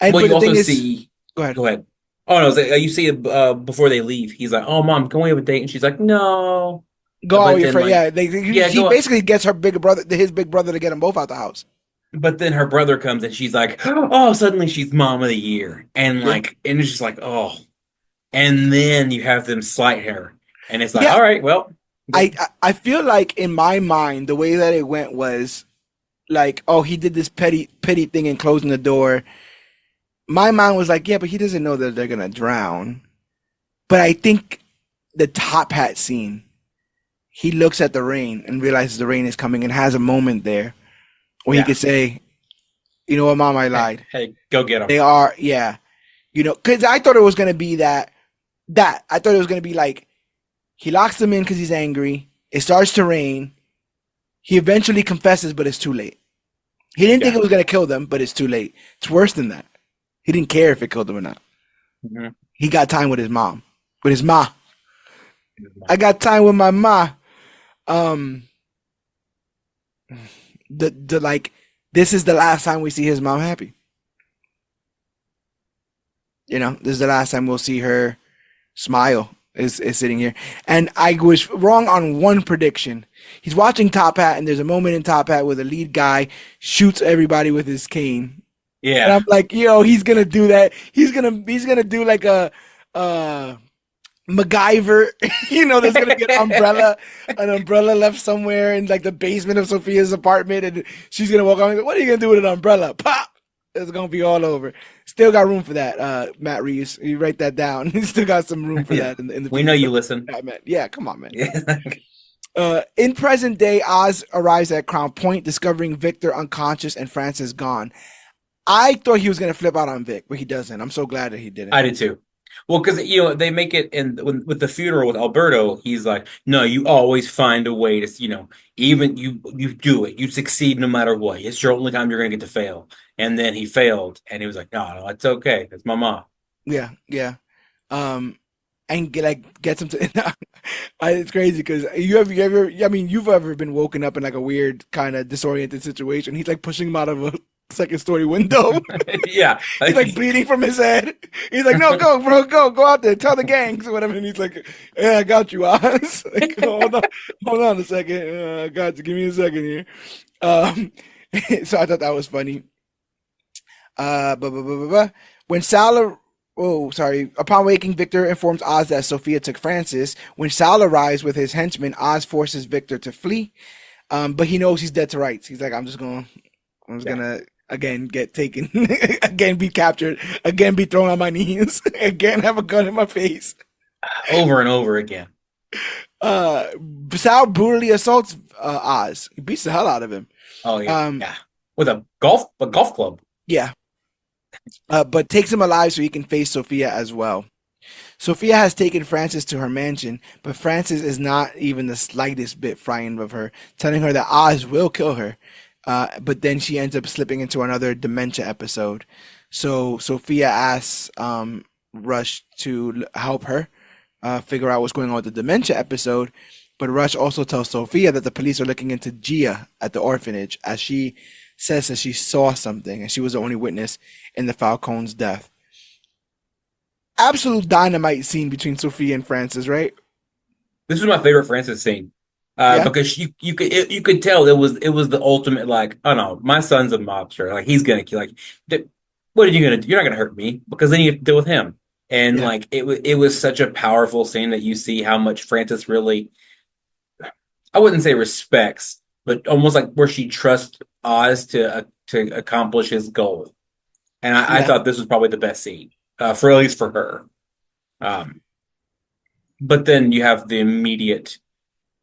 And Well, but you the also thing is, see. go ahead. Go ahead. Oh no, you see it before they leave. He's like, "Oh, mom, can we have a date?" And she's like, "No." Go out with But your then, friend. like, Yeah, yeah, he go. basically gets his big brother, to get them both out the house. But then her brother comes and she's like, "Oh!" Suddenly she's mom of the year, and Yeah, like, and it's just like, oh. And then you have them slight her, and it's like, yeah. all right, well, I feel like in my mind the way that it went was like, oh, he did this petty thing in closing the door. My mind was like, yeah, but he doesn't know that they're gonna drown. But I think the Top Hat scene, he looks at the rain and realizes the rain is coming and has a moment there where he yeah. could say, you know what, mom, I Hey, lied. hey, go get They them. are, yeah. Because I thought it was gonna be that I thought it was gonna be like he locks them in because he's angry. It starts to rain. He eventually confesses, but it's too late. He didn't think Yeah. it was gonna kill them, but it's too late. It's worse than that. He didn't care if it killed them or not. Mhm. He got time with his mom, with his ma. I got time with my ma. Um, the like, this is the last time we see his mom happy. This is the last time we'll see her smile. Is sitting here, and I was wrong on one prediction. He's watching Top Hat, and there's a moment in Top Hat where the lead guy shoots everybody with his cane, and Yeah. I'm like, he's gonna do that. He's gonna do like a MacGyver. There's gonna be an umbrella left somewhere in like the basement of Sophia's apartment, and she's gonna walk on. What are you gonna do with an umbrella? Pop! It's gonna be all over. Still got room for that, Matt Reeves. You write that down. Still got some room for Yeah. that in the We know future. you listen. Batman. Yeah, come on, man. Yeah. In present day, Oz arrives at Crown Point, discovering Victor unconscious and Francis gone. I thought he was gonna flip out on Vic, but he doesn't. I'm so glad that he didn't. I did too. Well, because they make it with the funeral with Alberto, he's like, no, you always find a way to, even you do it, you succeed no matter what. It's your only time you're gonna get to fail. And then he failed, and he was like, no, no, it's okay. That's my mom. Yeah, yeah. Um, and gets him to. It's crazy because you ever I mean you've ever been woken up in like a weird kind of disoriented situation. He's like pushing him out of a second story window. Yeah, He's like bleeding from his head. He's like, no, go, bro, go out there, tell the gangs or whatever. And he's like, yeah, I got you, Oz. Like, hold on a second. I got you. Give me a second here. Um, so I thought that was funny. Blah, blah, blah, blah, blah. When Sal, oh, sorry. Upon waking, Victor informs Oz that Sophia took Francis. When Sal arrives with his henchmen, Oz forces Victor to flee. But he knows he's dead to rights. He's like, I'm just yeah, gonna again get taken, again be captured, again be thrown on my knees, again have a gun in my face. over and over again. Uh, Sal brutally assaults Oz. He beats the hell out of him. Oh yeah, Um, yeah, with a golf club. yeah, but takes him alive so he can face Sophia as well. Sophia has taken Frances to her mansion, but Frances is not even the slightest bit frightened of her, telling her that Oz will kill her. But then she ends up slipping into another dementia episode. So Sophia asks Rush to help her figure out what's going on with the dementia episode. But Rush also tells Sophia that the police are looking into Gia at the orphanage, as she says that she saw something and she was the only witness in the Falcone's death. Absolute dynamite scene between Sophia and Francis, right? This was my favorite Francis scene. Yeah, Because you could tell it was the ultimate, like, oh no, my son's a mobster, like he's gonna kill, like, what are you gonna do? You're not gonna hurt me, because then you have to deal with him. And yeah, like it was such a powerful scene that you see how much Francis really, I wouldn't say respects, but almost like where she trusts Oz to accomplish his goal. And I yeah, thought this was probably the best scene, for at least for her. Um, but then you have the immediate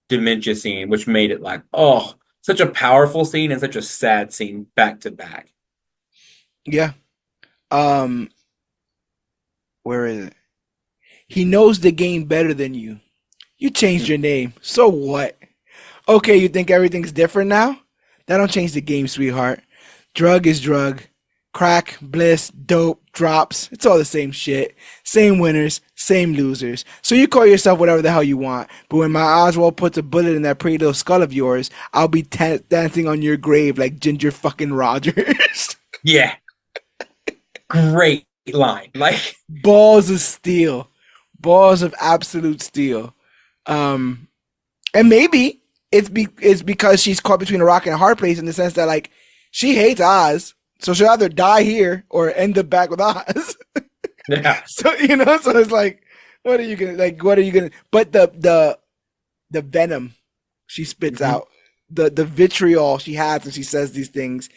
dementia scene, which made it like, oh, such a powerful scene and such a sad scene back to back. yeah. Um, where is it? He knows the game better than you. You changed your name. So what? Okay, you think everything's different now? That don't change the game, sweetheart. Drug is drug. Crack, bliss, dope, drops. It's all the same shit. Same winners, same losers. So you call yourself whatever the hell you want. But when my Oswald puts a bullet in that pretty little skull of yours, I'll be dancing on your grave like Ginger fucking Rogers. Yeah, great line. Like, Balls of steel. Balls of absolute steel. Um, and maybe it's because she's caught between a rock and a hard place in the sense that like she hates Oz, so she'll either die here or end up back with Oz. yeah, So so it's like, what are you gonna like? What are you gonna? But the venom she spits hmm out, the vitriol she has when she says these things,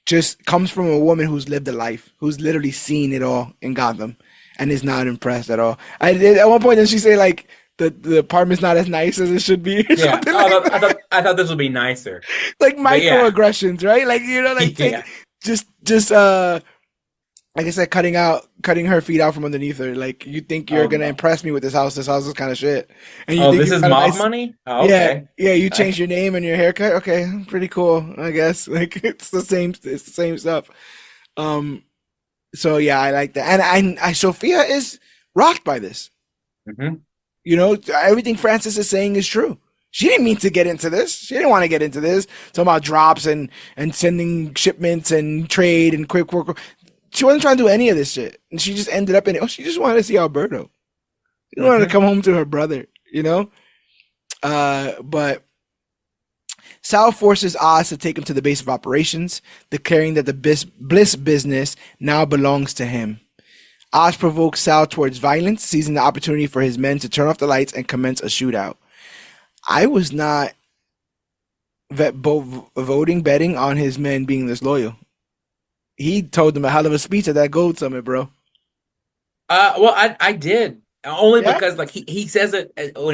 just comes from a woman who's lived a life, who's literally seen it all in Gotham, and is not impressed at all. I did at one point, did she say like the apartment's not as nice as it should be, or yeah. something like Oh, I that? thought I thought this would be nicer, Like but yeah, microaggressions, right? Like like take yeah. just like I said, cutting her feet out from underneath her. Like you think you're Oh gonna no. impress me with this house? This house is kind of shit, and you Oh, think this you is got a mob nice. money. Oh, Yeah, okay. yeah. You changed I, your name and your haircut. Okay, pretty cool, I guess. Like it's the same. It's the same stuff. Um. So yeah, I like that, and I Sophia is rocked by this. mhm. Everything Francis is saying is true. She didn't mean to get into this. She didn't want to get into this. Talking about drops and sending shipments and trade and quick work. She wasn't trying to do any of this shit, and she just ended up in it. Oh, she just wanted to see Alberto. She wanted to Mhm. come home to her brother. But Sal forces Oz to take him to the base of operations, declaring that the Bliss business now belongs to him. Oz provokes Sal towards violence, seizing the opportunity for his men to turn off the lights and commence a shootout. I was not betting on his men being this loyal. He told them a hell of a speech at that gold summit, bro. Well, I did only Yeah, because like he says it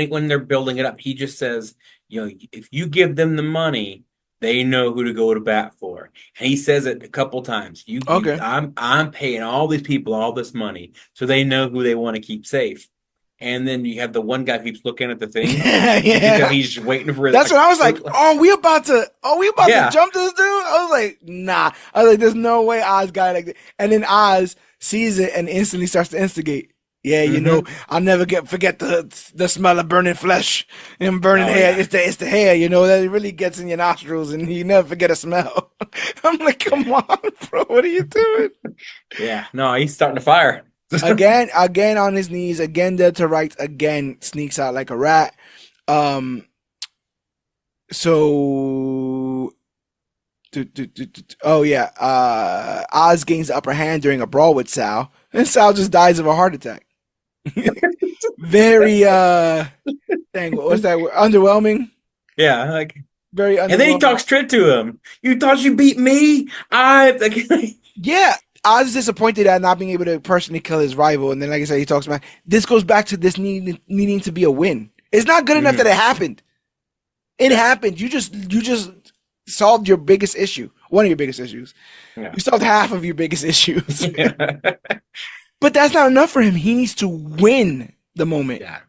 when they're building it up. He just says, if you give them the money, they know who to go to bat for. And he says it a couple times. Okay. I'm paying all these people all this money, so they know who they want to keep safe. And then you have the one guy who keeps looking at the thing. You can tell Yeah. he's just waiting for it. That's when I was like, are we about to Yeah. jump this dude? I was like, nah. I was like, there's no way Oz got it like that. And then Oz sees it and instantly starts to instigate. Yeah, Hmm. I'll never forget the smell of burning flesh and burning Oh hair. yeah. It's the hair, that it really gets in your nostrils and you never forget a smell. I'm like, come on, bro, what are you doing? Yeah. No, he's starting to fire. Again on his knees, again dead to rights, again sneaks out like a rat. Um, so oh yeah, Oz gains the upper hand during a brawl with Sal, and Sal just dies of a heart attack. Very dang, what's that word? Underwhelming. Yeah, like, Very and then he underwhelming. talks shit to him. You thought you beat me? I like, Yeah, Oz is disappointed at not being able to personally kill his rival, and then like I said, he talks about this goes back to this needing to be a win. It's not good enough that Mhm. it happened. It Yeah. happened. You just solved your biggest issue. One of your biggest issues. Yeah. You solved half of your biggest issues. Yeah. But that's not enough for him. He needs to win the moment. Yeah.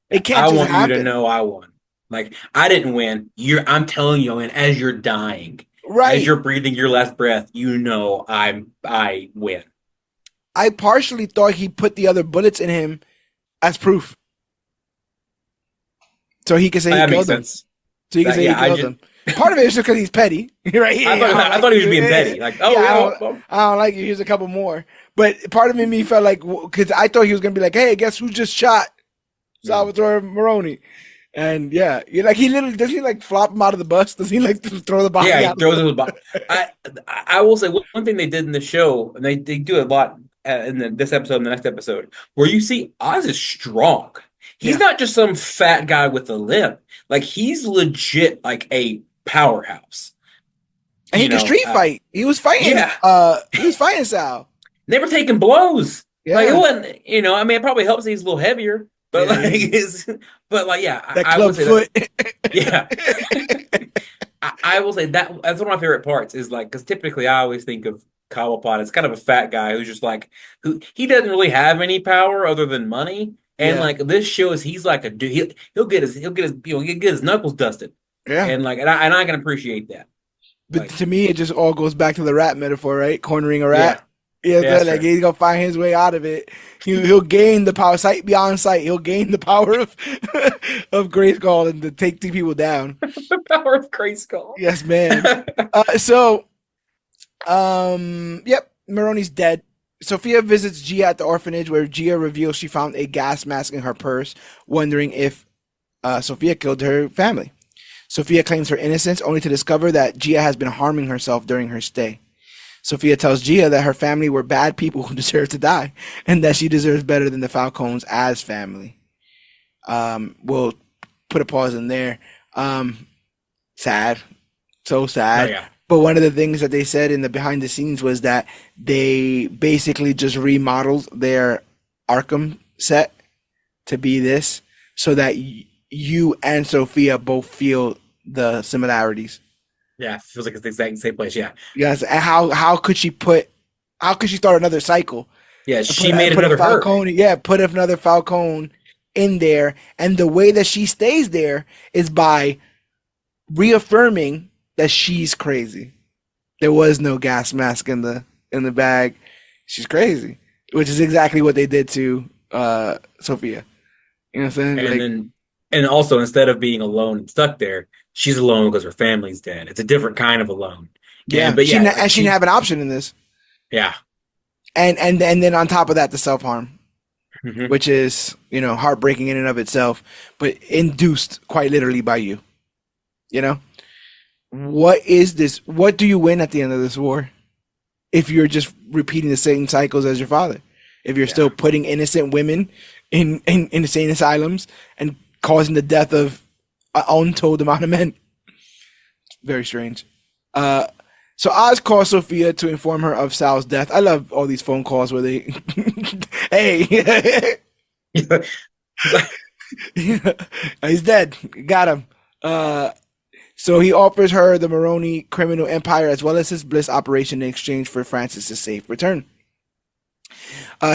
It can't I just want you to happen. know I won. Like I didn't win. I'm telling you, and as you're dying, as Right. you're breathing your last breath, you know I win. I partially thought he put the other bullets in him as proof. So he could say he That makes killed him. sense. So he could That say he yeah, I killed just him. Part of it is just because he's petty. Right? I Yeah, thought I don't I like thought he was you. being petty. Like, Yeah, oh yeah, well, I don't like you. Here's a couple more. But part of me felt like, because I thought he was going to be like, hey, guess who just shot mm. Salvatore Maroni? And yeah, you're like, he literally, does he like flop him out of the bus? Does he like throw the Yeah, body he out? throws his body. I I will say one thing they did in the show, and they do a lot in this episode and the next episode, where you see Oz is strong. He's Yeah. not just some fat guy with a limp. Like he's legit like a powerhouse. And he You could know, street fight. yeah, He was fighting Sal. never taking blows. Like it Yeah. wasn't, I mean, it probably helps he's a little heavier, but Yeah, like, yeah. but like, yeah, That I would club say that, foot. yeah, I will say that's one of my favorite parts is like, because typically I always think of Cobblepot as kind of a fat guy who's just like, who he doesn't really have any power other than money, and Yeah. like this shows he's like a dude. He'll get his knuckles dusted, Yeah. and like, and I can appreciate that. But Like, to me, it just all goes back to the rat metaphor, right? Cornering a rat. yeah, Yeah, yeah, so that's like true. he's gonna find his way out of it. He'll gain the power, sight beyond sight. He'll gain the power of of Grayskull and to take the people down. The power of Grayskull. Yes, man. Yep, Maroni's dead. Sophia visits Gia at the orphanage where Gia reveals she found a gas mask in her purse, wondering if Sophia killed her family. Sophia claims her innocence only to discover that Gia has been harming herself during her stay. Sophia tells Gia that her family were bad people who deserve to die and that she deserves better than the Falcones as family. We'll put a pause in there. Sad. So Oh sad. yeah, But one of the things that they said in the behind the scenes was that they basically just remodeled their Arkham set to be this so that you and Sophia both feel the similarities. yeah. Feels like it's the exact same place. Yeah, Yes, and how could she start another cycle yeah. and She made put a another her. Falcone? Yeah, put another Falcone in there, and the way that she stays there is by reaffirming that she's crazy. There was no gas mask in the bag. She's crazy, which is exactly what they did to Sophia. You know what I'm saying? And Like, then, and also instead of being alone and stuck there, she's alone because her family's dead. It's a different kind of alone. And yeah, but yeah, like she didn't she, have an option in this, yeah, and then on top of that, the self harm, hmm which is heartbreaking in and of itself, but induced quite literally by you. You know, what is this? What do you win at the end of this war if you're just repeating the same cycles as your father? If you're yeah. still putting innocent women in insane asylums and causing the death of an untold amount of men, very strange. Uh, so Oz calls Sophia to inform her of Sal's death. I love all these phone calls where they, hey, he's dead. Got him. So he offers her the Maroni criminal empire as well as his Bliss operation in exchange for Francis's safe return.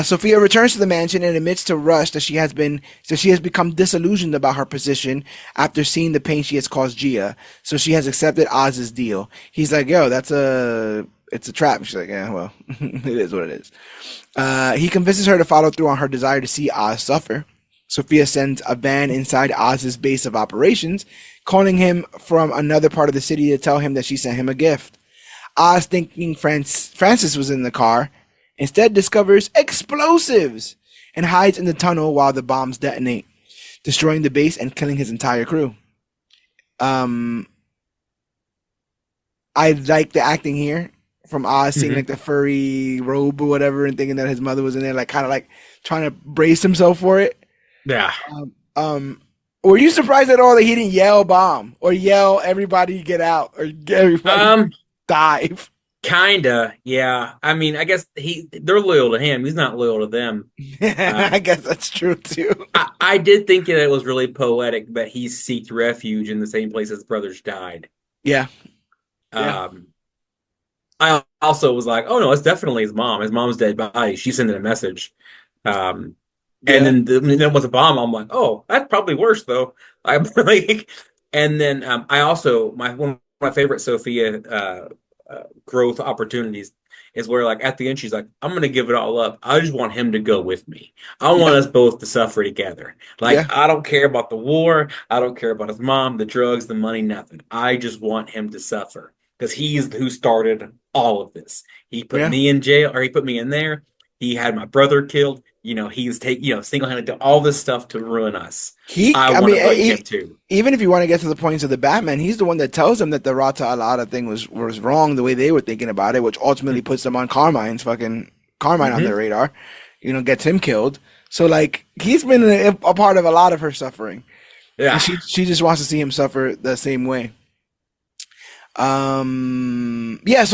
Sophia returns to the mansion and admits to Rush that she has become disillusioned about her position after seeing the pain she has caused Gia. So she has accepted Oz's deal. He's like, "Yo, it's a trap." She's like, "Yeah, well, it is what it is." He convinces her to follow through on her desire to see Oz suffer. Sophia sends a van inside Oz's base of operations, calling him from another part of the city to tell him that she sent him a gift. Oz, thinking Francis was in the car, instead discovers explosives and hides in the tunnel while the bombs detonate, destroying the base and killing his entire crew. I like the acting here from Oz, seeing like the furry robe or whatever and thinking that his mother was in there, like kind of like trying to brace himself for it. Yeah. Were you surprised at all that he didn't yell bomb or yell everybody get out or everybody dive? Kinda, yeah. I mean, I guess they're loyal to him. He's not loyal to them. I guess that's true too. I did think that it was really poetic that he seeked refuge in the same place his brothers died. Yeah. Yeah. I also was like, oh no, it's definitely his mom. His mom's dead body. She sent a message. And then it was a bomb. I'm like, oh, that's probably worse though. I'm like, and then I also one of my favorite Sophia growth opportunities is where like at the end she's like, I'm gonna give it all up. I just want him to go with me. I want us both to suffer together. Like I don't care about the war. I don't care about his mom, the drugs, the money, nothing. I just want him to suffer because he's who started all of this. He put me in jail, or he put me in there. He had my brother killed. He's single-handed to all this stuff to ruin us. I want to fight him too. Even if you want to get to the points of the Batman, he's the one that tells them that the Rata Alada thing was wrong the way they were thinking about it, which ultimately puts them on Carmine on their radar. Gets him killed. So like he's been a part of a lot of her suffering. Yeah, and she just wants to see him suffer the same way. So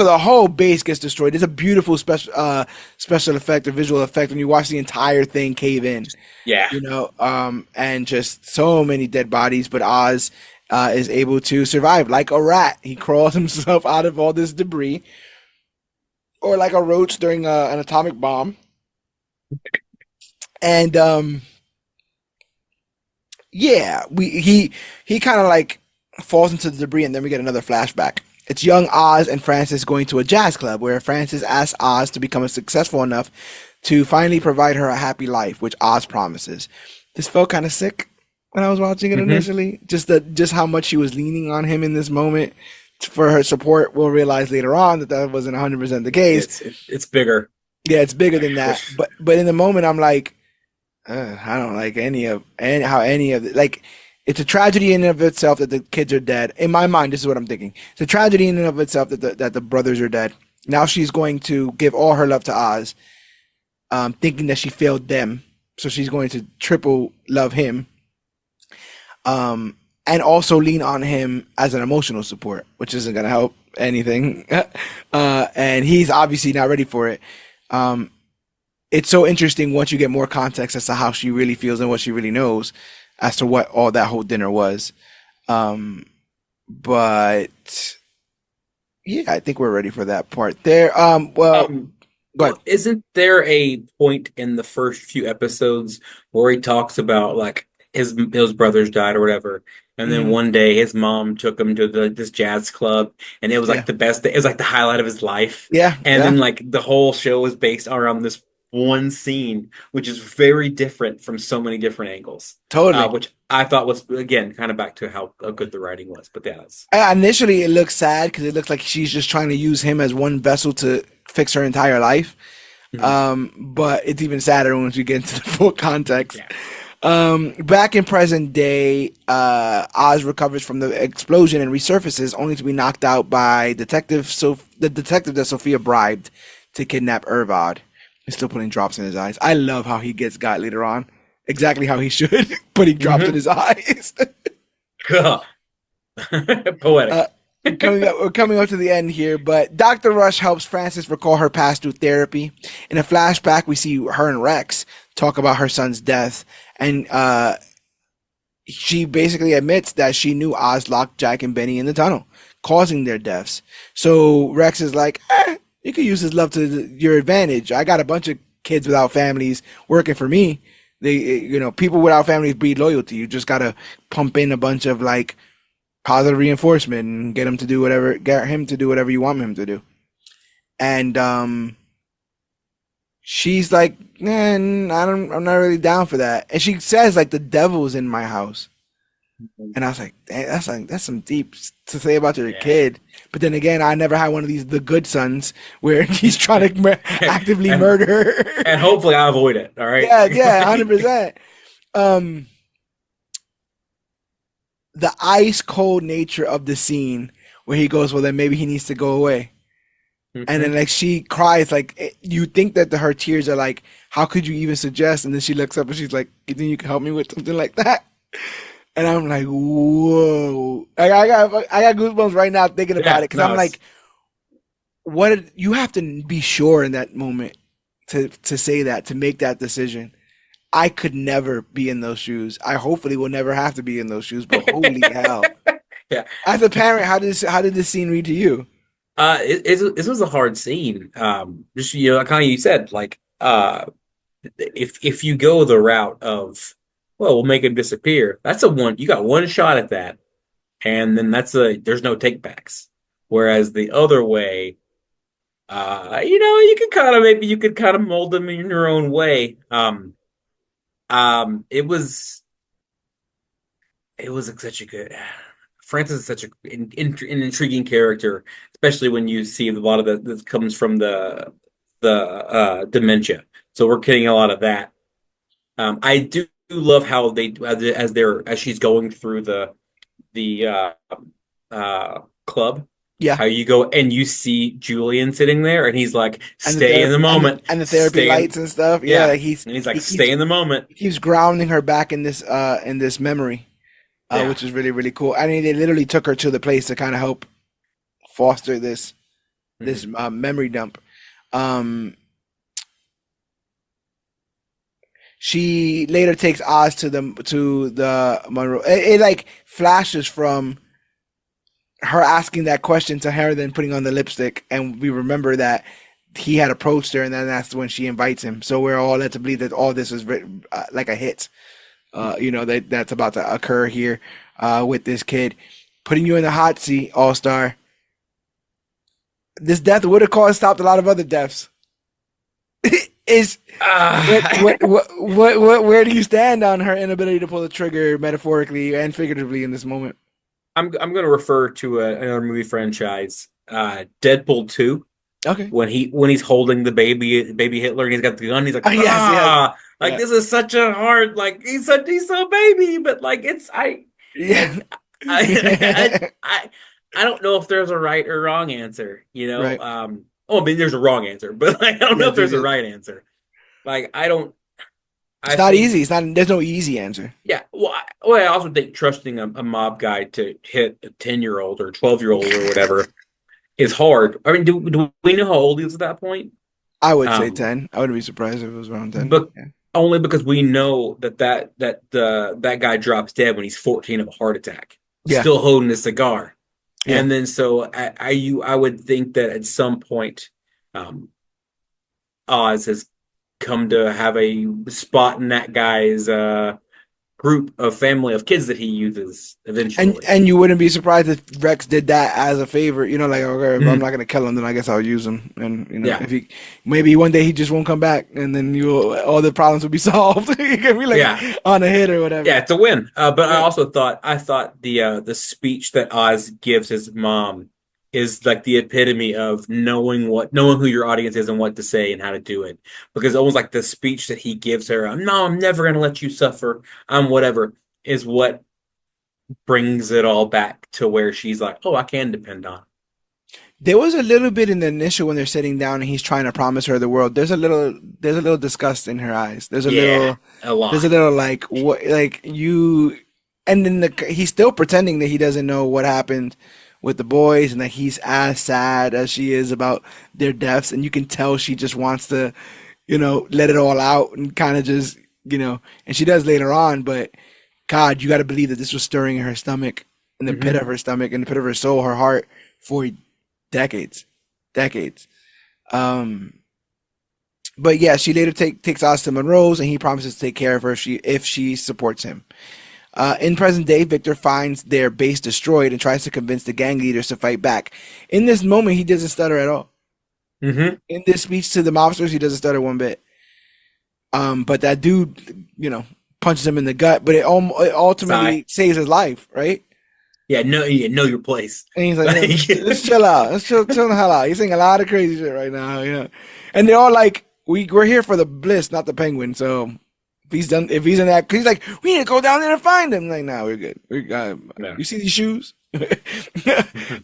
the whole base gets destroyed. It's a beautiful special effect or visual effect when you watch the entire thing cave in. Yeah. And just so many dead bodies, but Oz is able to survive like a rat. He crawls himself out of all this debris, or like a roach during an atomic bomb. And he kind of like falls into the debris, and then we get another flashback. It's young Oz and Francis going to a jazz club where Francis asks Oz to become successful enough to finally provide her a happy life, which Oz promises. This felt kind of sick when I was watching it initially. Just how much she was leaning on him in this moment for her support. We'll realize later on that wasn't 100% the case. It's bigger. Yeah, it's bigger than that. But in the moment, I'm like, I don't like how any of it. Like, it's a tragedy in and of itself that the kids are dead. In my mind, this is what I'm thinking. It's a tragedy in and of itself that the brothers are dead. Now she's going to give all her love to Oz, thinking that she failed them. So she's going to triple love him, and also lean on him as an emotional support, which isn't going to help anything. And he's obviously not ready for it. It's so interesting once you get more context as to how she really feels and what she really knows as to what all that whole dinner was. But yeah, I think we're ready for that part there. Go ahead. Isn't there a point in the first few episodes where he talks about like his brothers died or whatever, and then one day his mom took him to this jazz club, and it was like the best. It was like the highlight of his life. Yeah, and then like the whole show was based around this one scene, which is very different from so many different angles. Totally. Which I thought was, again, kind of back to how good the writing was. But yeah, initially it looks sad because it looks like she's just trying to use him as one vessel to fix her entire life. But it's even sadder once you get into the full context. Yeah. Back in present day, Oz recovers from the explosion and resurfaces, only to be knocked out by the detective that Sophia bribed to kidnap Irvad. He's still putting drops in his eyes. I love how he gets got later on. Exactly how he should, putting drops in his eyes. Poetic. We're coming up to the end here, but Dr. Rush helps Frances recall her past through therapy. In a flashback, we see her and Rex talk about her son's death, and she basically admits that she knew Oz locked Jack and Benny in the tunnel, causing their deaths. So Rex is like, you could use his love to your advantage. I got a bunch of kids without families working for me. They, people without families breed loyalty. You just gotta pump in a bunch of like positive reinforcement and get him to do whatever you want him to do. And she's like, man, I'm not really down for that. And she says like the devil's in my house. And I was like, "Dang, that's some deep to say about your Yeah. kid." But then again, I never had one of these the good sons where he's trying to actively And murder. and hopefully I avoid it. All right. Yeah, yeah, 100%. Um, the ice cold nature of the scene where he goes, well, then maybe he needs to go away. And then Mhm. like she cries, like you think that her tears are like, how could you even suggest? And then she looks up and she's like, you think you can help me with something like that? And I'm like, whoa! I got goosebumps right now thinking about Yeah. it because No, I'm it's like, you have to be sure in that moment to say that, to make that decision. I could never be in those shoes. I hopefully will never have to be in those shoes. But holy hell! yeah. As a parent, how did this scene read to you? This was a hard scene. Just kind of you said like if you go the route of well, we'll make him disappear. That's a one. You got one shot at that, and then there's no takebacks. Whereas the other way, you could kind of maybe you could kind of mold them in your own way. It was such a good. Francis is such an intriguing character, especially when you see a lot of that comes from the dementia. So we're getting a lot of that. I do love how they as she's going through the club, Yeah, how you go and you see Julian sitting there, and he's like, and the "Stay in the moment, and the therapy stay in." lights and stuff. Yeah, Yeah, like and he's like, "Stay in the moment." he keeps grounding her back in this memory, Yeah. which is really really cool. I mean, they literally took her to the place to kind of help foster this Mhm. memory dump. Um, she later takes Oz to the Monroe. It like flashes from her asking that question to her, then putting on the lipstick, and we remember that he had approached her, and then that's when she invites him. So we're all led to believe that all this is like a hit. That's about to occur here with this kid, putting you in the hot seat, All Star. This death would have stopped a lot of other deaths. Is Uh, where do you stand on her inability to pull the trigger metaphorically and figuratively in this moment? I'm going to refer to another movie franchise, Deadpool 2, Okay. when he's holding the baby Hitler and he's got the gun. He's like, Oh, yes, yes. like Yeah. this is such a hard like he's a baby, but like it's Yeah. I I don't know if there's a right or wrong answer. Right. Oh, I mean, there's a wrong answer, but like, I don't know Yeah, if there's a dude. right ansar. Like, I don't. It's I not think easy. It's not. There's no easy answer. yeah. Well, I also think trusting a mob guy to hit a 10-year-old or 12-year-old or whatever is hard. I mean, do we know how old he is at that point? I would say Um, 10. I wouldn't be surprised if it was around 10. but Yeah. only because we know that guy drops dead when he's 14 of a heart attack, Yeah. still holding a cigar. Yeah. And then so I would think that at some point, um, Oz has come to have a spot in that guy's group of family of kids that he uses eventually. And you wouldn't be surprised if Rex did that as a favor. Like, okay, if I'm Mhm. not gonna kill him, then I guess I'll use him. And Yeah, if he maybe one day he just won't come back, and then all the problems will be solved. You can be like yeah, on a hit or yeah. whatever. It's a win. But Yeah. I thought the speech that Oz gives his mom is like the epitome of knowing who your audience is and what to say and how to do it. Because almost like the speech that he gives her, "No, I'm never going to let you suffer. I'm whatever," is what brings it all back to where she's like, "Oh, I can depend on." There was a little bit in the initial when they're sitting down and he's trying to promise her the world. There's a little disgust in her eyes. Yeah, a There's a lot. little like what like you, and then he's still pretending that he doesn't know what happened with the boys and that he's as sad as she is about their deaths, and you can tell she just wants to, let it all out and kind of just, and she does later on, but God, you got to believe that this was stirring in her stomach, in the pit Hmm. of her stomach, in the pit of her soul, her heart, for decades, decades. Um, but yeah, she later takes Oz to Monroe's, and he promises to take care of her if she supports him. In present day, Victor finds their base destroyed and tries to convince the gang leaders to fight back. In this moment, he doesn't stutter at all. Hmm. In this speech to the mobsters, he doesn't stutter one bit. But that dude, punches him in the gut, but it Sigh. ultimately saves his life, right? Yeah, know your place. And he's like, Like, let's chill out. Let's chill the hell out. He's saying a lot of crazy shit right now, And they're all like, we're here for the bliss, not the penguin. So if he's in that, cause he's like, we need to go down there and find him. Like, nah, we're good. yeah. You see these shoes?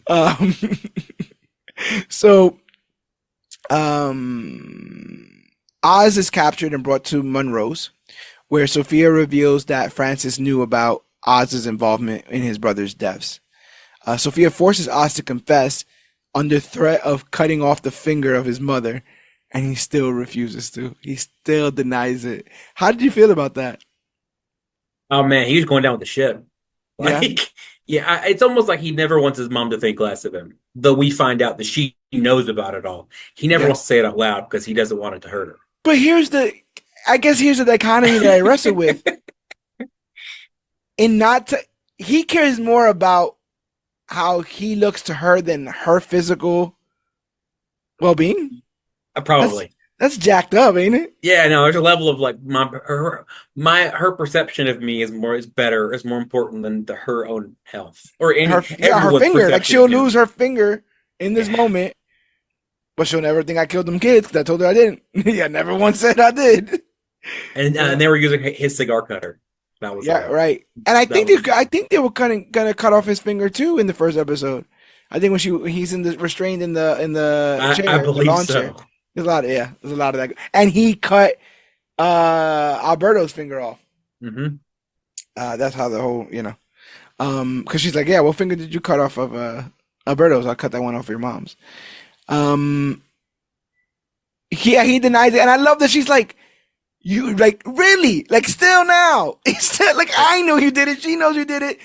um, so, Oz is captured and brought to Monroe's, where Sophia reveals that Francis knew about Oz's involvement in his brother's deaths. Sophia forces Oz to confess under threat of cutting off the finger of his mother, and he still refuses to. He still denies it. How did you feel about that? Oh man, he was going down with the ship. Yeah, Like, yeah, it's almost like he never wants his mom to think less of him. Though we find out that she knows about it all. He never yeah. wants to say it out loud because he doesn't want it to hurt But I guess here's the dichotomy that I wrestle with. In not to, he cares more about how he looks to her than her physical well-being. her. That's Probably. that's jacked up, ain't it? Yeah, no, there's a level of like her perception of me is more important than her own health or Her everyone's finger. Like perception of she'll him. lose her finger in this Yeah. moment, but she'll never think I killed them kids because I told her I didn't. Yeah, never once said I did. And they were using his cigar cutter. That was Yeah, right. And that was I think they were gonna cut off his finger too in the first episode. I think he's restrained in the I chair, the believe lawn chair. so. There's a lot of that, and he cut Alberto's finger off. Hmm. That's how the whole because she's like, yeah, what finger did you cut off of Alberto's? I cut that one off your mom's. Um, yeah, he denies it, and I love that she's like, you like really like still now. It's still like I know you did it. She knows you did it.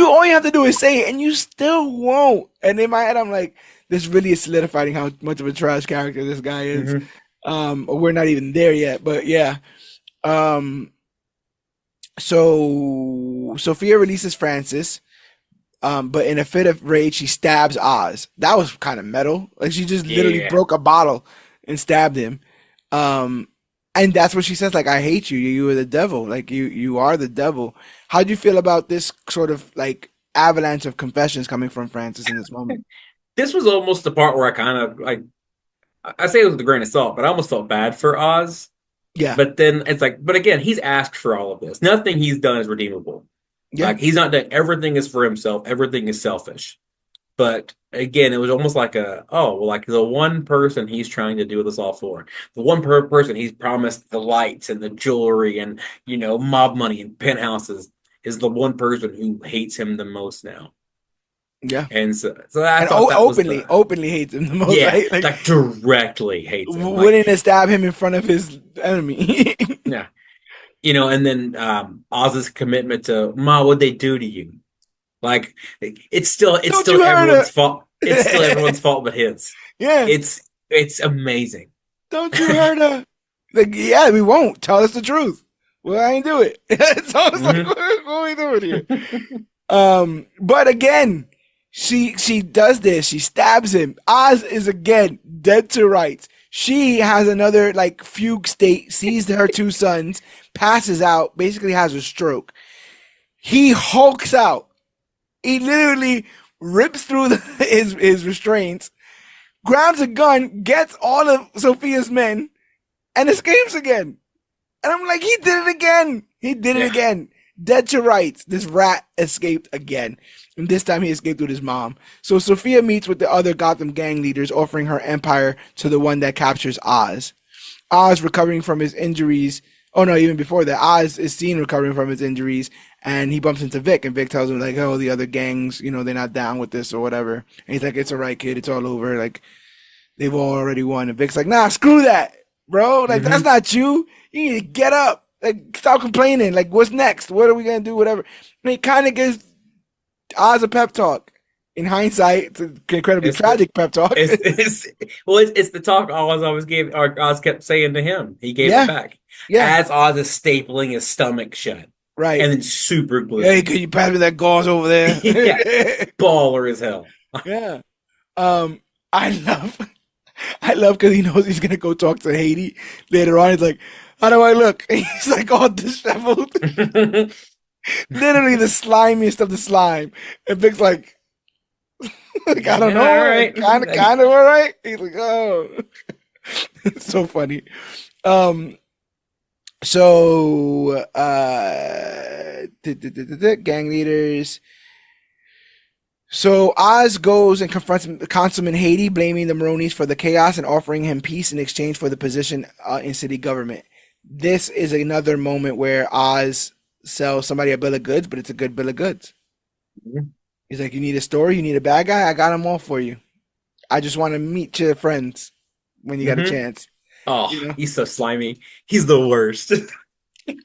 All you have to do is say it, and you still won't. And in my head, I'm like, this really is solidifying how much of a trash character this guy is. Hmm. We're not even there yet, but yeah. So Sophia releases Francis, but in a fit of rage, she stabs Oz. That was kind of metal. Like she just literally Yeah. broke a bottle and stabbed him. And that's what she says, like, I hate you. You are the devil. Like you are the devil. How do you feel about this sort of like avalanche of confessions coming from Francis in this moment? This was almost the part where I kind of like I say it with a grain of salt, but I almost felt bad for Oz. Yeah, But then it's like, but again, he's asked for all of this. Nothing he's done is redeemable. yeah, Like he's not done everything is for himself, everything is selfish. But again, it was almost like like the one person he's trying to do this all for, the one person he's promised the lights and the jewelry and mob money and penthouses is the one person who hates him the most now. yeah. And so I And thought that was openly hates him the most, yeah, right? Like like directly hates him. Like willing to stab him in front of his enemy. yeah, and then Oz's commitment to Ma, what they do to you? Like it's Don't still you hurt everyone's her? fault. It's still everyone's fault but his. Yeah. It's amazing. Don't you hurt her? Like, yeah, we won't. Tell us the truth. Well, I ain't do it. So it's like, Mhm. what are we doing here? But again, she does this. She stabs him. Oz is again dead to rights. She has another like fugue state, sees her two sons, passes out, basically has a stroke. He hulks out. He literally rips through his restraints, grabs a gun, gets all of Sophia's men, and escapes again. And I'm like, he did it again. He did it Yeah. again. Dead to rights. This rat escaped again. And this time he escaped with his mom. So Sophia meets with the other Gotham gang leaders, offering her empire to the one that captures Oz. Oz recovering from his injuries. Oh no, even before that, Oz is seen recovering from his injuries, and he bumps into Vic, and Vic tells him like, "Oh, the other gangs, they're not down with this or whatever." And he's like, "It's all right, kid. It's all over. Like, they've already won." And Vic's like, "Nah, screw that, bro. Like, that's Hmm. not you. You need to get up." Like, stop complaining. Like, what's next? What are we gonna do? Whatever. I mean, kind of gives Oz a pep talk. In hindsight, it's an incredibly It's the tragic pep talk. it's well, it's the talk Oz always gave, or Oz kept saying to him. He gave it Yeah, back yeah, as Oz is stapling his stomach shut, right. and then super Hey, glue. can you pass me that gauze over there? Yeah, baller as hell. Yeah. Um, I love, I love because he knows he's gonna go talk to Haiti later on. He's like, "How do I look?" And he's like all disheveled, literally the slimiest of the slime. And Vic's like I don't Yeah, know, all like right. kind of all right. He's like, oh, it's so funny. Um, so gang leaders. So Oz goes and confronts Councilman Haiti, blaming the Maronis for the chaos and offering him peace in exchange for the position in city government. This is another moment where Oz sells somebody a bill of goods, but it's a good bill of goods. He's like, "You need a story, you need a bad guy, I got them all for you. I just want to meet your friends when you got a Mhm. chance." Oh, You know, he's so slimy. He's the worst.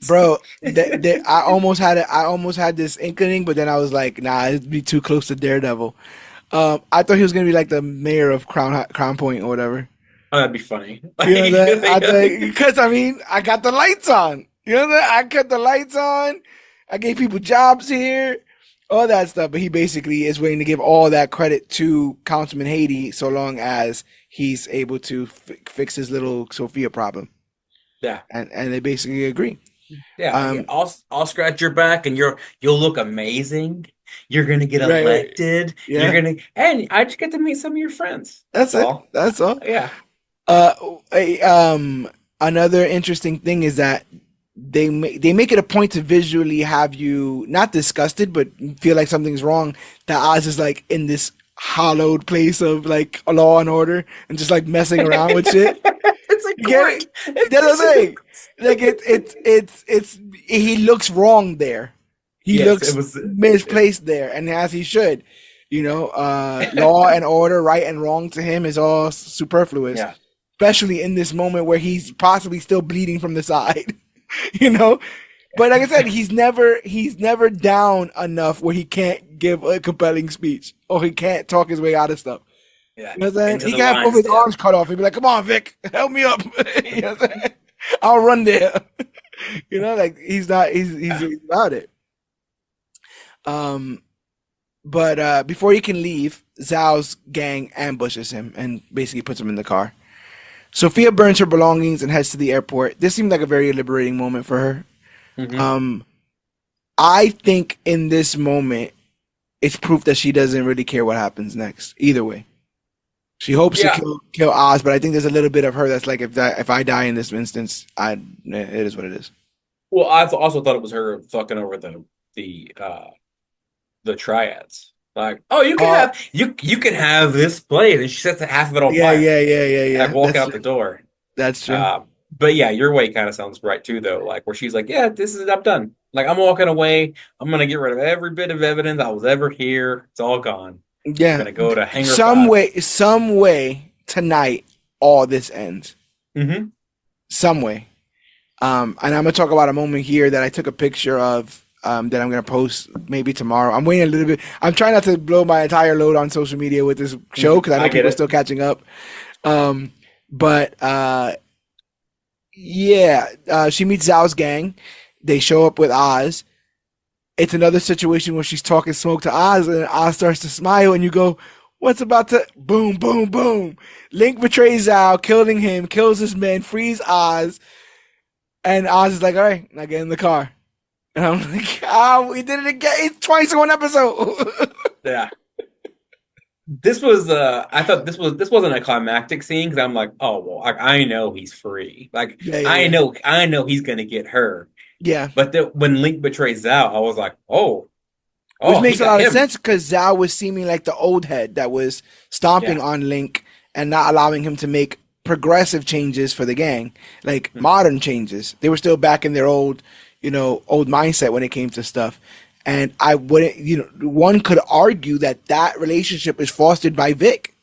bro. I almost had this inkling, but then I was like, "Nah, it'd be too close to Daredevil." I thought he was gonna be like the mayor of Crown Point or whatever. Oh, that'd be funny. You know that? I thought because I mean I got the lights on. You know that I kept the lights on. I gave people jobs here, all that stuff. But he basically is willing to give all that credit to Councilman Haiti, so long as he's able to fix his little Sophia problem. Yeah, And they basically agree. yeah. Um, I'll scratch your back, and you'll look amazing. You're gonna get right. elected. You're Yeah, gonna, and I just get to meet some of your friends. that's That's it. all. That's all. Yeah. Uh, a- um, Another interesting thing is that they make it a point to visually have you not disgusted, but feel like something's wrong. That Oz is like in this hollowed place of like a law and order and just like messing around with shit. It's a You get court. it? That's what I'm saying. Like it's he looks wrong there. He Yes, it looks was. misplaced there, and as he should. Law and order, right and wrong to him is all superfluous, Yeah. especially in this moment where he's possibly still bleeding from the side. you know, but like I said, he's never down enough where he can't give a compelling speech or he can't talk his way out of stuff. Yeah. You know what I'm saying? Into He the can have both lion's his den. arms cut off. He'd be like, "Come on, Vic, help me up." You know what I'm saying? I'll run there. Like he's not. He's about it. Um, but before he can leave, Zhao's gang ambushes him and basically puts him in the car. Sophia burns her belongings and heads to the airport. This seemed like a very liberating moment for her. Hmm. Um, I think in this moment, it's proof that she doesn't really care what happens next. Either way, she hopes to Yeah. kill Oz, but I think there's a little bit of her that's like, if I die in this instance, it is what it is. Well, also thought it was her fucking over the triads. Like, oh, Oh, you can have this plate, and she sets half of it on yeah, fire. yeah, yeah, yeah, Like yeah. walk That's out true. the door. That's true. But yeah, your way kind of sounds right too, though. Like where she's like, yeah, this is I'm done. Like I'm walking away. I'm gonna get rid of every bit of evidence I was ever here. It's all gone. I'm Yeah. gonna go to Hangar Some 5. way, some way tonight, all this ends. Mm-hmm. Some way. And I'm gonna talk about a moment here that I took a picture of. That I'm gonna post maybe tomorrow. I'm waiting a little bit. I'm trying not to blow my entire load on social media with this show because I know I get people are it. still catching up. But yeah, she meets Zhao's gang. They show up with Oz. It's another situation where she's talking smoke to Oz, and Oz starts to smile, and you go, "What's about to boom, boom, boom?" Link betrays Zhao, killing him, kills his men, frees Oz, and Oz is like, "All right, now get in the car." And I'm like, we did it again. It's twice in one episode. Yeah. This was I thought this wasn't a climactic scene because I'm like, oh well, I know he's free. Like Yeah, yeah, yeah. I know he's gonna get her. Yeah. But when Link betrays Zhao, I was like, Which he makes a got lot of him. sense because Zhao was seeming like the old head that was stomping Yeah. on Link and not allowing him to make progressive changes for the gang, like Hmm. modern changes. They were still back in their old mindset when it came to stuff. And I wouldn't, one could argue that relationship is fostered by Vic.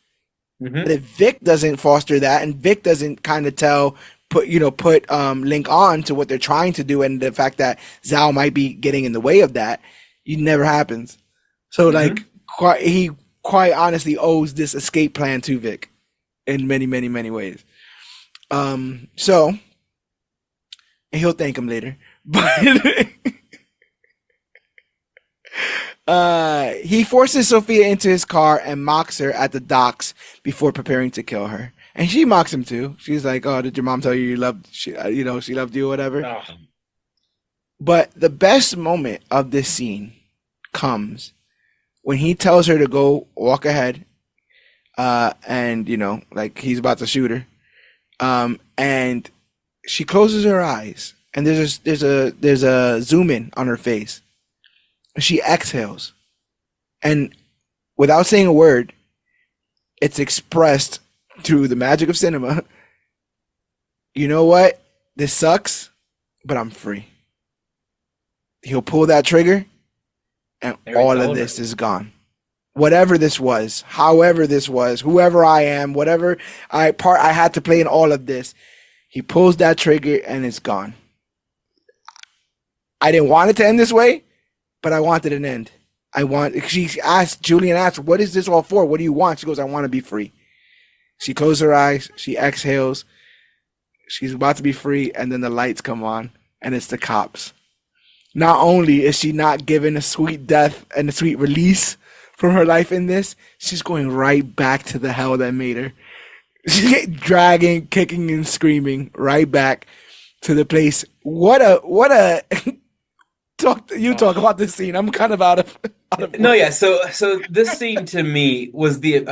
Hmm. But if Vic doesn't foster that and Vic doesn't kind of tell put Link on to what they're trying to do, and the fact that Zhao might be getting in the way of that, it never happens. So like Hmm. he quite honestly owes this escape plan to Vic in many, many, many ways. So and he'll thank him later. But he forces Sophia into his car and mocks her at the docks before preparing to kill her. And she mocks him too. She's like, "Oh, did your mom tell you you loved she loved you or whatever?" Oh, But the best moment of this scene comes when he tells her to go walk ahead, and like he's about to shoot her, and she closes her eyes, and there's a zoom in on her face. She exhales, and without saying a word, it's expressed through the magic of cinema. You know what? This sucks, but I'm free. He'll pull that trigger, and there it's all of over. this is gone. Whatever this was, however this was, whoever I am, whatever I had to play in all of this, he pulls that trigger and it's gone. I didn't want it to end this way, but I wanted an end. Julian asked, "What is this all for? What do you want?" She goes, "I want to be free." She closes her eyes, she exhales, she's about to be free, and then the lights come on, and it's the cops. Not only is she not given a sweet death and a sweet release from her life in this, she's going right back to the hell that made her. She's dragging, kicking, and screaming right back to the place. What a talk Oh. about this scene. I'm kind of out of No, yeah. words. So this scene to me was the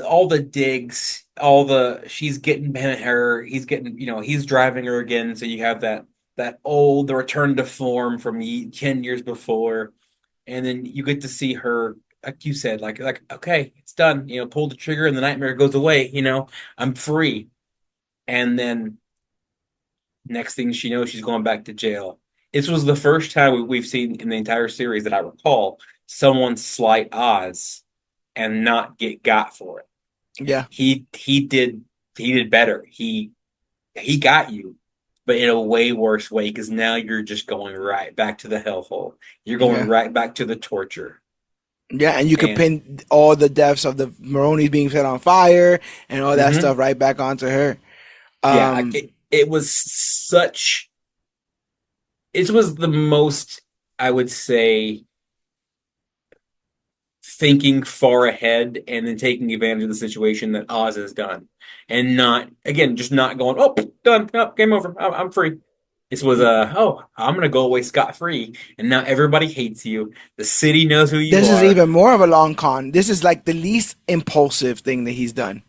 all the digs, all the she's getting her, he's getting, he's driving her again. So you have the return to form from 10 years before, and then you get to see her, like you said, like okay, it's done. Pull the trigger and the nightmare goes away. I'm free. And then next thing she knows, she's going back to jail. This was the first time we've seen in the entire series that I recall someone slight Oz and not get got for it. Yeah, He did better. He got you, but in a way worse way because now you're just going right back to the hellhole. You're going yeah, right back to the torture. yeah. And you could And pin all the deaths of the Maronis being set on fire and all that mhm, stuff right back onto her. yeah, Um, it was such. It was the most, I would say, thinking far ahead and then taking advantage of the situation that Oz has done, and not again just not going, oh, done, oh, game over, I'm free. This was oh, I'm gonna go away scot free, and now everybody hates you. The city knows who you this is are. even more of a long con. This is like the least impulsive thing that he's done.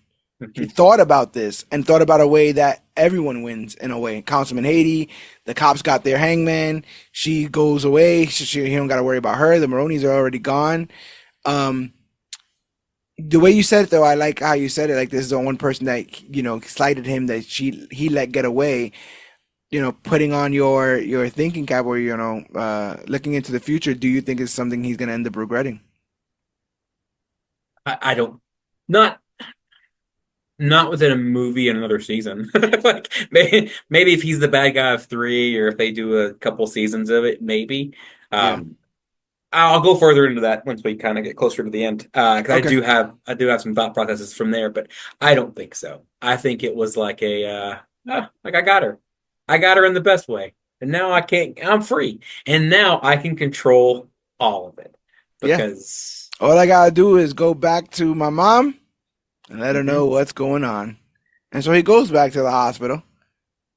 He thought about this and thought about a way that everyone wins in a way. Councilman Haiti, the cops got their hangman. She goes away. He don't got to worry about her. The Maronis are already gone. Um, the way you said it, though, I like how you said it. Like this is the one person that slighted him that he let get away. Putting on your thinking cap or looking into the future. Do you think it's something he's gonna end up regretting? I don't, not not within a movie and another season. Like maybe if he's the bad guy of three, or if they do a couple seasons of it, maybe. Yeah. Um, I'll go further into that once we kind of get closer to the end, because Okay. I do have some thought processes from there, but I don't think so. I think it was like like I got her in the best way, and now I can't. I'm free, and now I can control all of it Yeah. because. All I gotta do is go back to my mom and let her know Mhm. what's going on. And so he goes back to the hospital,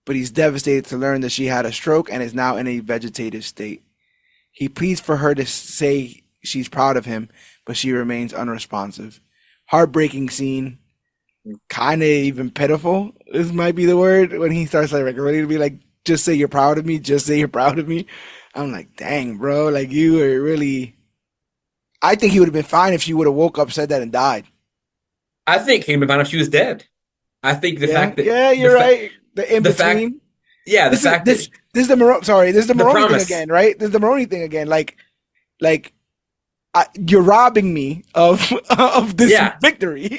but he's devastated to learn that she had a stroke and is now in a vegetative state. He pleads for her to say she's proud of him, but she remains unresponsive. Heartbreaking scene, kind of even pitiful. This might be the word when he starts like ready to be like, "Just say you're proud of me. Just say you're proud of me." I'm like, "Dang, bro! Like you are really." I think he would have been fine if she would have woke up, said that, and died. I think he would have found if she was dead. I think the Yeah, fact that yeah, you're right. The in the fact between. yeah, the This is fact that this this is the sorry. This is the the Maroni thing promise. again, right? This is the Maroni thing again. Like you're robbing me of of this Yeah, victory.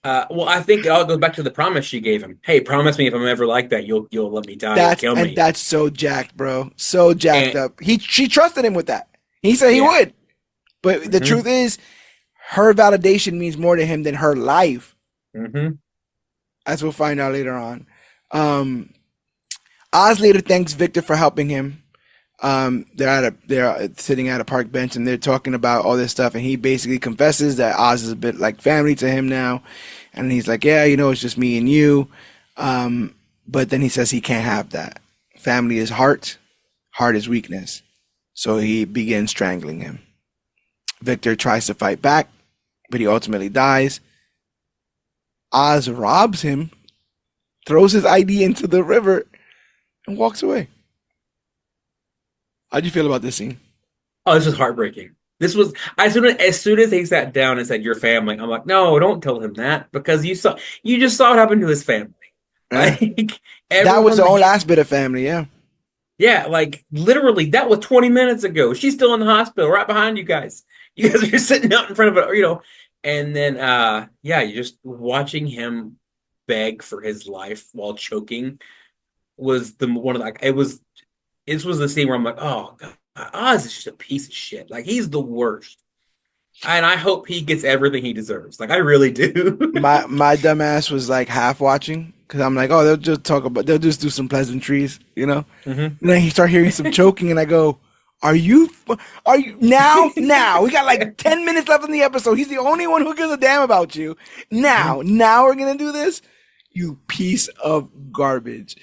Well, I think it all goes back to the promise she gave him. Hey, promise me if I'm ever like that, you'll let me die, you'll kill me. That's so jacked, bro. So jacked And up. She trusted him with that. He said he yeah, would. But the hmm truth is, her validation means more to him than her life, hmm as we'll find out later on. Um, Oz later thanks Victor for helping him. They're sitting at a park bench and they're talking about all this stuff, and he basically confesses that Oz is a bit like family to him now, and he's like, yeah, it's just me and you. But then he says he can't have that. Family is heart is weakness. So he begins strangling him. Victor tries to fight back, but he ultimately dies. Oz robs him, throws his ID into the river, and walks away. How'd you feel about this scene? Oh, this was heartbreaking. This was as soon as they sat down and said your family, I'm like, no, don't tell him that because you just saw what happened to his family. Yeah. Like That was everyone the that whole he last bit of family, yeah. yeah, like literally that was 20 minutes ago. She's still in the hospital right behind you guys. You guys are just sitting out in front of it, and then yeah, you're just watching him beg for his life while choking was the one of the it was this was the scene where I'm like, oh God, Oz is just a piece of shit. Like he's the worst. And I hope he gets everything he deserves. Like I really do. My dumb ass was like half watching because I'm like, oh, they'll just do some pleasantries, you know. hmm And then he start hearing some choking, and I go, are you now? We got like 10 minutes left in the episode. He's the only one who gives a damn about you. hmm Now we're gonna do this. You piece of garbage.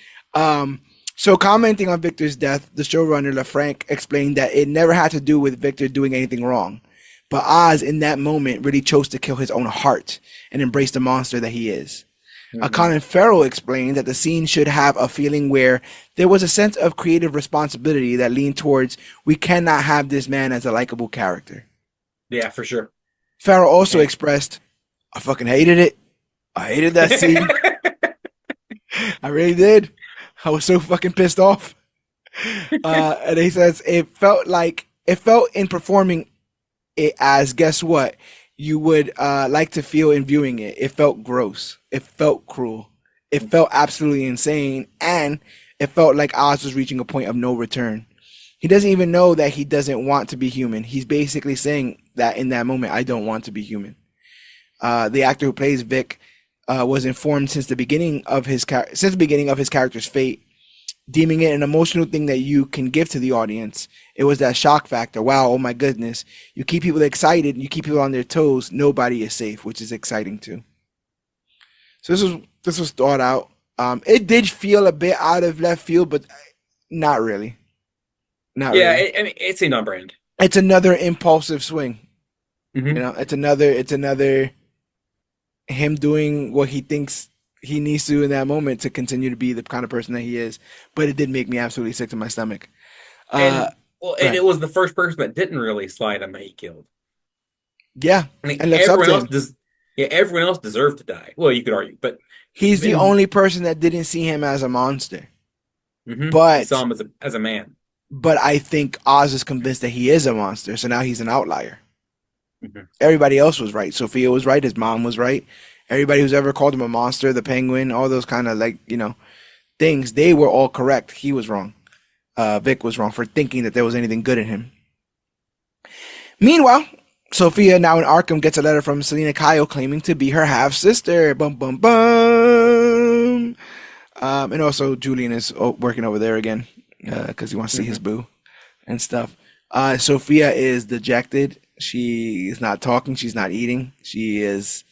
So commenting on Victor's death, the showrunner LaFranc explained that it never had to do with Victor doing anything wrong. But Oz, in that moment, really chose to kill his own heart and embrace the monster that he is. hmm Colin Farrell explained that the scene should have a feeling where there was a sense of creative responsibility that leaned towards we cannot have this man as a likable character. Yeah, for sure. Farrell also And expressed, I fucking hated it. I hated that scene. I really did. I was so fucking pissed off. And he says it felt in performing it as, guess what, you would like to feel in viewing it. It felt gross. It felt cruel. It felt absolutely insane. And it felt like Oz was reaching a point of no return. He doesn't even know that he doesn't want to be human. He's basically saying that in that moment, I don't want to be human. The actor who plays Vic was informed since the beginning of his character's fate, deeming it an emotional thing that you can give to the audience. It was that shock factor. Wow, oh my goodness. You keep people excited, you keep people on their toes. Nobody is safe, which is exciting too. So this was thought out. It did feel a bit out of left field, but not really. Not yeah, really. I mean, it's a non-brand. It's another impulsive swing. hmm It's another him doing what he thinks he needs to in that moment to continue to be the kind of person that he is. But it did make me absolutely sick to my stomach. Uh, And well, go and ahead. it was the first person that didn't really slide him that he killed. Yeah, I mean, and looks up to him. everyone else deserved to die. Well, you could argue, but He's the in, only person that didn't see him as a monster. he saw But him as a man. but I think Oz is convinced that he is a monster, so now he's an outlier. hmm Everybody else was right. Sophia was right. His mom was right. Everybody who's ever called him a monster, the penguin, all those kind of things, they were all correct. He was wrong. Vic was wrong for thinking that there was anything good in him. Meanwhile, Sophia, now in Arkham, gets a letter from Selena Kyle claiming to be her half sister. Bum bum bum. And also Julian is working over there again because he wants to see his hmm boo and stuff. Sophia is dejected. She is not talking. She's not eating. She is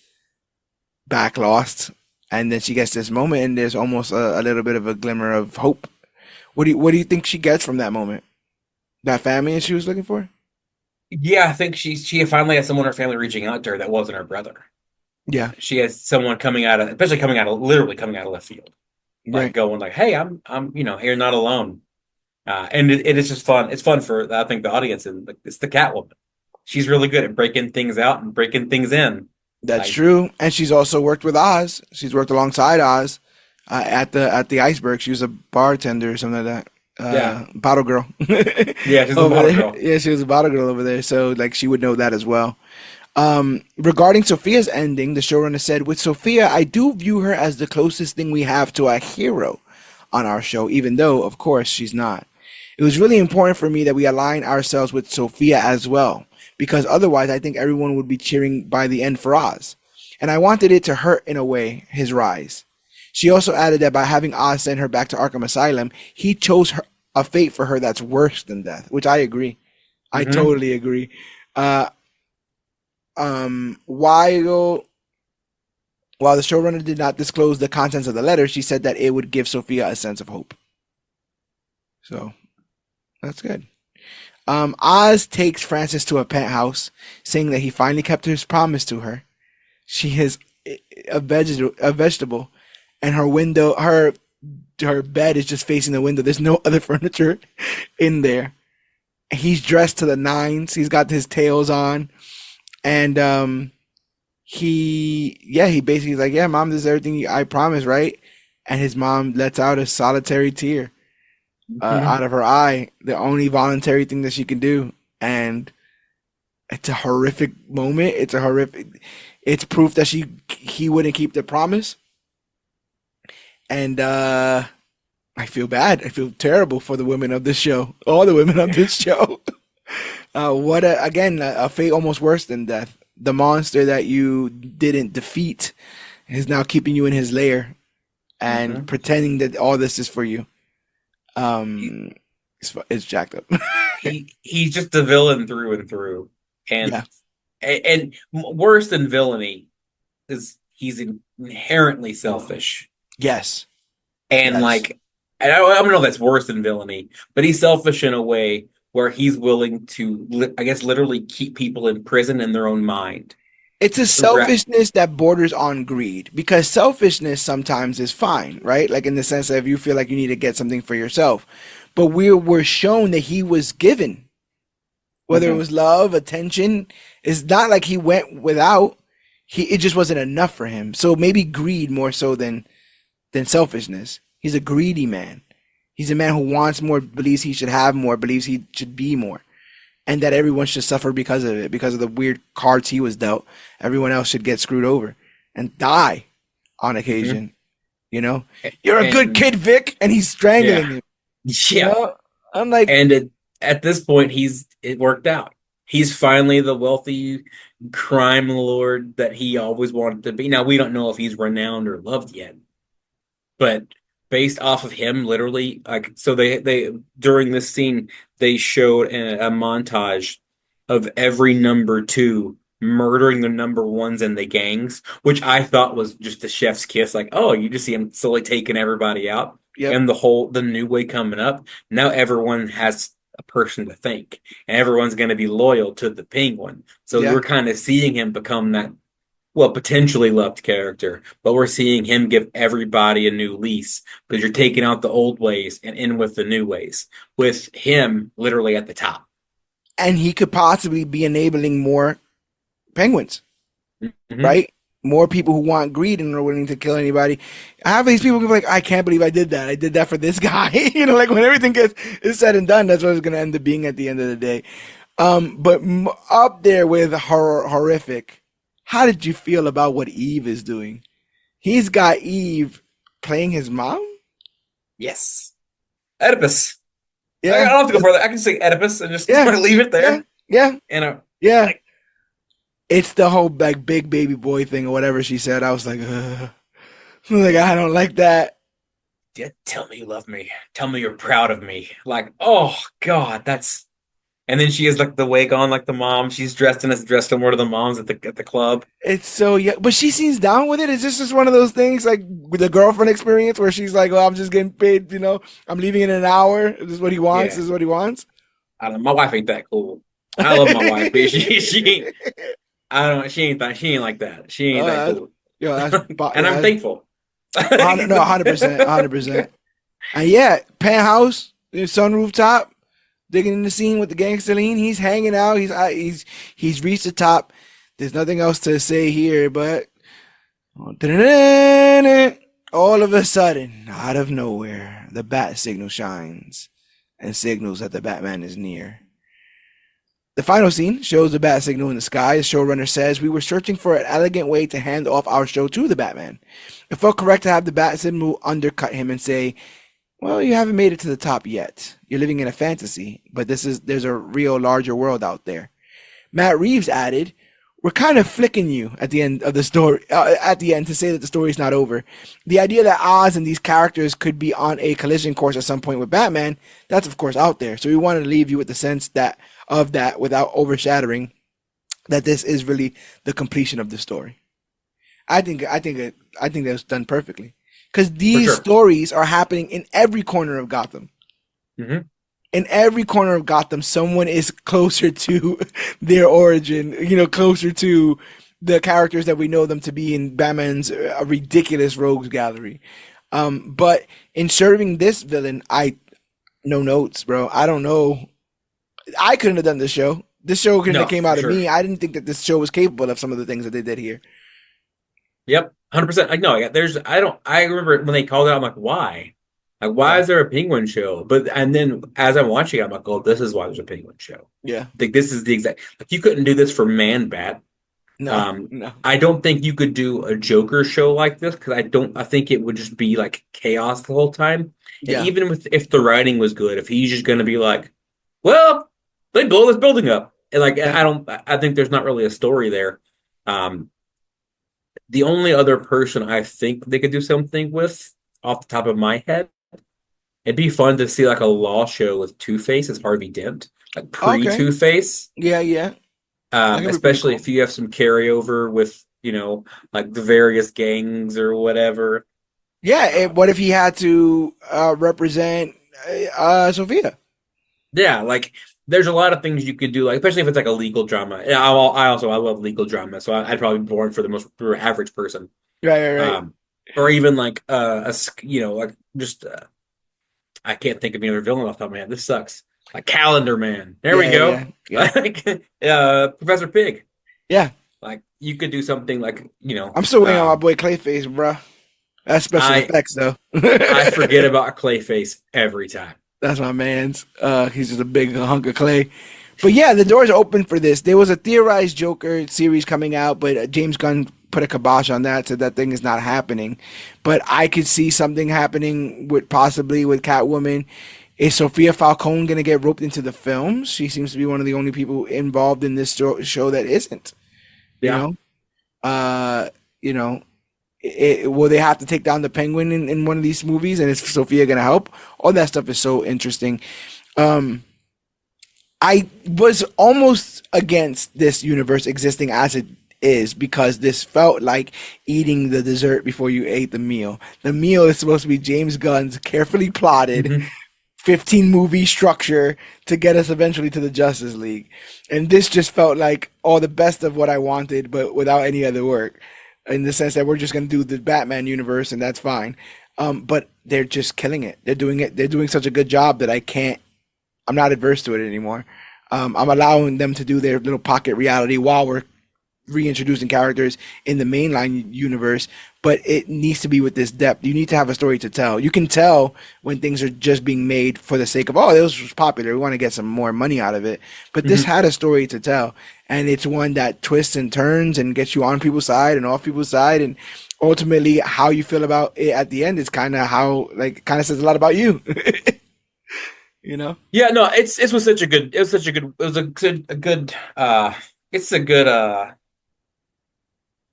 back lost. And then she gets this moment, and there's almost a little bit of a glimmer of hope. What do you think she gets from that moment? That family she was looking for? Yeah, I think she finally had someone in her family reaching out to her that wasn't her brother. Yeah, She has someone coming out of, especially literally coming out of left field, like right. going like, "Hey, I'm, you're not alone." And it is just fun. It's fun for I think the audience, and like it's the Catwoman. She's really good at breaking things out and breaking things in. That's Like, true. And she's also worked with Oz. She's worked alongside Oz at the Iceberg. She was a bartender or something like that. yeah, Bottle girl yeah, she's a over model there. girl. Yeah, she was a bottle girl over there. So like she would know that as well. Regarding Sophia's ending, the showrunner said, with Sophia, I do view her as the closest thing we have to a hero on our show, even though, of course, she's not. It was really important for me that we align ourselves with Sophia as well, because otherwise I think everyone would be cheering by the end for Oz. And I wanted it to hurt in a way, his rise. She also added that by having Oz send her back to Arkham Asylum, he chose her, a fate for her that's worse than death, which I agree. I Hmm. totally agree. Uh, while the showrunner did not disclose the contents of the letter, she said that it would give Sophia a sense of hope. So that's good. Oz takes Frances to a penthouse, saying that he finally kept his promise to her. She is a vegetable, and her bed is just facing the window. There's no other furniture in there. He's dressed to the nines. He's got his tails on, and he basically is like, yeah, mom, this is everything I promised, right? And his mom lets out a solitary tear Hmm. out of her eye, the only voluntary thing that she can do, and it's a horrific moment. It's proof that he wouldn't keep the promise, and I feel bad. I feel terrible for the women of this show, all the women of Yeah. this show. What a fate almost worse than death. The monster that you didn't defeat is now keeping you in his lair and Hmm. pretending that all this is for you. He, Um, it's jacked up. he's just a villain through and through, Yeah. and worse than villainy is he's inherently selfish, Yes. and Yes. like, and I don't know if that's worse than villainy, but he's selfish in a way where he's willing to, I guess, literally keep people in prison in their own mind. It's a selfishness that borders on greed because selfishness sometimes is fine, right? Like in the sense that if you feel like you need to get something for yourself. But we were shown that he was given, whether it Mhm. was love, attention. It's not like he went without. It just wasn't enough for him. So maybe greed more so than selfishness. He's a greedy man. He's a man who wants more, believes he should have more, believes he should be more, and that everyone should suffer because of it, because of the weird cards he was dealt. Everyone else should get screwed over and die on Mhm. occasion. You know, you're a good And kid, Vic, and he's yeah, strangling him. You yeah. know, I'm like, And at this point, it worked out. He's finally the wealthy crime lord that he always wanted to be. Now we don't know if he's renowned or loved yet, but based off of him, literally, like, so they during this scene they showed a montage of every number two murdering the number ones in the gangs, which I thought was just a chef's kiss. Like, oh, you just see him slowly taking everybody out, yep, and the new way coming up. Now everyone has a person to thank, and everyone's going to be loyal to the Penguin. So yeah. we're kind of seeing him become that, well, potentially loved character, but we're seeing him give everybody a new lease because you're taking out the old ways and in with the new ways, with him literally at the top. And he could possibly be enabling more penguins, Hmm. right? More people who want greed and are willing to kill anybody. I have these people who are like, I can't believe I did that. I did that for this guy. Like when everything gets is said and done, that's what it's gonna end up being at the end of the day. But up there with horrific. How did you feel about what Eve is doing? He's got Eve playing his mom. Yes. Oedipus. I Yeah, don't have to go further. I can say Oedipus and just yeah, sort of leave it yeah, there. yeah, And yeah. like, It's the whole like big baby boy thing or whatever she said. I was like, ugh. Like I don't like that. yeah, tell me you love me. Tell me you're proud of me. Like, oh God, that's. And then she has like the wig on, like the mom. She's dressed in as dressed in one of the moms at the club. It's so yeah, but she seems down with it. Is this just one of those things like with the girlfriend experience where she's like, "Well, I'm just getting paid. I'm leaving in an hour. This is what he wants. Yeah. This is what he wants." I don't know. My wife ain't that cool. I love my wife, but she ain't. I don't. She ain't like that. She ain't that That's, cool. yo, And I'm thankful. no, 100%, 100%. And yeah, penthouse, sun rooftop, digging in the scene with the gangster lean. He's hanging out. He's reached the top. There's nothing else to say here, but all of a sudden, out of nowhere, the bat signal shines and signals that the Batman is near. The final scene shows the bat signal in the sky. The showrunner says, "We were searching for an elegant way to hand off our show to the Batman. It felt correct to have the bat signal undercut him and say, 'Well, you haven't made it to the top yet. You're living in a fantasy, but there's a real larger world out there.'" Matt Reeves added, "We're kind of flicking you at the end of the story, at the end to say that the story's not over. The idea that Oz and these characters could be on a collision course at some point with Batman, that's of course out there. So we wanted to leave you with the sense that of that without overshadowing that this is really the completion of the story." I think that was done perfectly because For these sure. stories are happening in every corner of Gotham. Hmm. In every corner of Gotham, someone is closer to their origin, closer to the characters that we know them to be in Batman's ridiculous rogues gallery. But in serving this villain, no notes, bro. I don't know. I couldn't have done this show. This show couldn't have No, came for out of sure. me. I didn't think that this show was capable of some of the things that they did here. Yep, 100%. Like no, yeah, there's I don't I remember when they called it, I'm like, why? Like why Yeah, is there a penguin show? But and then as I'm watching it, I'm like, oh, this is why there's a penguin show. yeah. Like this is the exact like you couldn't do this for Man Bat. No, no. I don't think you could do a Joker show like this because I think it would just be like chaos the whole time. And Yeah. even with if the writing was good, if he's just gonna be like, well, they blow this building up. And like Yeah. I think there's not really a story there. Um, the only other person I think they could do something with off the top of my head, it'd be fun to see like a law show with Two-Face as Harvey Dent, like Okay. pre-Two-Face. Yeah, yeah. That could be pretty Especially cool. if you have some carryover with, like the various gangs or whatever. Yeah. Um, What if he had to represent Sophia? yeah, like there's a lot of things you could do, like especially if it's like a legal drama. Yeah, I love legal drama, so I'd probably be born for the most for average person. Right, right, right. Um, or even like like just I can't think of any other villain off the top of my head. This sucks. Like Calendar Man. There we Yeah, yeah, go. yeah, Like Professor Pig. yeah. Like you could do something like, I'm still waiting on my boy Clayface, bruh. That's special I effects, though. I forget about Clayface every time. That's my man's. He's just a big hunk of clay. But yeah, the doors are open for this. There was a theorized Joker series coming out, but James Gunn put a kibosh on that, said that thing is not happening. But I could see something happening with possibly with Catwoman. Is Sophia Falcone going to get roped into the films? She seems to be one of the only people involved in this show that isn't. You Yeah. know, uh, you know, will they have to take down the Penguin in one of these movies? And is Sophia going to help? All that stuff is so interesting. Um, I was almost against this universe existing as it is because this felt like eating the dessert before you ate the meal. The meal is supposed to be James Gunn's carefully plotted Hmm. 15 movie structure to get us eventually to the Justice League. And this just felt like all the best of what I wanted, but without any other work. In the sense that we're just going to do the Batman universe and that's fine. But they're just killing it. They're doing it. They're doing such a good job that I'm not adverse to it anymore. I'm allowing them to do their little pocket reality while we're reintroducing characters in the mainline universe, but it needs to be with this depth. You need to have a story to tell. You can tell when things are just being made for the sake of, oh, this was popular. We want to get some more money out of it. But this Hmm. had a story to tell. And it's one that twists and turns and gets you on people's side and off people's side. And ultimately, how you feel about it at the end is kind of kind of says a lot about you. You know? Yeah, no, it was such a good it was such a good it was a good it's a good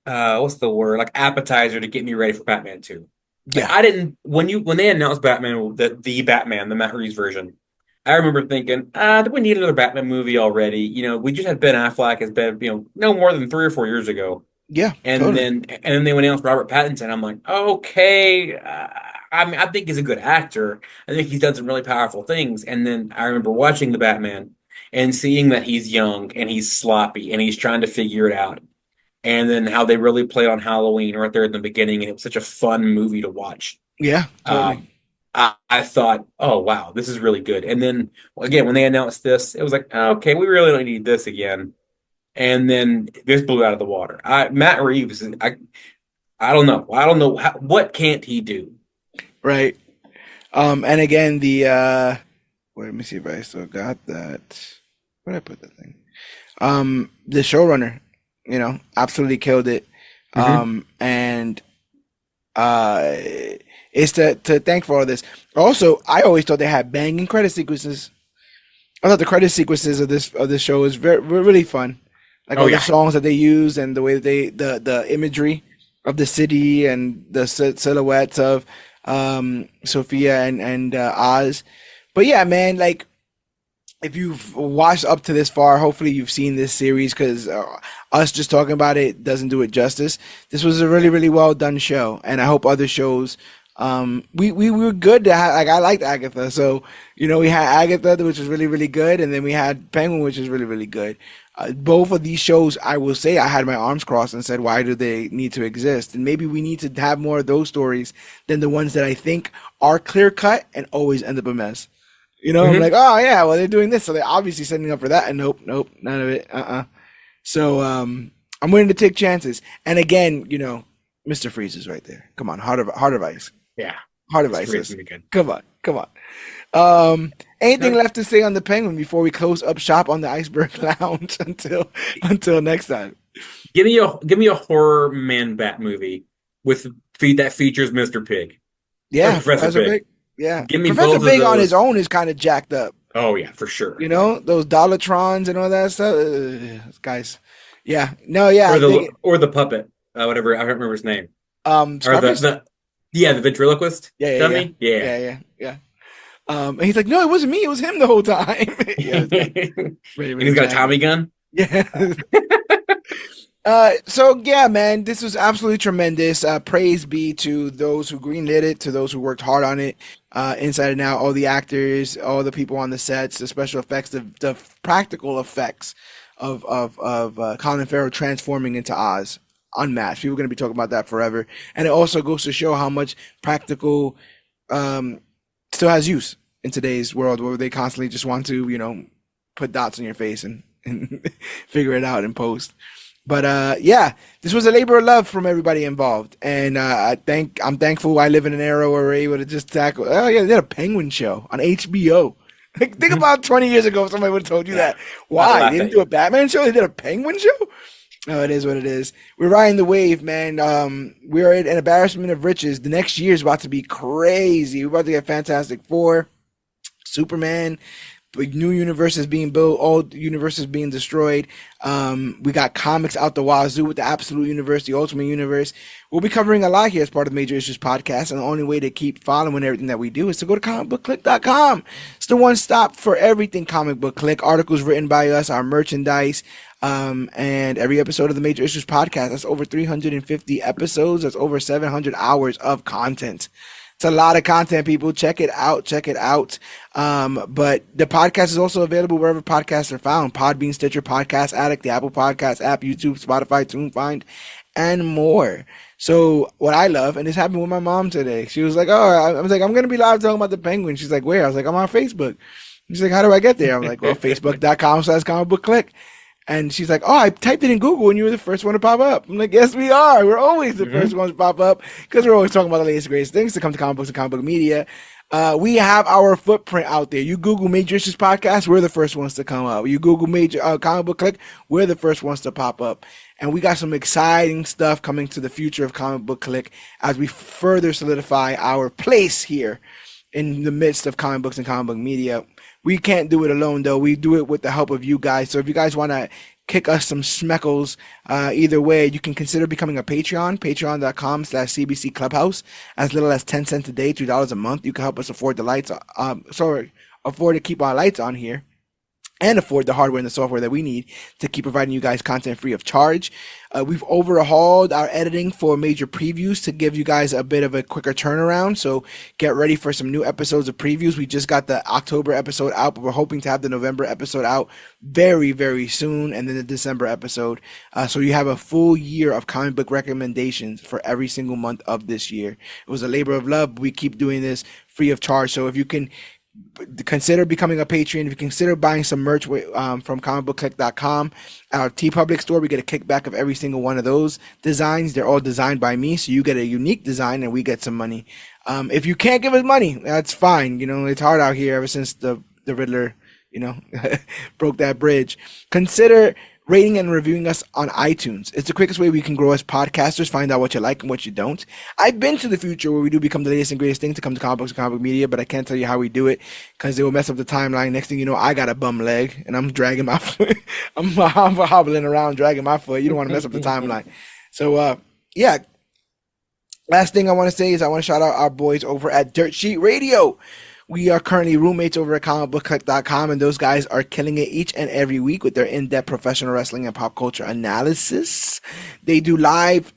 what's the word? Like appetizer to get me ready for Batman 2. Like Yeah. I didn't when they announced Batman the Batman, the Matt Reeves version, I remember thinking, do we need another Batman movie already? We just had Ben Affleck as Ben, no more than 3 or 4 years ago. Yeah, And totally. then they announced Robert Pattinson. I'm like, okay. I mean, I think he's a good actor. I think he's done some really powerful things. And then I remember watching the Batman and seeing that he's young and he's sloppy and he's trying to figure it out. And then how they really played on Halloween right there in the beginning, and it was such a fun movie to watch. Yeah, totally. Um, I thought, oh wow, this is really good. And then again, when they announced this, it was like, okay, we really don't need this again. And then this blew out of the water. Matt Reeves, I don't know. I don't know what can't he do? Right. And again, wait, let me see if I still got that. Where did I put that thing? The showrunner, absolutely killed it. Hmm. And uh, it's to thank for all this. Also, I always thought they had banging credit sequences. I thought the credit sequences of this show was very really fun. Like Oh all the yeah. songs that they use and the way that the imagery of the city and the silhouettes of Sophia and Oz. But yeah, man, like if you've watched up to this far, hopefully you've seen this series because us just talking about it doesn't do it justice. This was a really, really well done show, and I hope other shows. We were good to have. Like I liked Agatha, so we had Agatha, which was really, really good, and then we had Penguin, which is really, really good. Both of these shows, I will say, I had my arms crossed and said, why do they need to exist? And maybe we need to have more of those stories than the ones that I think are clear cut and always end up a mess. I'm Hmm. like, oh yeah, well they're doing this, so they're obviously setting up for that. And nope, nope, none of it. So I'm willing to take chances. And again, Mr. Freeze is right there. Come on, heart of ice, Yeah. heart of It's ice. great Listen. weekend. Come on, come on. Anything No, left to say on the Penguin before we close up shop on the Iceberg Lounge until next time? give me a horror man bat movie with feed that features Mr. Pig or Yeah, Professor Professor Pig. Big. Yeah, Give me Professor both of Big on his those. own is kind of jacked up. Oh yeah, for sure. Those Dollartrons and all that stuff. Guys, yeah, no, yeah, Or I dig it. the puppet, whatever. I don't remember his name. Or Scarface. the ventriloquist Yeah, yeah, yeah, dummy. Yeah. yeah, yeah, yeah. And he's like, no, it wasn't me. It was him the whole time. Yeah, it's great. And Really, really he's got a jacked. Tommy gun. Yeah. So yeah, man, this was absolutely tremendous. Praise be to those who greenlit it, to those who worked hard on it, inside and out, all the actors, all the people on the sets, the special effects, the practical effects of Colin Farrell transforming into Oz, unmatched. People are going to be talking about that forever, and it also goes to show how much practical um, still has use in today's world, where they constantly just want to, put dots on your face and figure it out in post. But yeah, this was a labor of love from everybody involved, and I'm thankful I live in an era where we're able to just tackle. Oh yeah, they did a Penguin show on HBO. Like, think Mhm. about 20 years ago if somebody would have told you Yeah. that. I'd Why? They laugh didn't at do a you. Batman show, they did a Penguin show? No, it is what it is. We're riding the wave, man. We're at an embarrassment of riches. The next year is about to be crazy. We're about to get Fantastic Four, Superman, big new universes being built, old universes being destroyed. We got comics out the wazoo with the Absolute Universe, the Ultimate Universe. We'll be covering a lot here as part of the Major Issues podcast, and the only way to keep following everything that we do is to go to comicbookclick.com. It's the one stop for everything Comic Book Click. Articles written by us, our merchandise, and every episode of the Major Issues podcast. That's over 350 episodes. That's over 700 hours of content. It's a lot of content, people. Check it out. Check it out. But the podcast is also available wherever podcasts are found. Podbean, Stitcher, Podcast Addict, the Apple Podcast app, YouTube, Spotify, TuneFind, and more. So what I love, and this happened with my mom today. She was like, oh, I was like, I'm going to be live talking about the Penguin. She's like, where? I was like, I'm on Facebook. She's like, how do I get there? I'm like, well, facebook.com/comic book click. And she's like, oh, I typed it in Google and you were the first one to pop up. I'm like, yes, we are. We're always the first Hmm. ones to pop up because we're always talking about the latest, greatest things to come to comic books and comic book media. We have our footprint out there. You Google Major Issues Podcast, we're the first ones to come up. You Google Major Comic Book Click, we're the first ones to pop up. And we got some exciting stuff coming to the future of Comic Book Click as we further solidify our place here in the midst of comic books and comic book media. We can't do it alone, though. We do it with the help of you guys. So if you guys want to kick us some schmeckles, either way, you can consider becoming a Patreon, patreon.com/CBC Clubhouse. As little as 10 cents a day, $2 a month. You can help us afford the lights, afford to keep our lights on here, and afford the hardware and the software that we need to keep providing you guys content free of charge. We've overhauled our editing for major previews to give you guys a bit of a quicker turnaround. So get ready for some new episodes of previews. We just got the October episode out, but we're hoping to have the November episode out very, very soon, and then the December episode. So you have a full year of comic book recommendations for every single month of this year. It was a labor of love. We keep doing this free of charge. So if you can consider becoming a Patreon. If you consider buying some merch from comicbookclick.com, our TeePublic store, we get a kickback of every single one of those designs. They're all designed by me, so you get a unique design and we get some money. If you can't give us money, that's fine. It's hard out here ever since the Riddler, broke that bridge. Consider rating and reviewing us on iTunes. It's the quickest way we can grow as podcasters, find out what you like and what you don't. I've been to the future where we do become the latest and greatest thing to come to comic books and comic book media, but I can't tell you how we do it because it will mess up the timeline. Next thing you know, I got a bum leg and I'm dragging my foot. I'm hobbling around, dragging my foot. You don't want to mess up the timeline. So, yeah. Last thing I want to say is I want to shout out our boys over at Dirt Sheet Radio. We are currently roommates over at comicbookclick.com, and those guys are killing it each and every week with their in-depth professional wrestling and pop culture analysis. They do live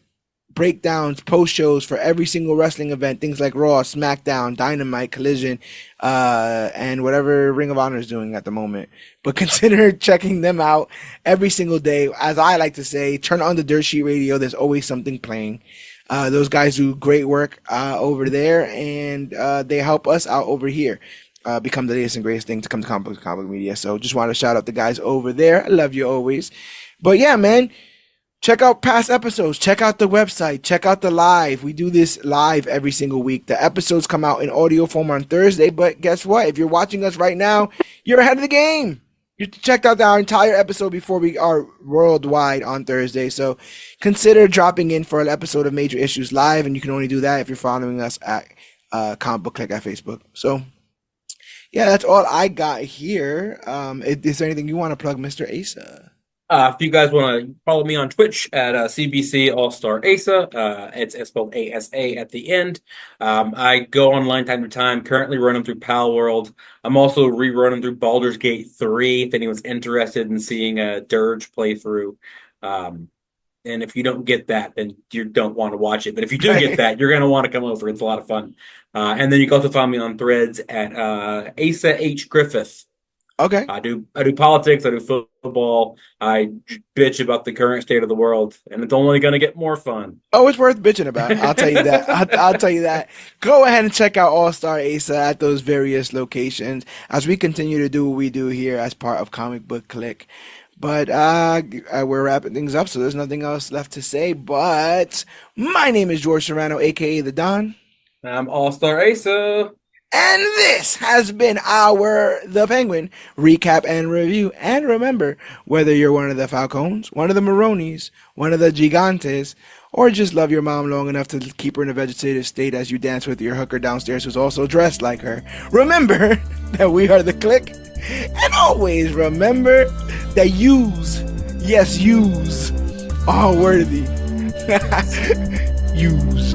breakdowns, post-shows for every single wrestling event, things like Raw, SmackDown, Dynamite, Collision, and whatever Ring of Honor is doing at the moment. But consider checking them out every single day. As I like to say, turn on the Dirt Sheet Radio. There's always something playing. Those guys do great work over there, and they help us out over here become the latest and greatest thing to come to comic book media. So just want to shout out the guys over there. I love you always. But yeah, man, check out past episodes. Check out the website. Check out the live. We do this live every single week. The episodes come out in audio form on Thursday, but guess what? If you're watching us right now, you're ahead of the game. You checked out our entire episode before we are worldwide on Thursday. So consider dropping in for an episode of Major Issues Live. And you can only do that if you're following us at Comic Book Click at Facebook. So, yeah, that's all I got here. Is there anything you want to plug, Mr. Asa? If you guys want to follow me on Twitch at CBC All-Star Asa, it's spelled ASA at the end. I go online time to time, currently running through Pal World. I'm also rerunning through Baldur's Gate 3 if anyone's interested in seeing a Dirge playthrough. And if you don't get that, then you don't want to watch it. But if you do get that, you're going to want to come over. It's a lot of fun. And then you can also find me on Threads at Asa H. Griffith. Okay. I do politics, I do football, I bitch about the current state of the world, and it's only going to get more fun. Oh, it's worth bitching about. I'll tell you that. I'll tell you that. Go ahead and check out All-Star Asa at those various locations as we continue to do what we do here as part of Comic Book Click. But we're wrapping things up, so there's nothing else left to say. But my name is George Serrano, a.k.a. The Don. I'm All-Star Asa. And this has been our The Penguin recap and review. And remember, whether you're one of the Falcons, one of the Maronis, one of the Gigantes, or just love your mom long enough to keep her in a vegetative state as you dance with your hooker downstairs who's also dressed like her, remember that we are The Click. And always remember that yous, yes, yous, are worthy. Yous.